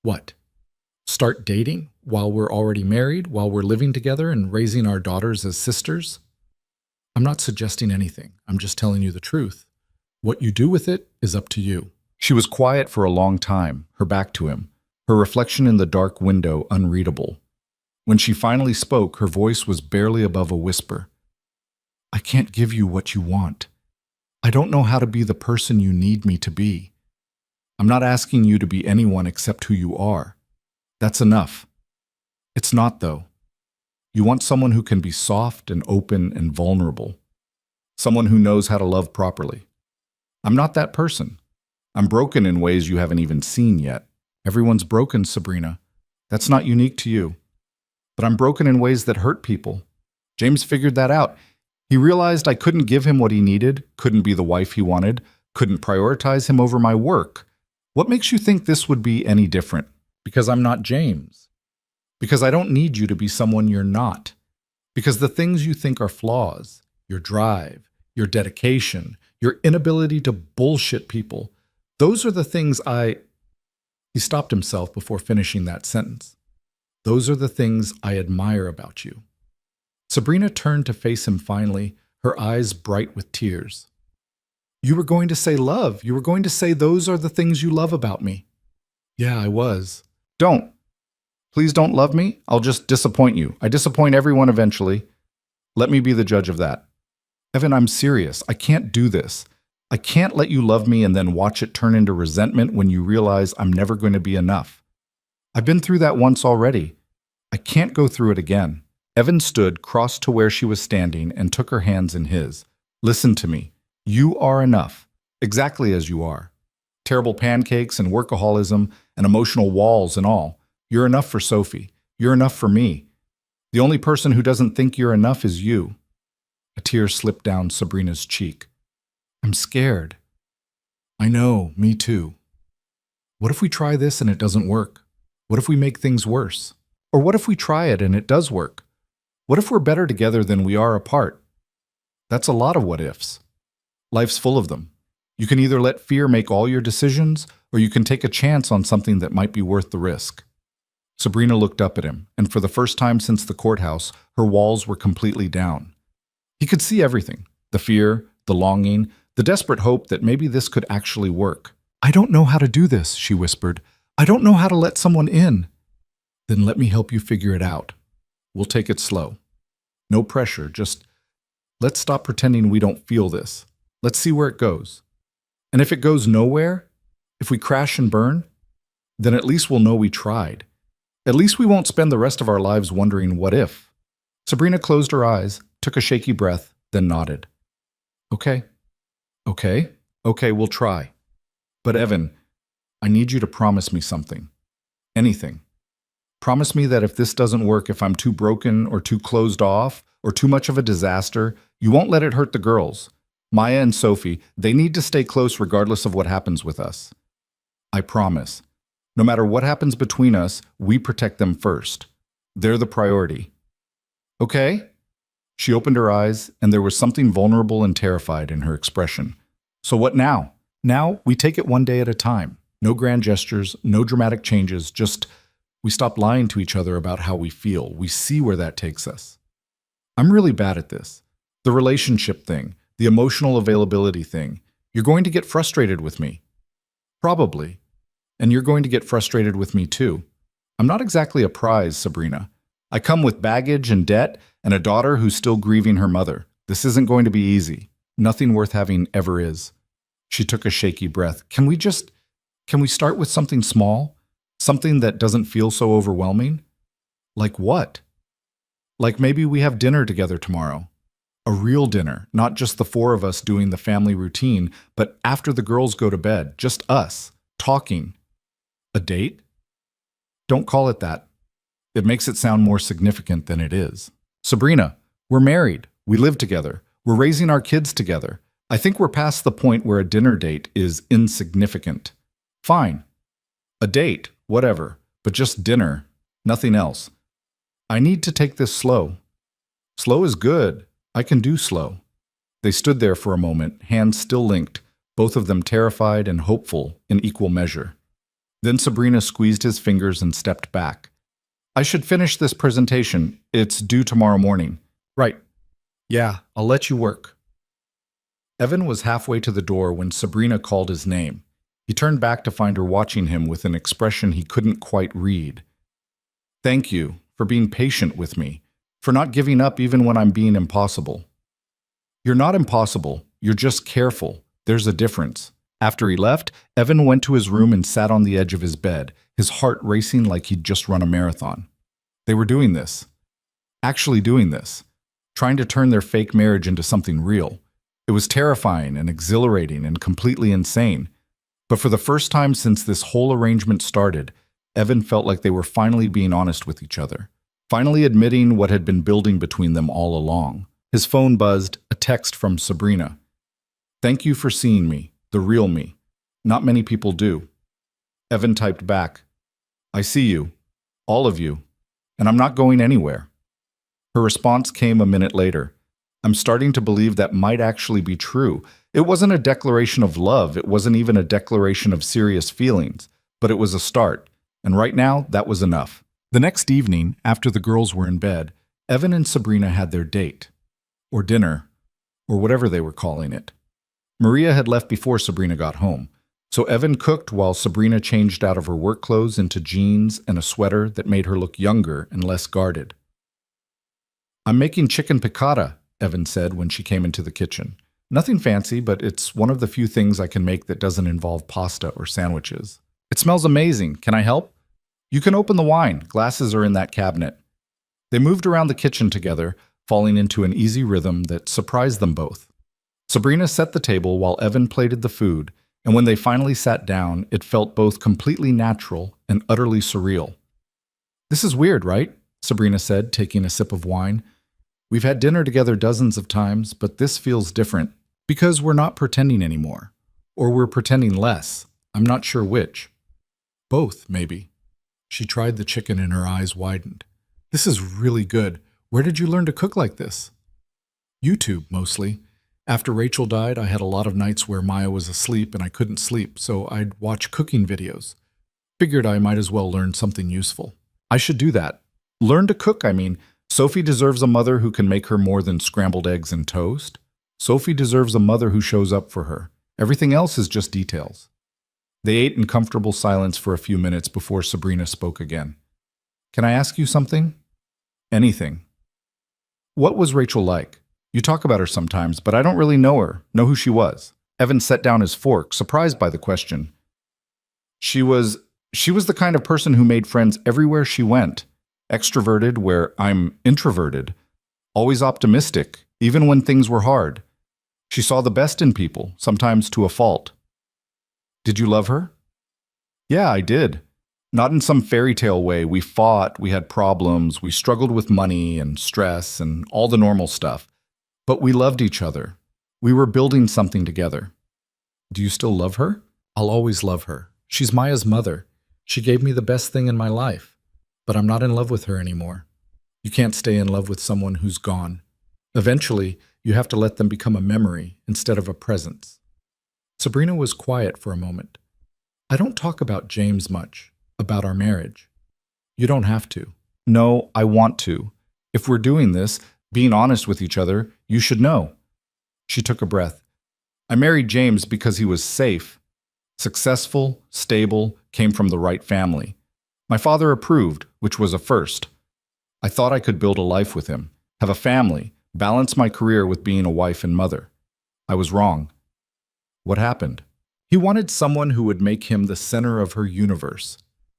what? Start dating while we're already married, while we're living together and raising our daughters as sisters? I'm not suggesting anything. I'm just telling you the truth. What you do with it is up to you. She was quiet for a long time, her back to him, her reflection in the dark window unreadable. When she finally spoke, her voice was barely above a whisper. I can't give you what you want. I don't know how to be the person you need me to be. I'm not asking you to be anyone except who you are. That's enough. It's not, though. You want someone who can be soft and open and vulnerable. Someone who knows how to love properly. I'm not that person. I'm broken in ways you haven't even seen yet. Everyone's broken, Sabrina. That's not unique to you. But I'm broken in ways that hurt people. James figured that out. He realized I couldn't give him what he needed, couldn't be the wife he wanted, couldn't prioritize him over my work. What makes you think this would be any different? Because I'm not James. Because I don't need you to be someone you're not. Because the things you think are flaws, your drive, your dedication, your inability to bullshit people, those are the things He stopped himself before finishing that sentence. Those are the things I admire about you. Sabrina turned to face him finally, her eyes bright with tears. You were going to say love. You were going to say those are the things you love about me. Yeah, I was. Don't. Please don't love me. I'll just disappoint you. I disappoint everyone eventually. Let me be the judge of that. Evan, I'm serious. I can't do this. I can't let you love me and then watch it turn into resentment when you realize I'm never going to be enough. I've been through that once already. I can't go through it again. Evan stood, crossed to where she was standing, and took her hands in his. Listen to me. You are enough, exactly as you are. Terrible pancakes and workaholism and emotional walls and all. You're enough for Sophie. You're enough for me. The only person who doesn't think you're enough is you. A tear slipped down Sabrina's cheek. I'm scared. I know, me too. What if we try this and it doesn't work? What if we make things worse? Or what if we try it and it does work? What if we're better together than we are apart? That's a lot of what ifs. Life's full of them. You can either let fear make all your decisions, or you can take a chance on something that might be worth the risk. Sabrina looked up at him, and for the first time since the courthouse, her walls were completely down. He could see everything: the fear, the longing, the desperate hope that maybe this could actually work. "I don't know how to do this," she whispered. "I don't know how to let someone in." "Then let me help you figure it out. We'll take it slow. No pressure, just let's stop pretending we don't feel this. Let's see where it goes. And if it goes nowhere, if we crash and burn, then at least we'll know we tried. At least we won't spend the rest of our lives wondering what if." Sabrina closed her eyes, took a shaky breath, then nodded. Okay, we'll try. But Evan, I need you to promise me something. Anything. Promise me that if this doesn't work, if I'm too broken or too closed off or too much of a disaster, you won't let it hurt the girls. Maya and Sophie, they need to stay close regardless of what happens with us. I promise. No matter what happens between us, we protect them first. They're the priority. Okay? She opened her eyes, and there was something vulnerable and terrified in her expression. So what now? Now, we take it one day at a time. No grand gestures, no dramatic changes, just we stop lying to each other about how we feel. We see where that takes us. I'm really bad at this. The relationship thing, the emotional availability thing. You're going to get frustrated with me. Probably. And you're going to get frustrated with me too. I'm not exactly a prize, Sabrina. I come with baggage and debt and a daughter who's still grieving her mother. This isn't going to be easy. Nothing worth having ever is. She took a shaky breath. Can we start with something small? Something that doesn't feel so overwhelming? Like what? Like maybe we have dinner together tomorrow. A real dinner, not just the four of us doing the family routine, but after the girls go to bed, just us, talking. A date? Don't call it that. It makes it sound more significant than it is. Sabrina, we're married. We live together. We're raising our kids together. I think we're past the point where a dinner date is insignificant. Fine. A date, whatever, but just dinner, nothing else. I need to take this slow. Slow is good. I can do slow. They stood there for a moment, hands still linked, both of them terrified and hopeful in equal measure. Then Sabrina squeezed his fingers and stepped back. I should finish this presentation. It's due tomorrow morning. Right. Yeah, I'll let you work. Evan was halfway to the door when Sabrina called his name. He turned back to find her watching him with an expression he couldn't quite read. Thank you for being patient with me, for not giving up even when I'm being impossible. You're not impossible, you're just careful. There's a difference. After he left, Evan went to his room and sat on the edge of his bed, his heart racing like he'd just run a marathon. They were doing this. Actually doing this. Trying to turn their fake marriage into something real. It was terrifying and exhilarating and completely insane. But for the first time since this whole arrangement started, Evan felt like they were finally being honest with each other. Finally admitting what had been building between them all along. His phone buzzed, a text from Sabrina. Thank you for seeing me, the real me. Not many people do. Evan typed back, I see you, all of you, and I'm not going anywhere. Her response came a minute later. I'm starting to believe that might actually be true. It wasn't a declaration of love, it wasn't even a declaration of serious feelings, but it was a start, and right now that was enough. The next evening, after the girls were in bed, Evan and Sabrina had their date, or dinner, or whatever they were calling it. Maria had left before Sabrina got home, so Evan cooked while Sabrina changed out of her work clothes into jeans and a sweater that made her look younger and less guarded. I'm making chicken piccata, Evan said when she came into the kitchen. Nothing fancy, but it's one of the few things I can make that doesn't involve pasta or sandwiches. It smells amazing. Can I help? You can open the wine. Glasses are in that cabinet. They moved around the kitchen together, falling into an easy rhythm that surprised them both. Sabrina set the table while Evan plated the food, and when they finally sat down, it felt both completely natural and utterly surreal. This is weird, right? Sabrina said, taking a sip of wine. We've had dinner together dozens of times, but this feels different because we're not pretending anymore. Or we're pretending less. I'm not sure which. Both, maybe. She tried the chicken and her eyes widened. This is really good. Where did you learn to cook like this? YouTube, mostly. After Rachel died, I had a lot of nights where Maya was asleep and I couldn't sleep, so I'd watch cooking videos. Figured I might as well learn something useful. I should do that. Learn to cook, I mean. Sophie deserves a mother who can make her more than scrambled eggs and toast. Sophie deserves a mother who shows up for her. Everything else is just details. They ate in comfortable silence for a few minutes before Sabrina spoke again. Can I ask you something? Anything. What was Rachel like? You talk about her sometimes, but I don't really know who she was. Evan set down his fork, surprised by the question. She was the kind of person who made friends everywhere she went. Extroverted where I'm introverted. Always optimistic, even when things were hard. She saw the best in people, sometimes to a fault. Did you love her? Yeah, I did. Not in some fairy tale way. We fought, we had problems, we struggled with money and stress and all the normal stuff. But we loved each other. We were building something together. Do you still love her? I'll always love her. She's Maya's mother. She gave me the best thing in my life. But I'm not in love with her anymore. You can't stay in love with someone who's gone. Eventually, you have to let them become a memory instead of a presence. Sabrina was quiet for a moment. I don't talk about James much, about our marriage. You don't have to. No, I want to. If we're doing this, being honest with each other, you should know. She took a breath. I married James because he was safe. Successful, stable, came from the right family. My father approved, which was a first. I thought I could build a life with him, have a family, balance my career with being a wife and mother. I was wrong. What happened? He wanted someone who would make him the center of her universe,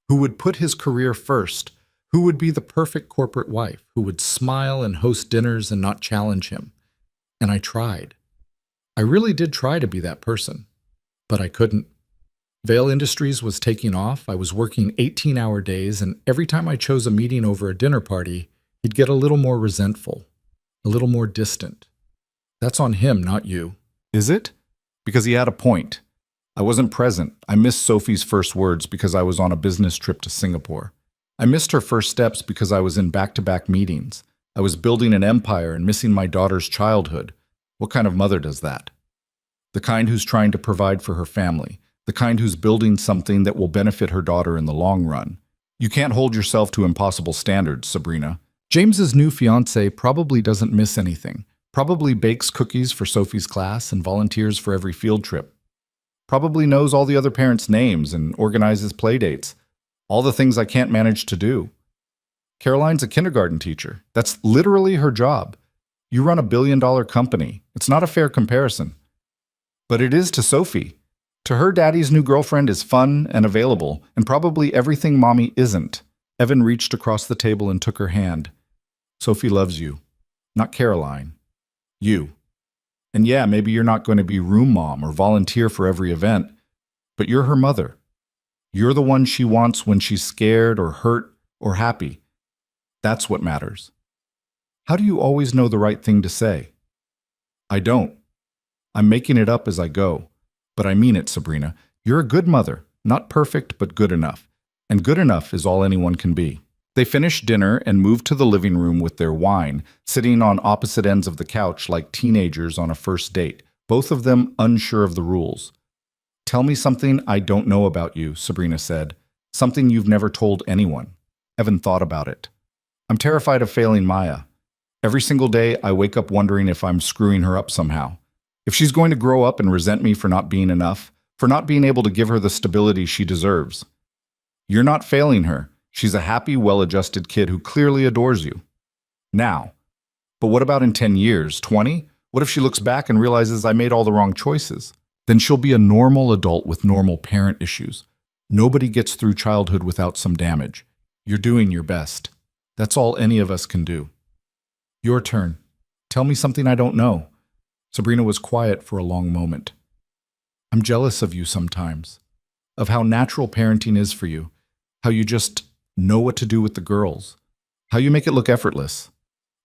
who would put his career first, who would be the perfect corporate wife, who would smile and host dinners and not challenge him. And I tried. I really did try to be that person, but I couldn't. Vail Industries was taking off. I was working 18-hour days, and every time I chose a meeting over a dinner party, he'd get a little more resentful, a little more distant. That's on him, not you. Is it? Because he had a point. I wasn't present. I missed Sophie's first words because I was on a business trip to Singapore. I missed her first steps because I was in back-to-back meetings. I was building an empire and missing my daughter's childhood. What kind of mother does that? The kind who's trying to provide for her family. The kind who's building something that will benefit her daughter in the long run. You can't hold yourself to impossible standards, Sabrina. James's new fiancée probably doesn't miss anything. Probably bakes cookies for Sophie's class and volunteers for every field trip. Probably knows all the other parents' names and organizes playdates. All the things I can't manage to do. Caroline's a kindergarten teacher. That's literally her job. You run a billion-dollar company. It's not a fair comparison. But it is to Sophie. To her, Daddy's new girlfriend is fun and available, and probably everything Mommy isn't. Evan reached across the table and took her hand. Sophie loves you. Not Caroline. You. And yeah, maybe you're not going to be room mom or volunteer for every event, but you're her mother. You're the one she wants when she's scared or hurt or happy. That's what matters. How do you always know the right thing to say? I don't. I'm making it up as I go. But I mean it, Sabrina. You're a good mother. Not perfect, but good enough. And good enough is all anyone can be. They finished dinner and moved to the living room with their wine, sitting on opposite ends of the couch like teenagers on a first date, both of them unsure of the rules. Tell me something I don't know about you, Sabrina said. Something you've never told anyone. Evan thought about it. I'm terrified of failing Maya. Every single day, I wake up wondering if I'm screwing her up somehow. If she's going to grow up and resent me for not being enough, for not being able to give her the stability she deserves. You're not failing her. She's a happy, well-adjusted kid who clearly adores you. Now. But what about in 10 years, 20? What if she looks back and realizes I made all the wrong choices? Then she'll be a normal adult with normal parent issues. Nobody gets through childhood without some damage. You're doing your best. That's all any of us can do. Your turn. Tell me something I don't know. Sabrina was quiet for a long moment. I'm jealous of you sometimes, of how natural parenting is for you, how you just know what to do with the girls, how you make it look effortless.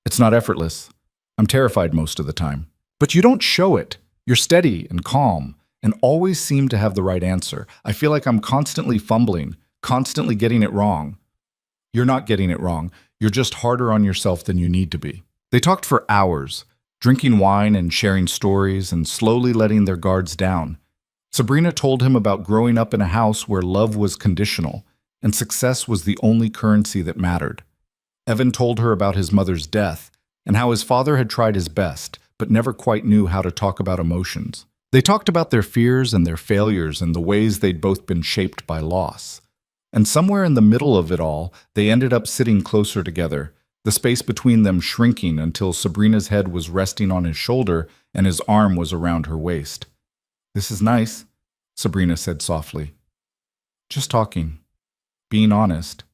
It's not effortless. I'm terrified most of the time. But you don't show it. You're steady and calm and always seem to have the right answer. I feel like I'm constantly fumbling, constantly getting it wrong. You're not getting it wrong. You're just harder on yourself than you need to be. They talked for hours, drinking wine and sharing stories and slowly letting their guards down. Sabrina told him about growing up in a house where love was conditional and success was the only currency that mattered. Evan told her about his mother's death and how his father had tried his best, but never quite knew how to talk about emotions. They talked about their fears and their failures and the ways they'd both been shaped by loss. And somewhere in the middle of it all, they ended up sitting closer together, the space between them shrinking until Sabrina's head was resting on his shoulder and his arm was around her waist. "This is nice," Sabrina said softly. "Just talking. Being honest."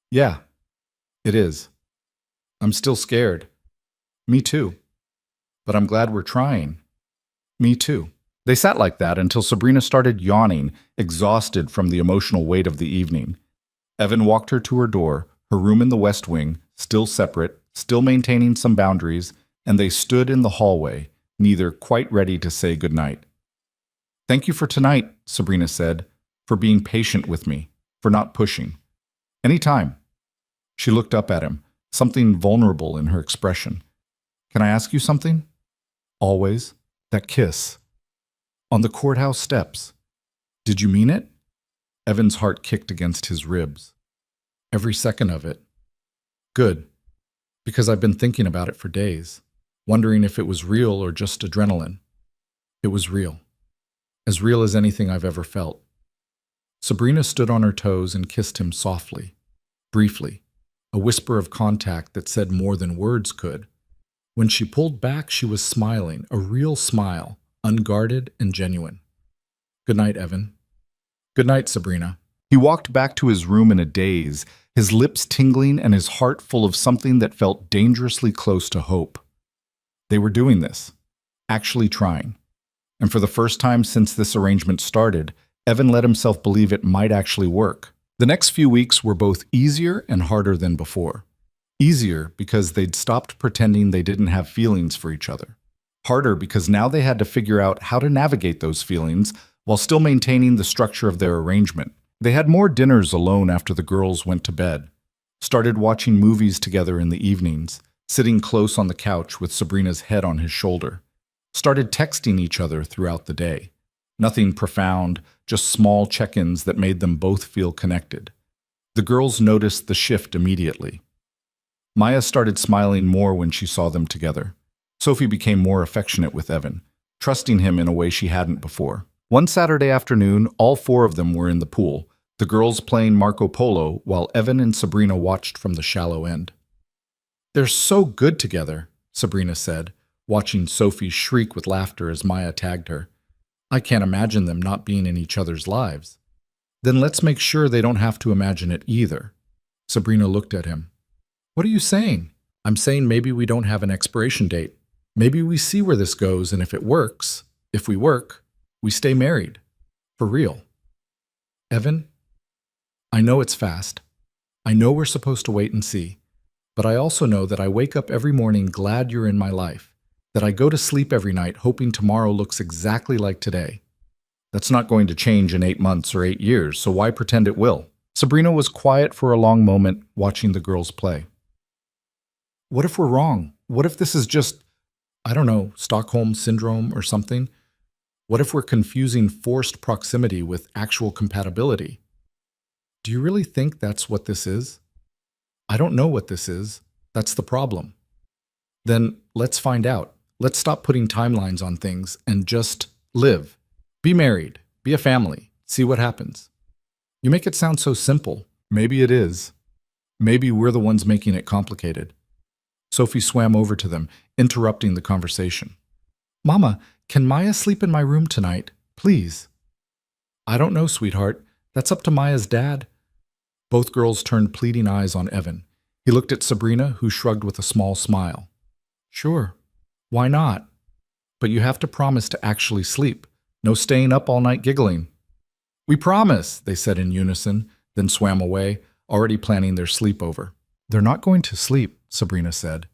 "Yeah, it is. I'm still scared." "Me too. But I'm glad we're trying." "Me too." They sat like that until Sabrina started yawning, exhausted from the emotional weight of the evening. Evan walked her to her door, her room in the West Wing, still separate, still maintaining some boundaries, and they stood in the hallway, neither quite ready to say goodnight. "Thank you for tonight," Sabrina said, "for being patient with me, for not pushing. Anytime." She looked up at him, something vulnerable in her expression. "Can I ask you something?" "Always." "That kiss. On the courthouse steps. Did you mean it?" Evan's heart kicked against his ribs. "Every second of it." "Good. Because I've been thinking about it for days, wondering if it was real or just adrenaline." "It was real. As real as anything I've ever felt." Sabrina stood on her toes and kissed him softly, briefly, a whisper of contact that said more than words could. When she pulled back, she was smiling, a real smile, unguarded and genuine. "Good night, Evan." "Good night, Sabrina." He walked back to his room in a daze, his lips tingling and his heart full of something that felt dangerously close to hope. They were doing this, actually trying. And for the first time since this arrangement started, Evan let himself believe it might actually work. The next few weeks were both easier and harder than before. Easier because they'd stopped pretending they didn't have feelings for each other. Harder because now they had to figure out how to navigate those feelings while still maintaining the structure of their arrangement. They had more dinners alone after the girls went to bed, started watching movies together in the evenings, sitting close on the couch with Sabrina's head on his shoulder, started texting each other throughout the day. Nothing profound, just small check-ins that made them both feel connected. The girls noticed the shift immediately. Maya started smiling more when she saw them together. Sophie became more affectionate with Evan, trusting him in a way she hadn't before. One Saturday afternoon, all four of them were in the pool, the girls playing Marco Polo while Evan and Sabrina watched from the shallow end. "They're so good together," Sabrina said, watching Sophie shriek with laughter as Maya tagged her. "I can't imagine them not being in each other's lives." "Then let's make sure they don't have to imagine it either." Sabrina looked at him. "What are you saying?" "I'm saying maybe we don't have an expiration date. Maybe we see where this goes, and if it works, if we work, we stay married. For real." "Evan, I know it's fast. I know we're supposed to wait and see. But I also know that I wake up every morning glad you're in my life, that I go to sleep every night hoping tomorrow looks exactly like today. That's not going to change in 8 months or 8 years, so why pretend it will?" Sabrina was quiet for a long moment, watching the girls play. "What if we're wrong? What if this is just, I don't know, Stockholm Syndrome or something? What if we're confusing forced proximity with actual compatibility? Do you really think that's what this is?" "I don't know what this is. That's the problem." "Then let's find out. Let's stop putting timelines on things and just live. Be married. Be a family. See what happens." "You make it sound so simple." "Maybe it is. Maybe we're the ones making it complicated." Sophie swam over to them, interrupting the conversation. "Mama, can Maya sleep in my room tonight? Please." "I don't know, sweetheart. That's up to Maya's dad." Both girls turned pleading eyes on Evan. He looked at Sabrina, who shrugged with a small smile. "Sure. Why not? But you have to promise to actually sleep. No staying up all night giggling." "We promise," they said in unison, then swam away, already planning their sleepover. "They're not going to sleep," Sabrina said.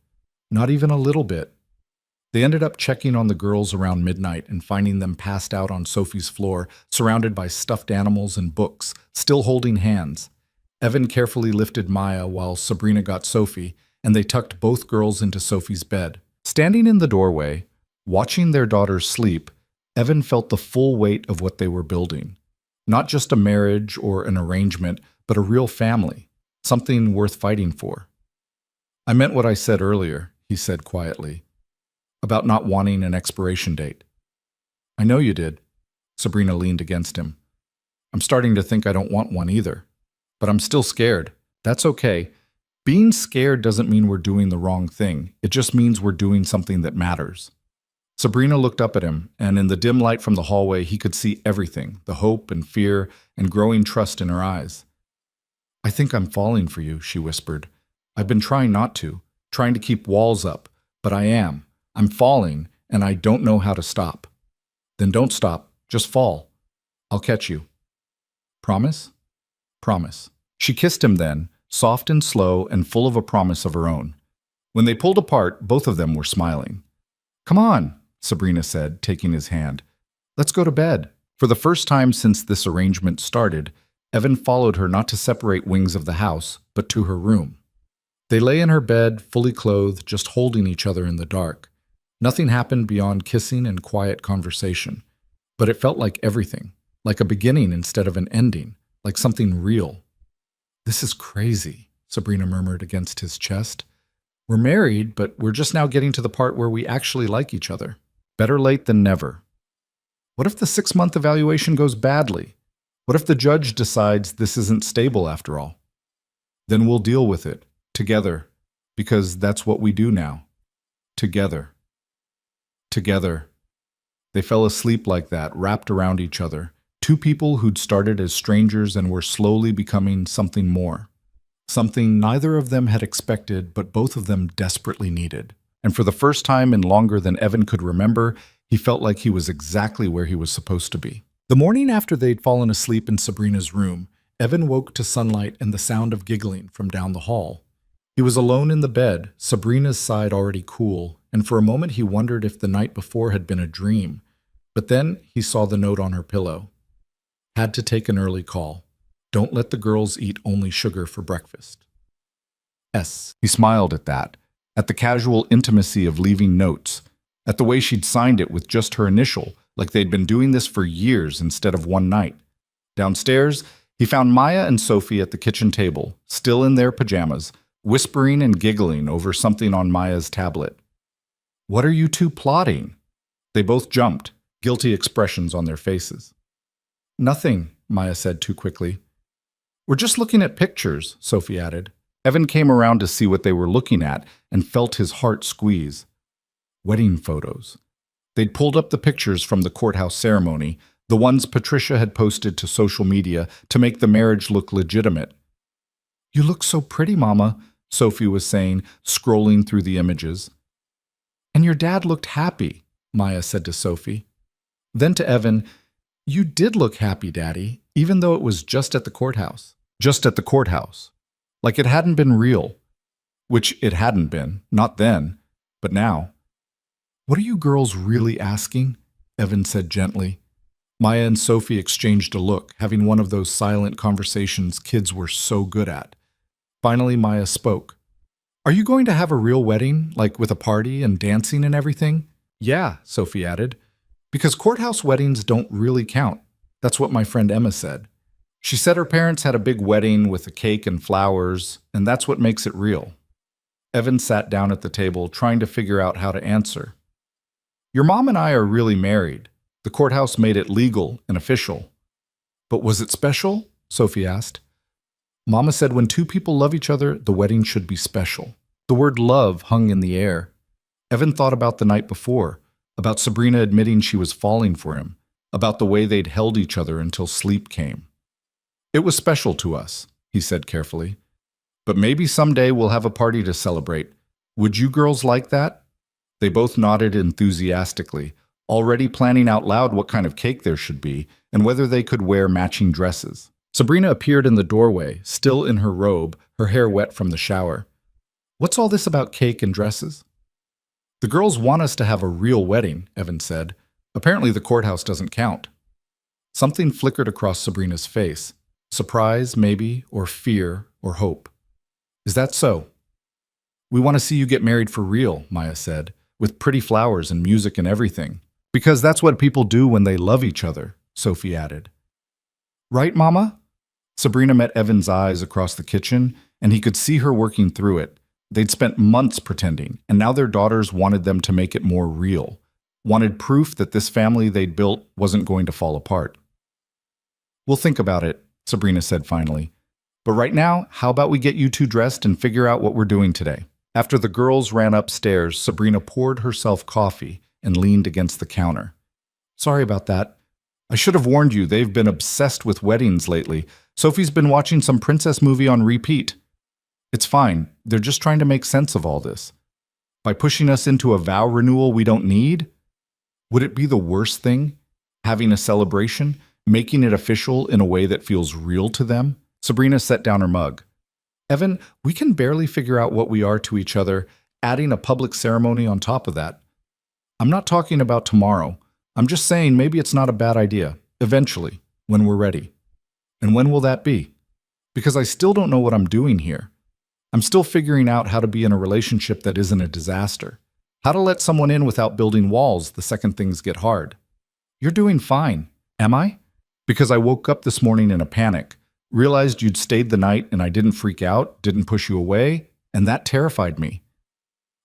"Not even a little bit." They ended up checking on the girls around midnight and finding them passed out on Sophie's floor, surrounded by stuffed animals and books, still holding hands. Evan carefully lifted Maya while Sabrina got Sophie, and they tucked both girls into Sophie's bed. Standing in the doorway, watching their daughters sleep, Evan felt the full weight of what they were building. Not just a marriage or an arrangement, but a real family, something worth fighting for. I meant what I said earlier, he said quietly, about not wanting an expiration date. I know you did. Sabrina leaned against him. I'm starting to think I don't want one either. But I'm still scared. That's okay. Being scared doesn't mean we're doing the wrong thing. It just means we're doing something that matters. Sabrina looked up at him, and in the dim light from the hallway, he could see everything, the hope and fear and growing trust in her eyes. I think I'm falling for you, she whispered. I've been trying not to, trying to keep walls up, but I am. I'm falling, and I don't know how to stop. Then don't stop, just fall. I'll catch you. Promise? Promise. She kissed him then, soft and slow and full of a promise of her own. When they pulled apart, both of them were smiling. Come on, Sabrina said, taking his hand. Let's go to bed. For the first time since this arrangement started, Evan followed her not to separate wings of the house, but to her room. They lay in her bed, fully clothed, just holding each other in the dark. Nothing happened beyond kissing and quiet conversation. But it felt like everything, like a beginning instead of an ending, like something real. This is crazy, Sabrina murmured against his chest. We're married, but we're just now getting to the part where we actually like each other. Better late than never. What if the 6-month evaluation goes badly? What if the judge decides this isn't stable after all? Then we'll deal with it, together, because that's what we do now. Together. Together. They fell asleep like that, wrapped around each other. Two people who'd started as strangers and were slowly becoming something more. Something neither of them had expected, but both of them desperately needed. And for the first time in longer than Evan could remember, he felt like he was exactly where he was supposed to be. The morning after they'd fallen asleep in Sabrina's room, Evan woke to sunlight and the sound of giggling from down the hall. He was alone in the bed, Sabrina's side already cool, and for a moment he wondered if the night before had been a dream. But then he saw the note on her pillow. Had to take an early call. Don't let the girls eat only sugar for breakfast. He smiled at that, at the casual intimacy of leaving notes, at the way she'd signed it with just her initial, like they'd been doing this for years instead of one night. Downstairs, he found Maya and Sophie at the kitchen table, still in their pajamas, whispering and giggling over something on Maya's tablet. What are you two plotting? They both jumped, guilty expressions on their faces. Nothing, Maya said too quickly. We're just looking at pictures, Sophie added. Evan came around to see what they were looking at and felt his heart squeeze. Wedding photos. They'd pulled up the pictures from the courthouse ceremony, the ones Patricia had posted to social media to make the marriage look legitimate. You look so pretty, Mama, Sophie was saying, scrolling through the images. And your dad looked happy, Maya said to Sophie. Then to Evan, you did look happy, Daddy, even though it was just at the courthouse. Just at the courthouse. Like it hadn't been real. Which it hadn't been, not then, but now. What are you girls really asking? Evan said gently. Maya and Sophie exchanged a look, having one of those silent conversations kids were so good at. Finally, Maya spoke. Are you going to have a real wedding, like with a party and dancing and everything? Yeah, Sophie added. Because courthouse weddings don't really count. That's what my friend Emma said. She said her parents had a big wedding with a cake and flowers, and that's what makes it real. Evan sat down at the table, trying to figure out how to answer. Your mom and I are really married. The courthouse made it legal and official. But was it special? Sophie asked. Mama said when two people love each other, the wedding should be special. The word love hung in the air. Evan thought about the night before, about Sabrina admitting she was falling for him, about the way they'd held each other until sleep came. It was special to us, he said carefully. But maybe someday we'll have a party to celebrate. Would you girls like that? They both nodded enthusiastically, already planning out loud what kind of cake there should be and whether they could wear matching dresses. Sabrina appeared in the doorway, still in her robe, her hair wet from the shower. What's all this about cake and dresses? The girls want us to have a real wedding, Evan said. Apparently the courthouse doesn't count. Something flickered across Sabrina's face. Surprise, maybe, or fear, or hope. Is that so? We want to see you get married for real, Maya said, with pretty flowers and music and everything. Because that's what people do when they love each other, Sophie added. Right, Mama? Sabrina met Evan's eyes across the kitchen, and he could see her working through it. They'd spent months pretending, and now their daughters wanted them to make it more real, wanted proof that this family they'd built wasn't going to fall apart. We'll think about it, Sabrina said finally. But right now, how about we get you two dressed and figure out what we're doing today? After the girls ran upstairs, Sabrina poured herself coffee and leaned against the counter. Sorry about that. I should have warned you, they've been obsessed with weddings lately. Sophie's been watching some princess movie on repeat. It's fine, they're just trying to make sense of all this. By pushing us into a vow renewal we don't need? Would it be the worst thing? Having a celebration? Making it official in a way that feels real to them? Sabrina set down her mug. Evan, we can barely figure out what we are to each other, adding a public ceremony on top of that. I'm not talking about tomorrow. I'm just saying maybe it's not a bad idea, eventually, when we're ready. And when will that be? Because I still don't know what I'm doing here. I'm still figuring out how to be in a relationship that isn't a disaster. How to let someone in without building walls the second things get hard. You're doing fine, am I? Because I woke up this morning in a panic, realized you'd stayed the night and I didn't freak out, didn't push you away, and that terrified me.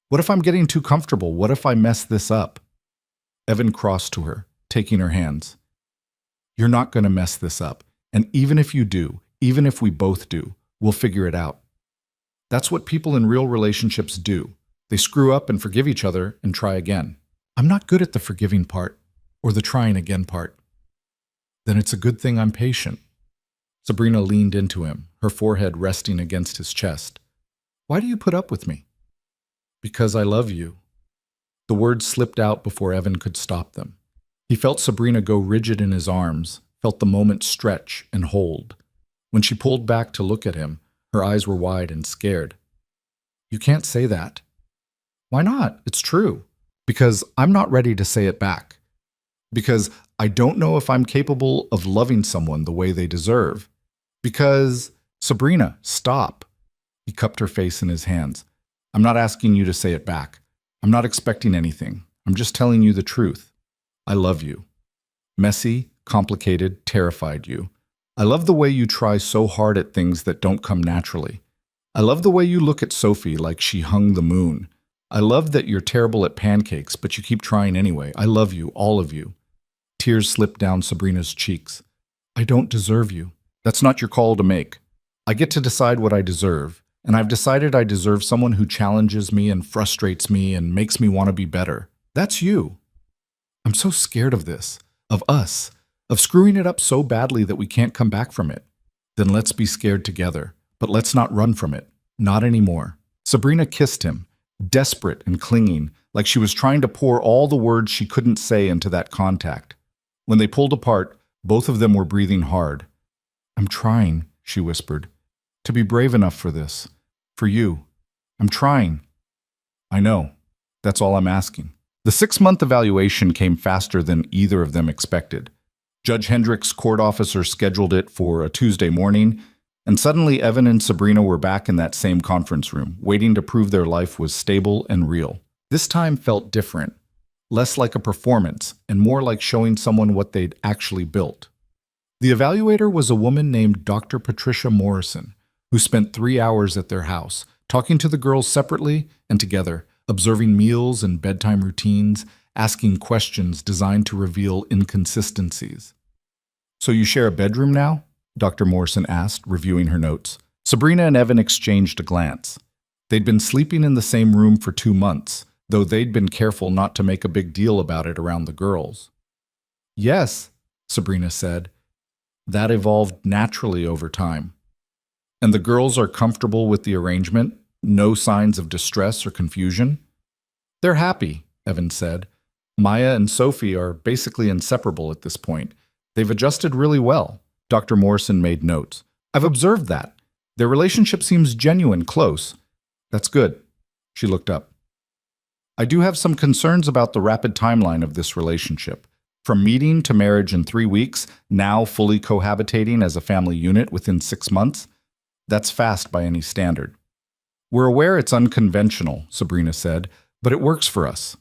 What if I'm getting too comfortable? What if I mess this up? Evan crossed to her, taking her hands. You're not going to mess this up. And even if you do, even if we both do, we'll figure it out. That's what people in real relationships do. They screw up and forgive each other and try again. I'm not good at the forgiving part or the trying again part. Then it's a good thing I'm patient. Sabrina leaned into him, her forehead resting against his chest. Why do you put up with me? Because I love you. The words slipped out before Evan could stop them. He felt Sabrina go rigid in his arms, felt the moment stretch and hold. When she pulled back to look at him, her eyes were wide and scared. You can't say that. Why not? It's true. Because I'm not ready to say it back. Because I don't know if I'm capable of loving someone the way they deserve. Because, Sabrina, stop. He cupped her face in his hands. I'm not asking you to say it back. I'm not expecting anything. I'm just telling you the truth. I love you. Messy, complicated, terrified you. I love the way you try so hard at things that don't come naturally. I love the way you look at Sophie like she hung the moon. I love that you're terrible at pancakes, but you keep trying anyway. I love you, all of you. Tears slipped down Sabrina's cheeks. I don't deserve you. That's not your call to make. I get to decide what I deserve, and I've decided I deserve someone who challenges me and frustrates me and makes me want to be better. That's you. I'm so scared of this, of us, of screwing it up so badly that we can't come back from it. Then let's be scared together, but let's not run from it. Not anymore. Sabrina kissed him, desperate and clinging, like she was trying to pour all the words she couldn't say into that contact. When they pulled apart, both of them were breathing hard. I'm trying, she whispered, to be brave enough for this. For you. I'm trying. I know. That's all I'm asking. The 6-month evaluation came faster than either of them expected. Judge Hendrick's court officer scheduled it for a Tuesday morning, and suddenly Evan and Sabrina were back in that same conference room, waiting to prove their life was stable and real. This time felt different, less like a performance and more like showing someone what they'd actually built. The evaluator was a woman named Dr. Patricia Morrison, who spent 3 hours at their house, talking to the girls separately and together, observing meals and bedtime routines, asking questions designed to reveal inconsistencies. So you share a bedroom now? Dr. Morrison asked, reviewing her notes. Sabrina and Evan exchanged a glance. They'd been sleeping in the same room for 2 months, though they'd been careful not to make a big deal about it around the girls. Yes, Sabrina said. That evolved naturally over time. And the girls are comfortable with the arrangement? No signs of distress or confusion? They're happy, Evan said. Maya and Sophie are basically inseparable at this point. They've adjusted really well. Dr. Morrison made notes. I've observed that. Their relationship seems genuine, close. That's good. She looked up. I do have some concerns about the rapid timeline of this relationship. From meeting to marriage in 3 weeks, now fully cohabitating as a family unit within 6 months. That's fast by any standard. We're aware it's unconventional, Sabrina said, but it works for us.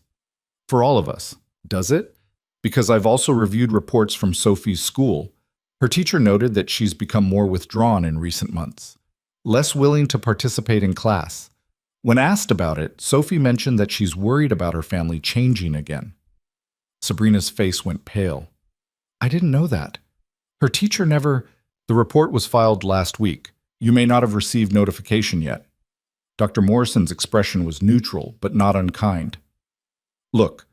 For all of us. Does it? Because I've also reviewed reports from Sophie's school. Her teacher noted that she's become more withdrawn in recent months, less willing to participate in class. When asked about it, Sophie mentioned that she's worried about her family changing again. Sabrina's face went pale. I didn't know that. Her teacher never... The report was filed last week. You may not have received notification yet. Dr. Morrison's expression was neutral, but not unkind. Look,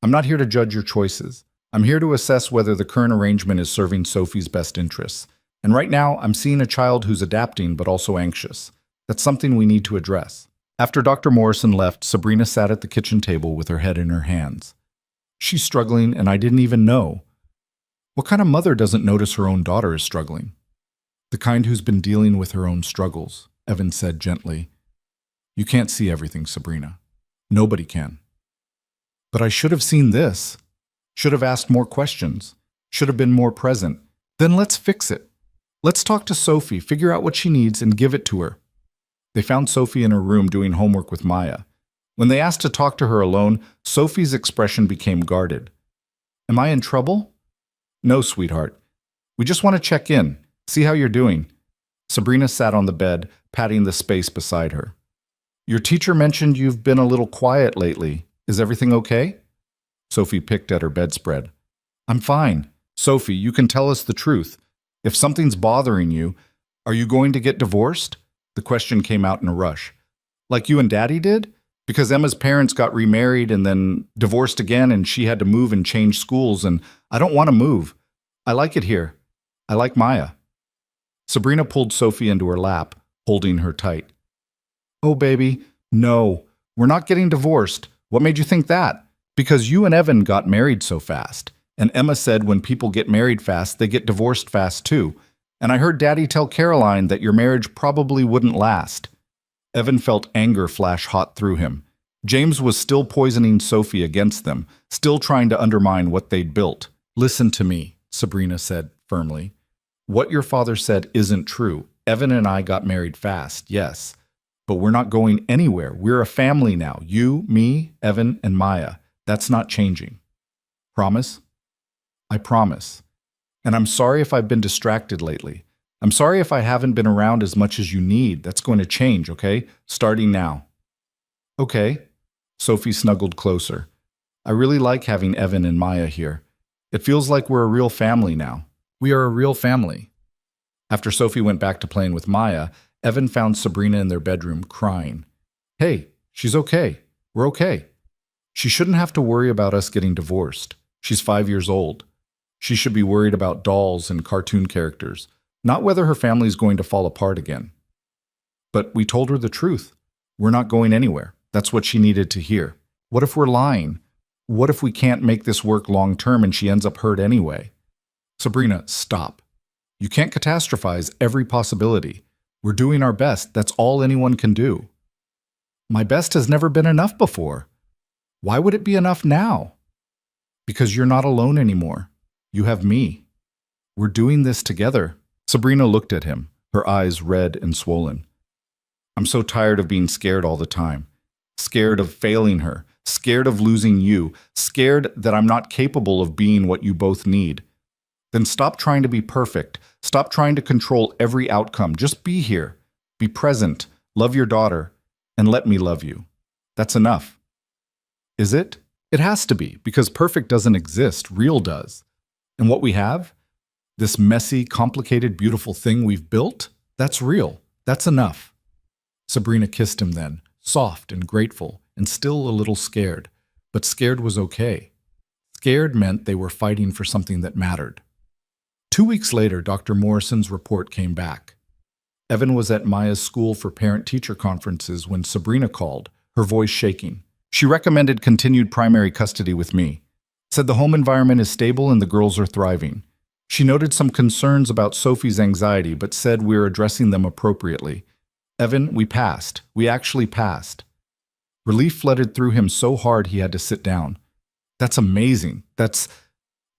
I'm not here to judge your choices. I'm here to assess whether the current arrangement is serving Sophie's best interests. And right now, I'm seeing a child who's adapting but also anxious. That's something we need to address. After Dr. Morrison left, Sabrina sat at the kitchen table with her head in her hands. She's struggling, and I didn't even know. What kind of mother doesn't notice her own daughter is struggling? The kind who's been dealing with her own struggles, Evan said gently. You can't see everything, Sabrina. Nobody can. But I should have seen this. Should have asked more questions. Should have been more present. Then let's fix it. Let's talk to Sophie, figure out what she needs, and give it to her. They found Sophie in her room doing homework with Maya. When they asked to talk to her alone, Sophie's expression became guarded. Am I in trouble? No, sweetheart. We just want to check in, see how you're doing. Sabrina sat on the bed, patting the space beside her. Your teacher mentioned you've been a little quiet lately. Is everything okay? Sophie picked at her bedspread. I'm fine. Sophie, you can tell us the truth. If something's bothering you, are you going to get divorced? The question came out in a rush. Like you and Daddy did? Because Emma's parents got remarried and then divorced again and she had to move and change schools, and I don't want to move. I like it here. I like Maya. Sabrina pulled Sophie into her lap, holding her tight. Oh, baby, no, we're not getting divorced. What made you think that? Because you and Evan got married so fast. And Emma said when people get married fast, they get divorced fast too. And I heard Daddy tell Caroline that your marriage probably wouldn't last. Evan felt anger flash hot through him. James was still poisoning Sophie against them, still trying to undermine what they'd built. Listen to me, Sabrina said firmly. What your father said isn't true. Evan and I got married fast, yes. But we're not going anywhere. We're a family now. You, me, Evan, and Maya. That's not changing. Promise? I promise. And I'm sorry if I've been distracted lately. I'm sorry if I haven't been around as much as you need. That's going to change, okay? Starting now. Okay. Sophie snuggled closer. I really like having Evan and Maya here. It feels like we're a real family now. We are a real family. After Sophie went back to playing with Maya, Evan found Sabrina in their bedroom crying. Hey, she's okay. We're okay. She shouldn't have to worry about us getting divorced. She's 5 years old. She should be worried about dolls and cartoon characters, not whether her family's going to fall apart again. But we told her the truth. We're not going anywhere. That's what she needed to hear. What if we're lying? What if we can't make this work long term and she ends up hurt anyway? Sabrina, stop. You can't catastrophize every possibility. We're doing our best. That's all anyone can do. My best has never been enough before. Why would it be enough now? Because you're not alone anymore. You have me. We're doing this together. Sabrina looked at him, her eyes red and swollen. I'm so tired of being scared all the time. Scared of failing her. Scared of losing you. Scared that I'm not capable of being what you both need. Then stop trying to be perfect. Stop trying to control every outcome. Just be here. Be present. Love your daughter. And let me love you. That's enough. Is it? It has to be, because perfect doesn't exist. Real does. And what we have? This messy, complicated, beautiful thing we've built? That's real. That's enough. Sabrina kissed him then, soft and grateful, and still a little scared. But scared was okay. Scared meant they were fighting for something that mattered. 2 weeks later, Dr. Morrison's report came back. Evan was at Maya's school for parent-teacher conferences when Sabrina called, her voice shaking. She recommended continued primary custody with me. Said the home environment is stable and the girls are thriving. She noted some concerns about Sophie's anxiety, but said we're addressing them appropriately. Evan, we passed. We actually passed. Relief flooded through him so hard he had to sit down. That's amazing.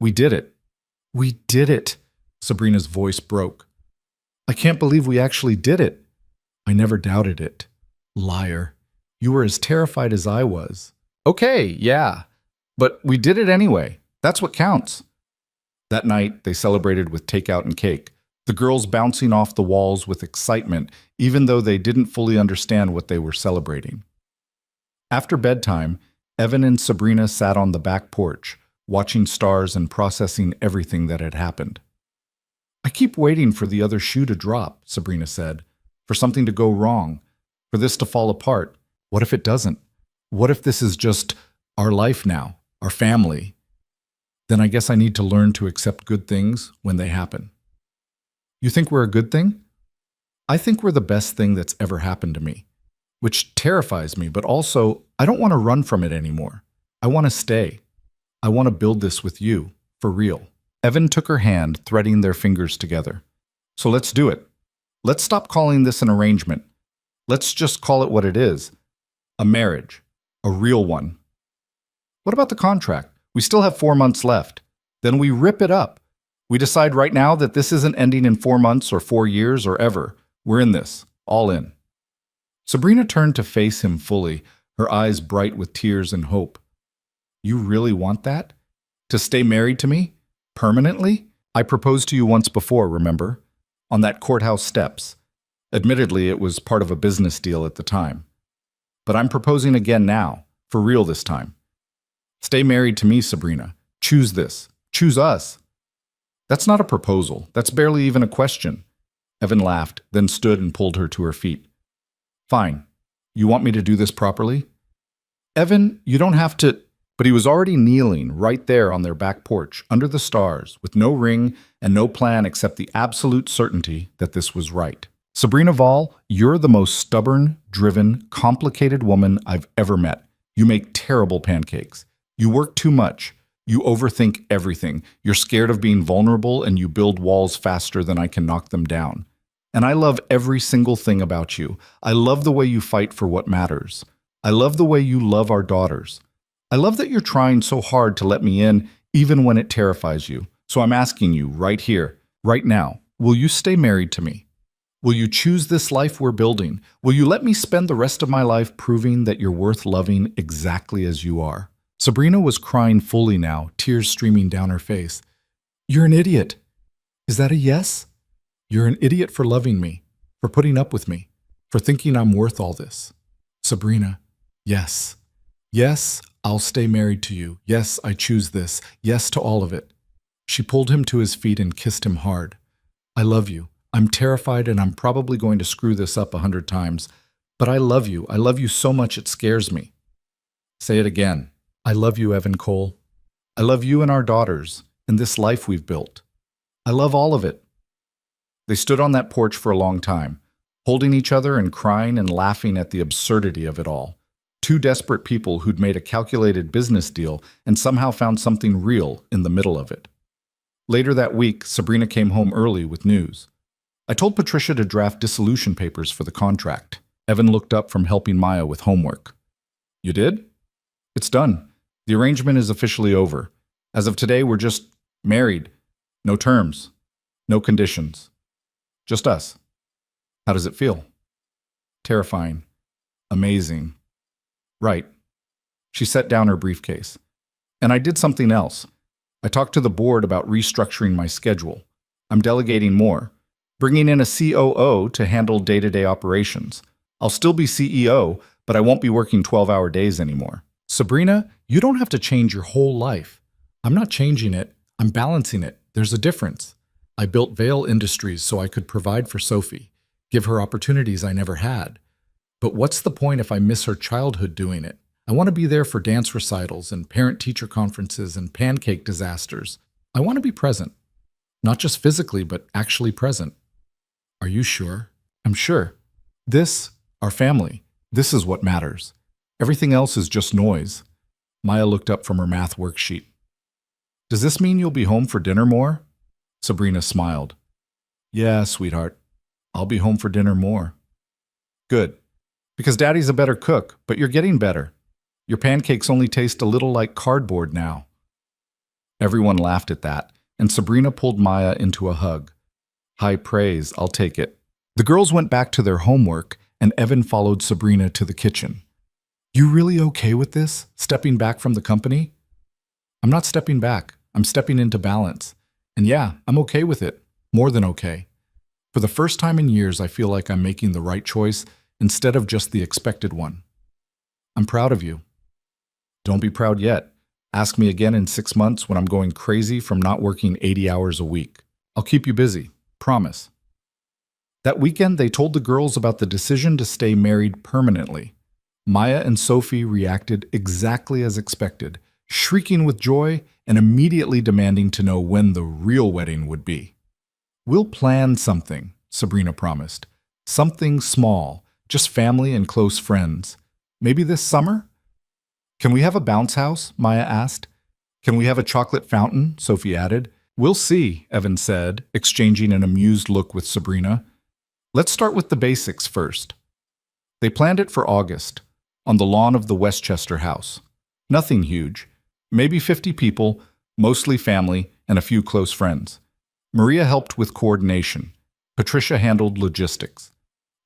We did it. We did it. Sabrina's voice broke. I can't believe we actually did it. I never doubted it. Liar. You were as terrified as I was. Okay, yeah. But we did it anyway. That's what counts. That night, they celebrated with takeout and cake, the girls bouncing off the walls with excitement, even though they didn't fully understand what they were celebrating. After bedtime, Evan and Sabrina sat on the back porch, watching stars and processing everything that had happened. I keep waiting for the other shoe to drop, Sabrina said, for something to go wrong, for this to fall apart. What if it doesn't? What if this is just our life now, our family? Then I guess I need to learn to accept good things when they happen. You think we're a good thing? I think we're the best thing that's ever happened to me, which terrifies me, but also I don't want to run from it anymore. I want to stay. I want to build this with you, for real. Evan took her hand, threading their fingers together. So let's do it. Let's stop calling this an arrangement. Let's just call it what it is. A marriage. A real one. What about the contract? We still have 4 months left. Then we rip it up. We decide right now that this isn't ending in 4 months or 4 years or ever. We're in this. All in. Sabrina turned to face him fully, her eyes bright with tears and hope. You really want that? To stay married to me? Permanently? I proposed to you once before, remember? On that courthouse steps. Admittedly, it was part of a business deal at the time. But I'm proposing again now, for real this time. Stay married to me, Sabrina. Choose this. Choose us. That's not a proposal. That's barely even a question. Evan laughed, then stood and pulled her to her feet. Fine. You want me to do this properly? Evan, you don't have to... But he was already kneeling right there on their back porch, under the stars, with no ring and no plan except the absolute certainty that this was right. Sabrina Vall, you're the most stubborn, driven, complicated woman I've ever met. You make terrible pancakes. You work too much. You overthink everything. You're scared of being vulnerable and you build walls faster than I can knock them down. And I love every single thing about you. I love the way you fight for what matters. I love the way you love our daughters. I love that you're trying so hard to let me in, even when it terrifies you. So I'm asking you right here, right now, will you stay married to me? Will you choose this life we're building? Will you let me spend the rest of my life proving that you're worth loving exactly as you are? Sabrina was crying fully now, tears streaming down her face. You're an idiot. Is that a yes? You're an idiot for loving me, for putting up with me, for thinking I'm worth all this. Sabrina, yes. Yes, I'll stay married to you. Yes, I choose this. Yes to all of it. She pulled him to his feet and kissed him hard. I love you. I'm terrified and I'm probably going to screw this up 100 times. But I love you. I love you so much it scares me. Say it again. I love you, Evan Cole. I love you and our daughters and this life we've built. I love all of it. They stood on that porch for a long time, holding each other and crying and laughing at the absurdity of it all. Two desperate people who'd made a calculated business deal and somehow found something real in the middle of it. Later that week, Sabrina came home early with news. I told Patricia to draft dissolution papers for the contract. Evan looked up from helping Maya with homework. You did? It's done. The arrangement is officially over. As of today, we're just married. No terms. No conditions. Just us. How does it feel? Terrifying. Amazing. Right. She set down her briefcase. And I did something else. I talked to the board about restructuring my schedule. I'm delegating more, bringing in a COO to handle day-to-day operations. I'll still be CEO, but I won't be working 12-hour days anymore. Sabrina, you don't have to change your whole life. I'm not changing it. I'm balancing it. There's a difference. I built Vale Industries so I could provide for Sophie, give her opportunities I never had. But what's the point if I miss her childhood doing it? I want to be there for dance recitals and parent-teacher conferences and pancake disasters. I want to be present. Not just physically, but actually present. Are you sure? I'm sure. This, our family, this is what matters. Everything else is just noise. Maya looked up from her math worksheet. Does this mean you'll be home for dinner more? Sabrina smiled. Yeah, sweetheart. I'll be home for dinner more. Good. Because Daddy's a better cook, but you're getting better. Your pancakes only taste a little like cardboard now. Everyone laughed at that, and Sabrina pulled Maya into a hug. High praise, I'll take it. The girls went back to their homework, and Evan followed Sabrina to the kitchen. You really okay with this? Stepping back from the company? I'm not stepping back. I'm stepping into balance. And yeah, I'm okay with it. More than okay. For the first time in years, I feel like I'm making the right choice instead of just the expected one. I'm proud of you. Don't be proud yet. Ask me again in 6 months when I'm going crazy from not working 80 hours a week. I'll keep you busy. Promise. That weekend, they told the girls about the decision to stay married permanently. Maya and Sophie reacted exactly as expected, shrieking with joy and immediately demanding to know when the real wedding would be. We'll plan something, Sabrina promised. Something small, just family and close friends. Maybe this summer? Can we have a bounce house? Maya asked. Can we have a chocolate fountain? Sophie added. We'll see, Evan said, exchanging an amused look with Sabrina. Let's start with the basics first. They planned it for August, on the lawn of the Westchester house. Nothing huge. Maybe 50 people, mostly family, and a few close friends. Maria helped with coordination. Patricia handled logistics.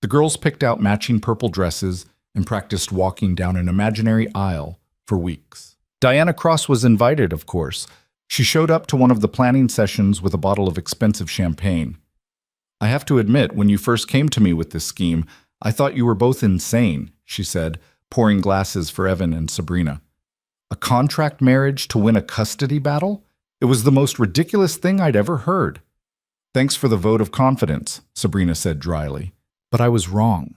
The girls picked out matching purple dresses and practiced walking down an imaginary aisle for weeks. Diana Cross was invited, of course. She showed up to one of the planning sessions with a bottle of expensive champagne. I have to admit, when you first came to me with this scheme, I thought you were both insane, she said, pouring glasses for Evan and Sabrina. A contract marriage to win a custody battle? It was the most ridiculous thing I'd ever heard. Thanks for the vote of confidence, Sabrina said dryly. But I was wrong.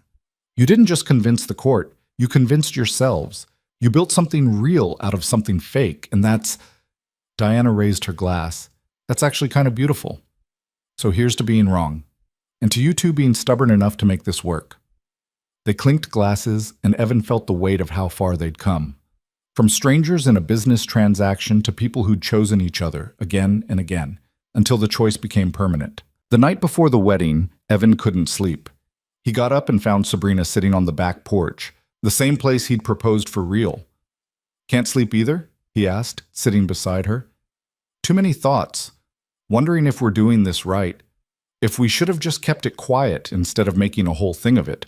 You didn't just convince the court, you convinced yourselves. You built something real out of something fake, and that's... Diana raised her glass. That's actually kind of beautiful. So here's to being wrong. And to you two being stubborn enough to make this work. They clinked glasses, and Evan felt the weight of how far they'd come. From strangers in a business transaction to people who'd chosen each other again and again, until the choice became permanent. The night before the wedding, Evan couldn't sleep. He got up and found Sabrina sitting on the back porch, the same place he'd proposed for real. Can't sleep either? He asked, sitting beside her. Too many thoughts. Wondering if we're doing this right. If we should have just kept it quiet instead of making a whole thing of it.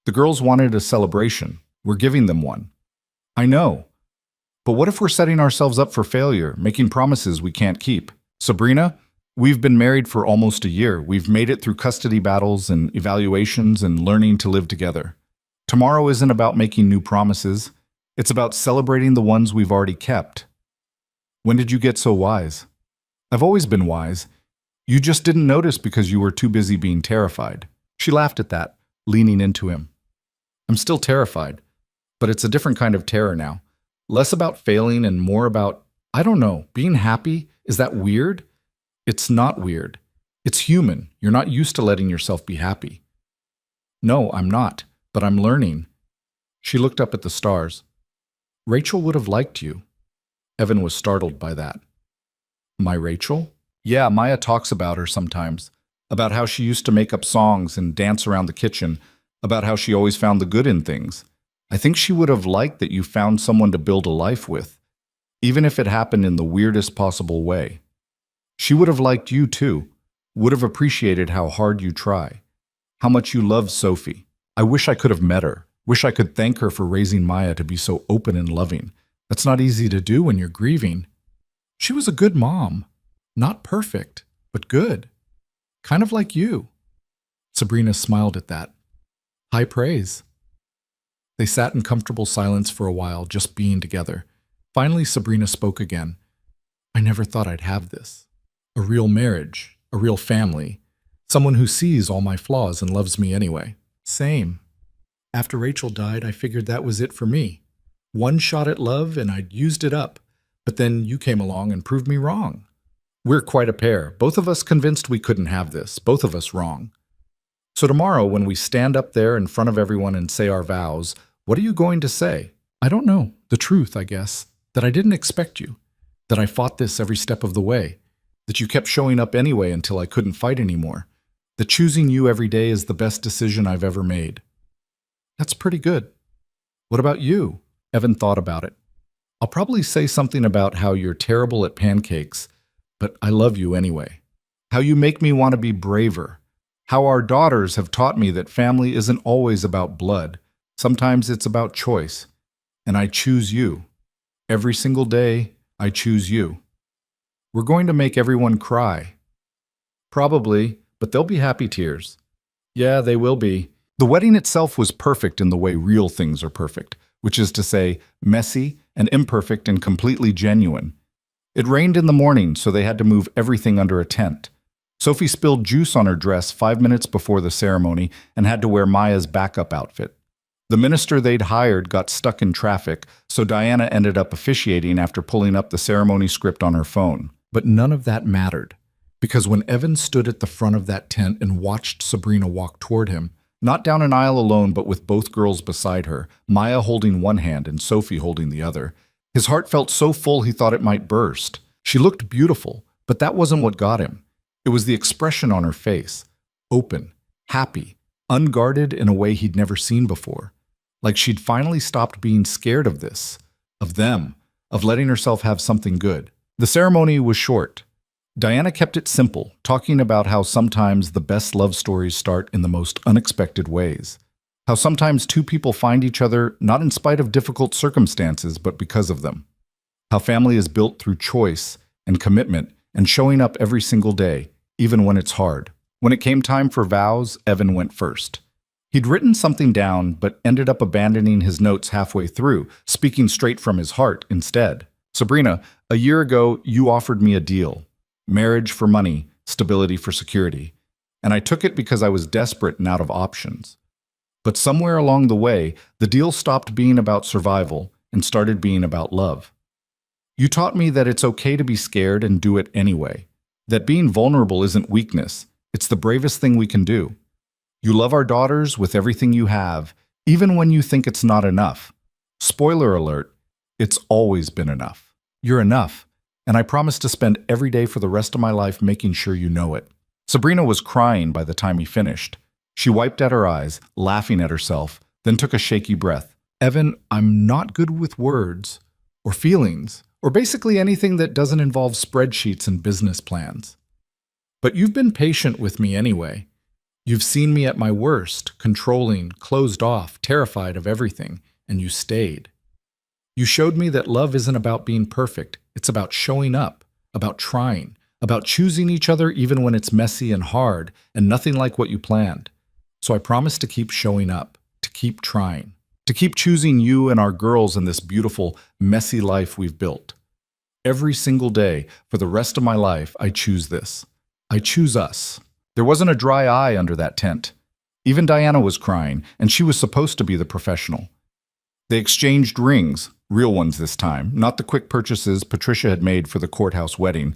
The girls wanted a celebration. We're giving them one. I know. But what if we're setting ourselves up for failure, making promises we can't keep? Sabrina, we've been married for almost a year. We've made it through custody battles and evaluations and learning to live together. Tomorrow isn't about making new promises. It's about celebrating the ones we've already kept. When did you get so wise? I've always been wise. You just didn't notice because you were too busy being terrified. She laughed at that, leaning into him. I'm still terrified, but it's a different kind of terror now. Less about failing and more about, I don't know, being happy. Is that weird? It's not weird. It's human. You're not used to letting yourself be happy. No, I'm not, but I'm learning. She looked up at the stars. Rachel would have liked you. Evan was startled by that. My Rachel? Yeah, Maya talks about her sometimes. About how she used to make up songs and dance around the kitchen. About how she always found the good in things. I think she would have liked that you found someone to build a life with, even if it happened in the weirdest possible way. She would have liked you too, would have appreciated how hard you try, how much you love Sophie. I wish I could have met her, wish I could thank her for raising Maya to be so open and loving. That's not easy to do when you're grieving. She was a good mom, not perfect, but good, kind of like you. Sabrina smiled at that. High praise. They sat in comfortable silence for a while, just being together. Finally, Sabrina spoke again. I never thought I'd have this. A real marriage, a real family, someone who sees all my flaws and loves me anyway. Same. After Rachel died, I figured that was it for me. One shot at love and I'd used it up. But then you came along and proved me wrong. We're quite a pair. Both of us convinced we couldn't have this. Both of us wrong. So tomorrow, when we stand up there in front of everyone and say our vows, what are you going to say? I don't know. The truth, I guess. That I didn't expect you. That I fought this every step of the way. That you kept showing up anyway until I couldn't fight anymore. That choosing you every day is the best decision I've ever made. That's pretty good. What about you? Evan thought about it. I'll probably say something about how you're terrible at pancakes, but I love you anyway. How you make me want to be braver. How our daughters have taught me that family isn't always about blood. Sometimes it's about choice. And I choose you. Every single day, I choose you. We're going to make everyone cry. Probably, but they'll be happy tears. Yeah, they will be. The wedding itself was perfect in the way real things are perfect, which is to say, messy and imperfect and completely genuine. It rained in the morning, so they had to move everything under a tent. Sophie spilled juice on her dress 5 minutes before the ceremony and had to wear Maya's backup outfit. The minister they'd hired got stuck in traffic, so Diana ended up officiating after pulling up the ceremony script on her phone. But none of that mattered, because when Evan stood at the front of that tent and watched Sabrina walk toward him, not down an aisle alone but with both girls beside her, Maya holding one hand and Sophie holding the other, his heart felt so full he thought it might burst. She looked beautiful, but that wasn't what got him. It was the expression on her face, open, happy, unguarded in a way he'd never seen before. Like she'd finally stopped being scared of this, of them, of letting herself have something good. The ceremony was short. Diana kept it simple, talking about how sometimes the best love stories start in the most unexpected ways. How sometimes two people find each other not in spite of difficult circumstances, but because of them. How family is built through choice and commitment and showing up every single day, even when it's hard. When it came time for vows, Evan went first. He'd written something down, but ended up abandoning his notes halfway through, speaking straight from his heart instead. Sabrina, a year ago, you offered me a deal. Marriage for money, stability for security. And I took it because I was desperate and out of options. But somewhere along the way, the deal stopped being about survival and started being about love. You taught me that it's okay to be scared and do it anyway. That being vulnerable isn't weakness, it's the bravest thing we can do. You love our daughters with everything you have, even when you think it's not enough. Spoiler alert, it's always been enough. You're enough, and I promise to spend every day for the rest of my life making sure you know it. Sabrina was crying by the time he finished. She wiped at her eyes, laughing at herself, then took a shaky breath. Evan, I'm not good with words, or feelings, or basically anything that doesn't involve spreadsheets and business plans. But you've been patient with me anyway. You've seen me at my worst, controlling, closed off, terrified of everything, and you stayed. You showed me that love isn't about being perfect. It's about showing up, about trying, about choosing each other even when it's messy and hard and nothing like what you planned. So I promise to keep showing up, to keep trying, to keep choosing you and our girls in this beautiful, messy life we've built. Every single day, for the rest of my life, I choose this. I choose us. There wasn't a dry eye under that tent. Even Diana was crying, and she was supposed to be the professional. They exchanged rings, real ones this time, not the quick purchases Patricia had made for the courthouse wedding.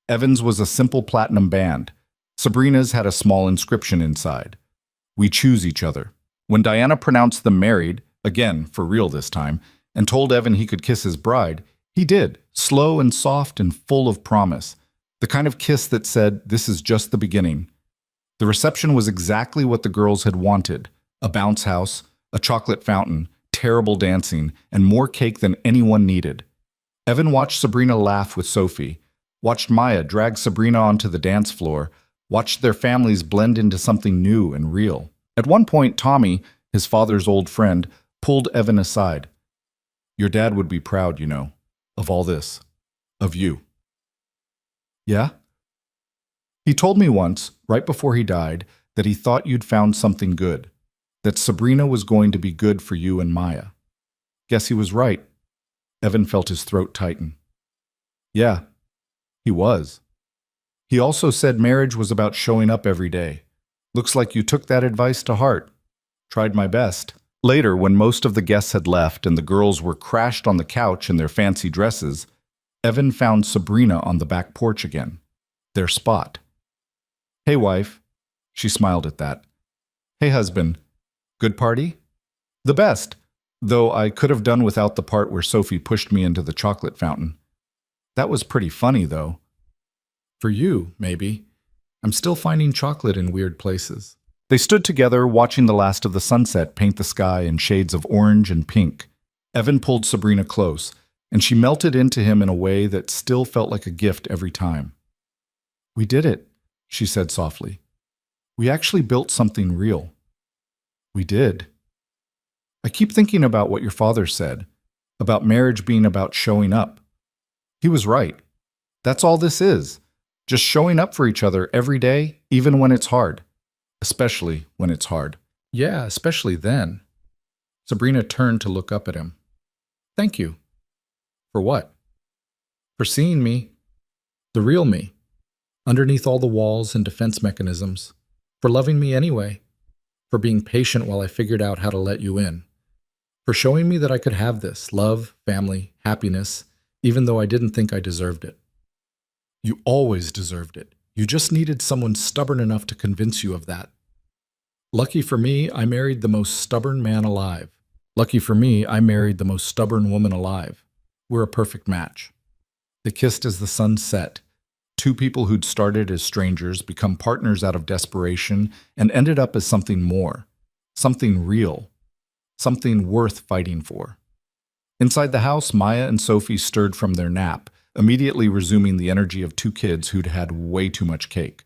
Evan's was a simple platinum band. Sabrina's had a small inscription inside. We choose each other. When Diana pronounced them married, again, for real this time, and told Evan he could kiss his bride, he did, slow and soft and full of promise. The kind of kiss that said, this is just the beginning. The reception was exactly what the girls had wanted. A bounce house, a chocolate fountain, terrible dancing, and more cake than anyone needed. Evan watched Sabrina laugh with Sophie, watched Maya drag Sabrina onto the dance floor, watched their families blend into something new and real. At one point, Tommy, his father's old friend, pulled Evan aside. Your dad would be proud, you know, of all this, of you. Yeah? He told me once, right before he died, that he thought you'd found something good, that Sabrina was going to be good for you and Maya. Guess he was right. Evan felt his throat tighten. Yeah, he was. He also said marriage was about showing up every day. Looks like you took that advice to heart. Tried my best. Later, when most of the guests had left and the girls were crashed on the couch in their fancy dresses, Evan found Sabrina on the back porch again, their spot. Hey, wife. She smiled at that. Hey, husband. Good party? The best, though I could have done without the part where Sophie pushed me into the chocolate fountain. That was pretty funny, though. For you, maybe. I'm still finding chocolate in weird places. They stood together, watching the last of the sunset paint the sky in shades of orange and pink. Evan pulled Sabrina close, and she melted into him in a way that still felt like a gift every time. "We did it," she said softly. "We actually built something real." "We did." "I keep thinking about what your father said, about marriage being about showing up. He was right. That's all this is. Just showing up for each other every day, even when it's hard. Especially when it's hard." "Yeah, especially then." Sabrina turned to look up at him. "Thank you." "For what?" "For seeing me. The real me. Underneath all the walls and defense mechanisms. For loving me anyway. For being patient while I figured out how to let you in. For showing me that I could have this, love, family, happiness, even though I didn't think I deserved it." "You always deserved it. You just needed someone stubborn enough to convince you of that." "Lucky for me, I married the most stubborn man alive. Lucky for me, I married the most stubborn woman alive. We're a perfect match." They kissed as the sun set. Two people who'd started as strangers become partners out of desperation and ended up as something more. Something real. Something worth fighting for. Inside the house, Maya and Sophie stirred from their nap, immediately resuming the energy of two kids who'd had way too much cake.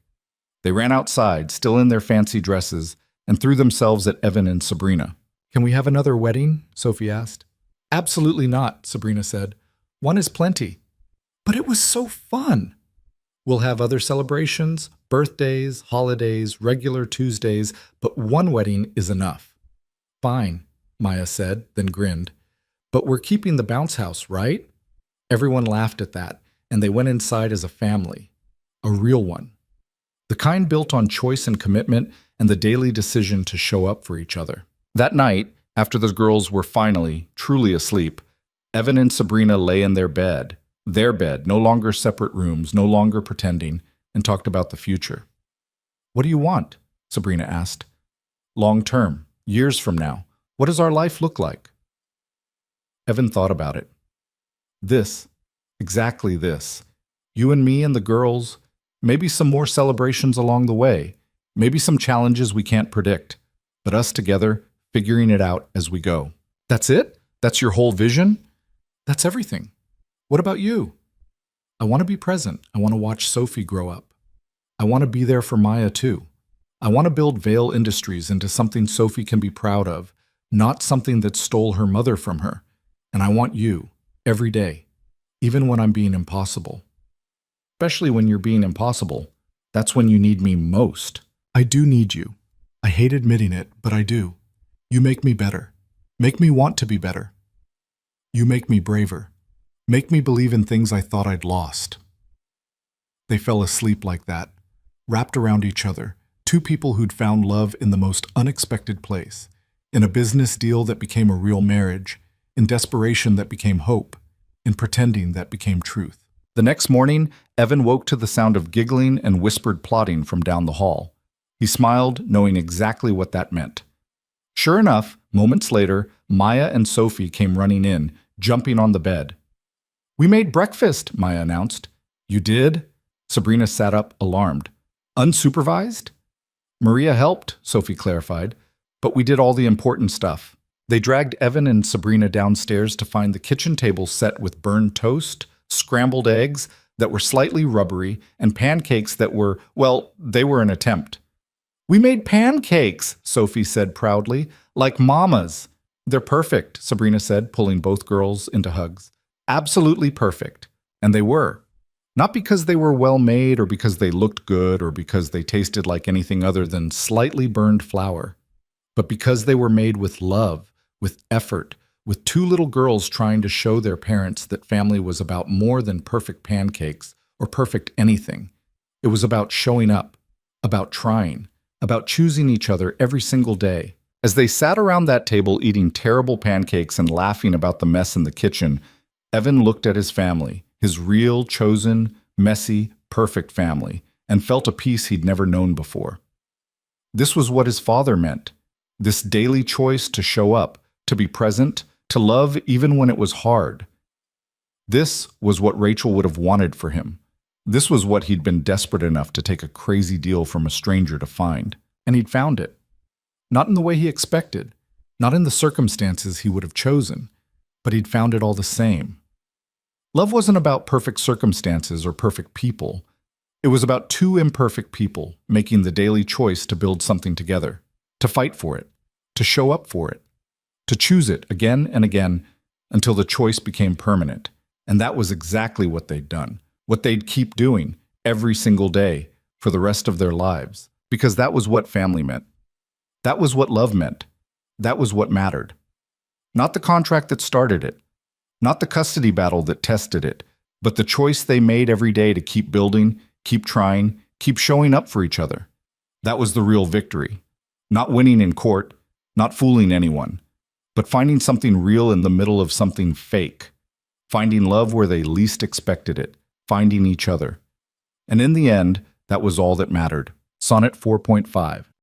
They ran outside, still in their fancy dresses, and threw themselves at Evan and Sabrina. "Can we have another wedding?" Sophie asked. "Absolutely not," Sabrina said. "One is plenty." "But it was so fun." "We'll have other celebrations, birthdays, holidays, regular Tuesdays, but one wedding is enough." "Fine," Maya said, then grinned. "But we're keeping the bounce house, right?" Everyone laughed at that, and they went inside as a family. A real one. The kind built on choice and commitment and the daily decision to show up for each other. That night, after the girls were finally, truly asleep, Evan and Sabrina lay in their bed, no longer separate rooms, no longer pretending, and talked about the future. "What do you want?" Sabrina asked. "Long term, years from now, what does our life look like?" Evan thought about it. "This, exactly this. You and me and the girls, maybe some more celebrations along the way, maybe some challenges we can't predict, but us together, figuring it out as we go." "That's it? That's your whole vision?" "That's everything. What about you?" "I want to be present. I want to watch Sophie grow up. I want to be there for Maya too. I want to build Vale Industries into something Sophie can be proud of, not something that stole her mother from her. And I want you, every day, even when I'm being impossible. Especially when you're being impossible, that's when you need me most." "I do need you. I hate admitting it, but I do. You make me better. Make me want to be better. You make me braver. Make me believe in things I thought I'd lost." They fell asleep like that, wrapped around each other, two people who'd found love in the most unexpected place, in a business deal that became a real marriage, in desperation that became hope, in pretending that became truth. The next morning, Evan woke to the sound of giggling and whispered plotting from down the hall. He smiled, knowing exactly what that meant. Sure enough, moments later, Maya and Sophie came running in, jumping on the bed. "We made breakfast," Maya announced. "You did?" Sabrina sat up, alarmed. "Unsupervised?" "Maria helped," Sophie clarified, "but we did all the important stuff." They dragged Evan and Sabrina downstairs to find the kitchen table set with burned toast, scrambled eggs that were slightly rubbery, and pancakes that were, well, they were an attempt. "We made pancakes," Sophie said proudly, "like Mama's." "They're perfect," Sabrina said, pulling both girls into hugs. "Absolutely perfect." And they were. Not because they were well made or because they looked good or because they tasted like anything other than slightly burned flour, but because they were made with love, with effort, with two little girls trying to show their parents that family was about more than perfect pancakes or perfect anything. It was about showing up, about trying, about choosing each other every single day. As they sat around that table eating terrible pancakes and laughing about the mess in the kitchen, Evan looked at his family, his real, chosen, messy, perfect family, and felt a peace he'd never known before. This was what his father meant, this daily choice to show up, to be present, to love even when it was hard. This was what Rachel would have wanted for him. This was what he'd been desperate enough to take a crazy deal from a stranger to find, and he'd found it. Not in the way he expected, not in the circumstances he would have chosen, but he'd found it all the same. Love wasn't about perfect circumstances or perfect people. It was about two imperfect people making the daily choice to build something together, to fight for it, to show up for it, to choose it again and again until the choice became permanent. And that was exactly what they'd done, what they'd keep doing every single day for the rest of their lives, because that was what family meant. That was what love meant. That was what mattered. Not the contract that started it, not the custody battle that tested it, but the choice they made every day to keep building, keep trying, keep showing up for each other. That was the real victory. Not winning in court, not fooling anyone, but finding something real in the middle of something fake. Finding love where they least expected it, finding each other. And in the end, that was all that mattered. Sonnet 4.5.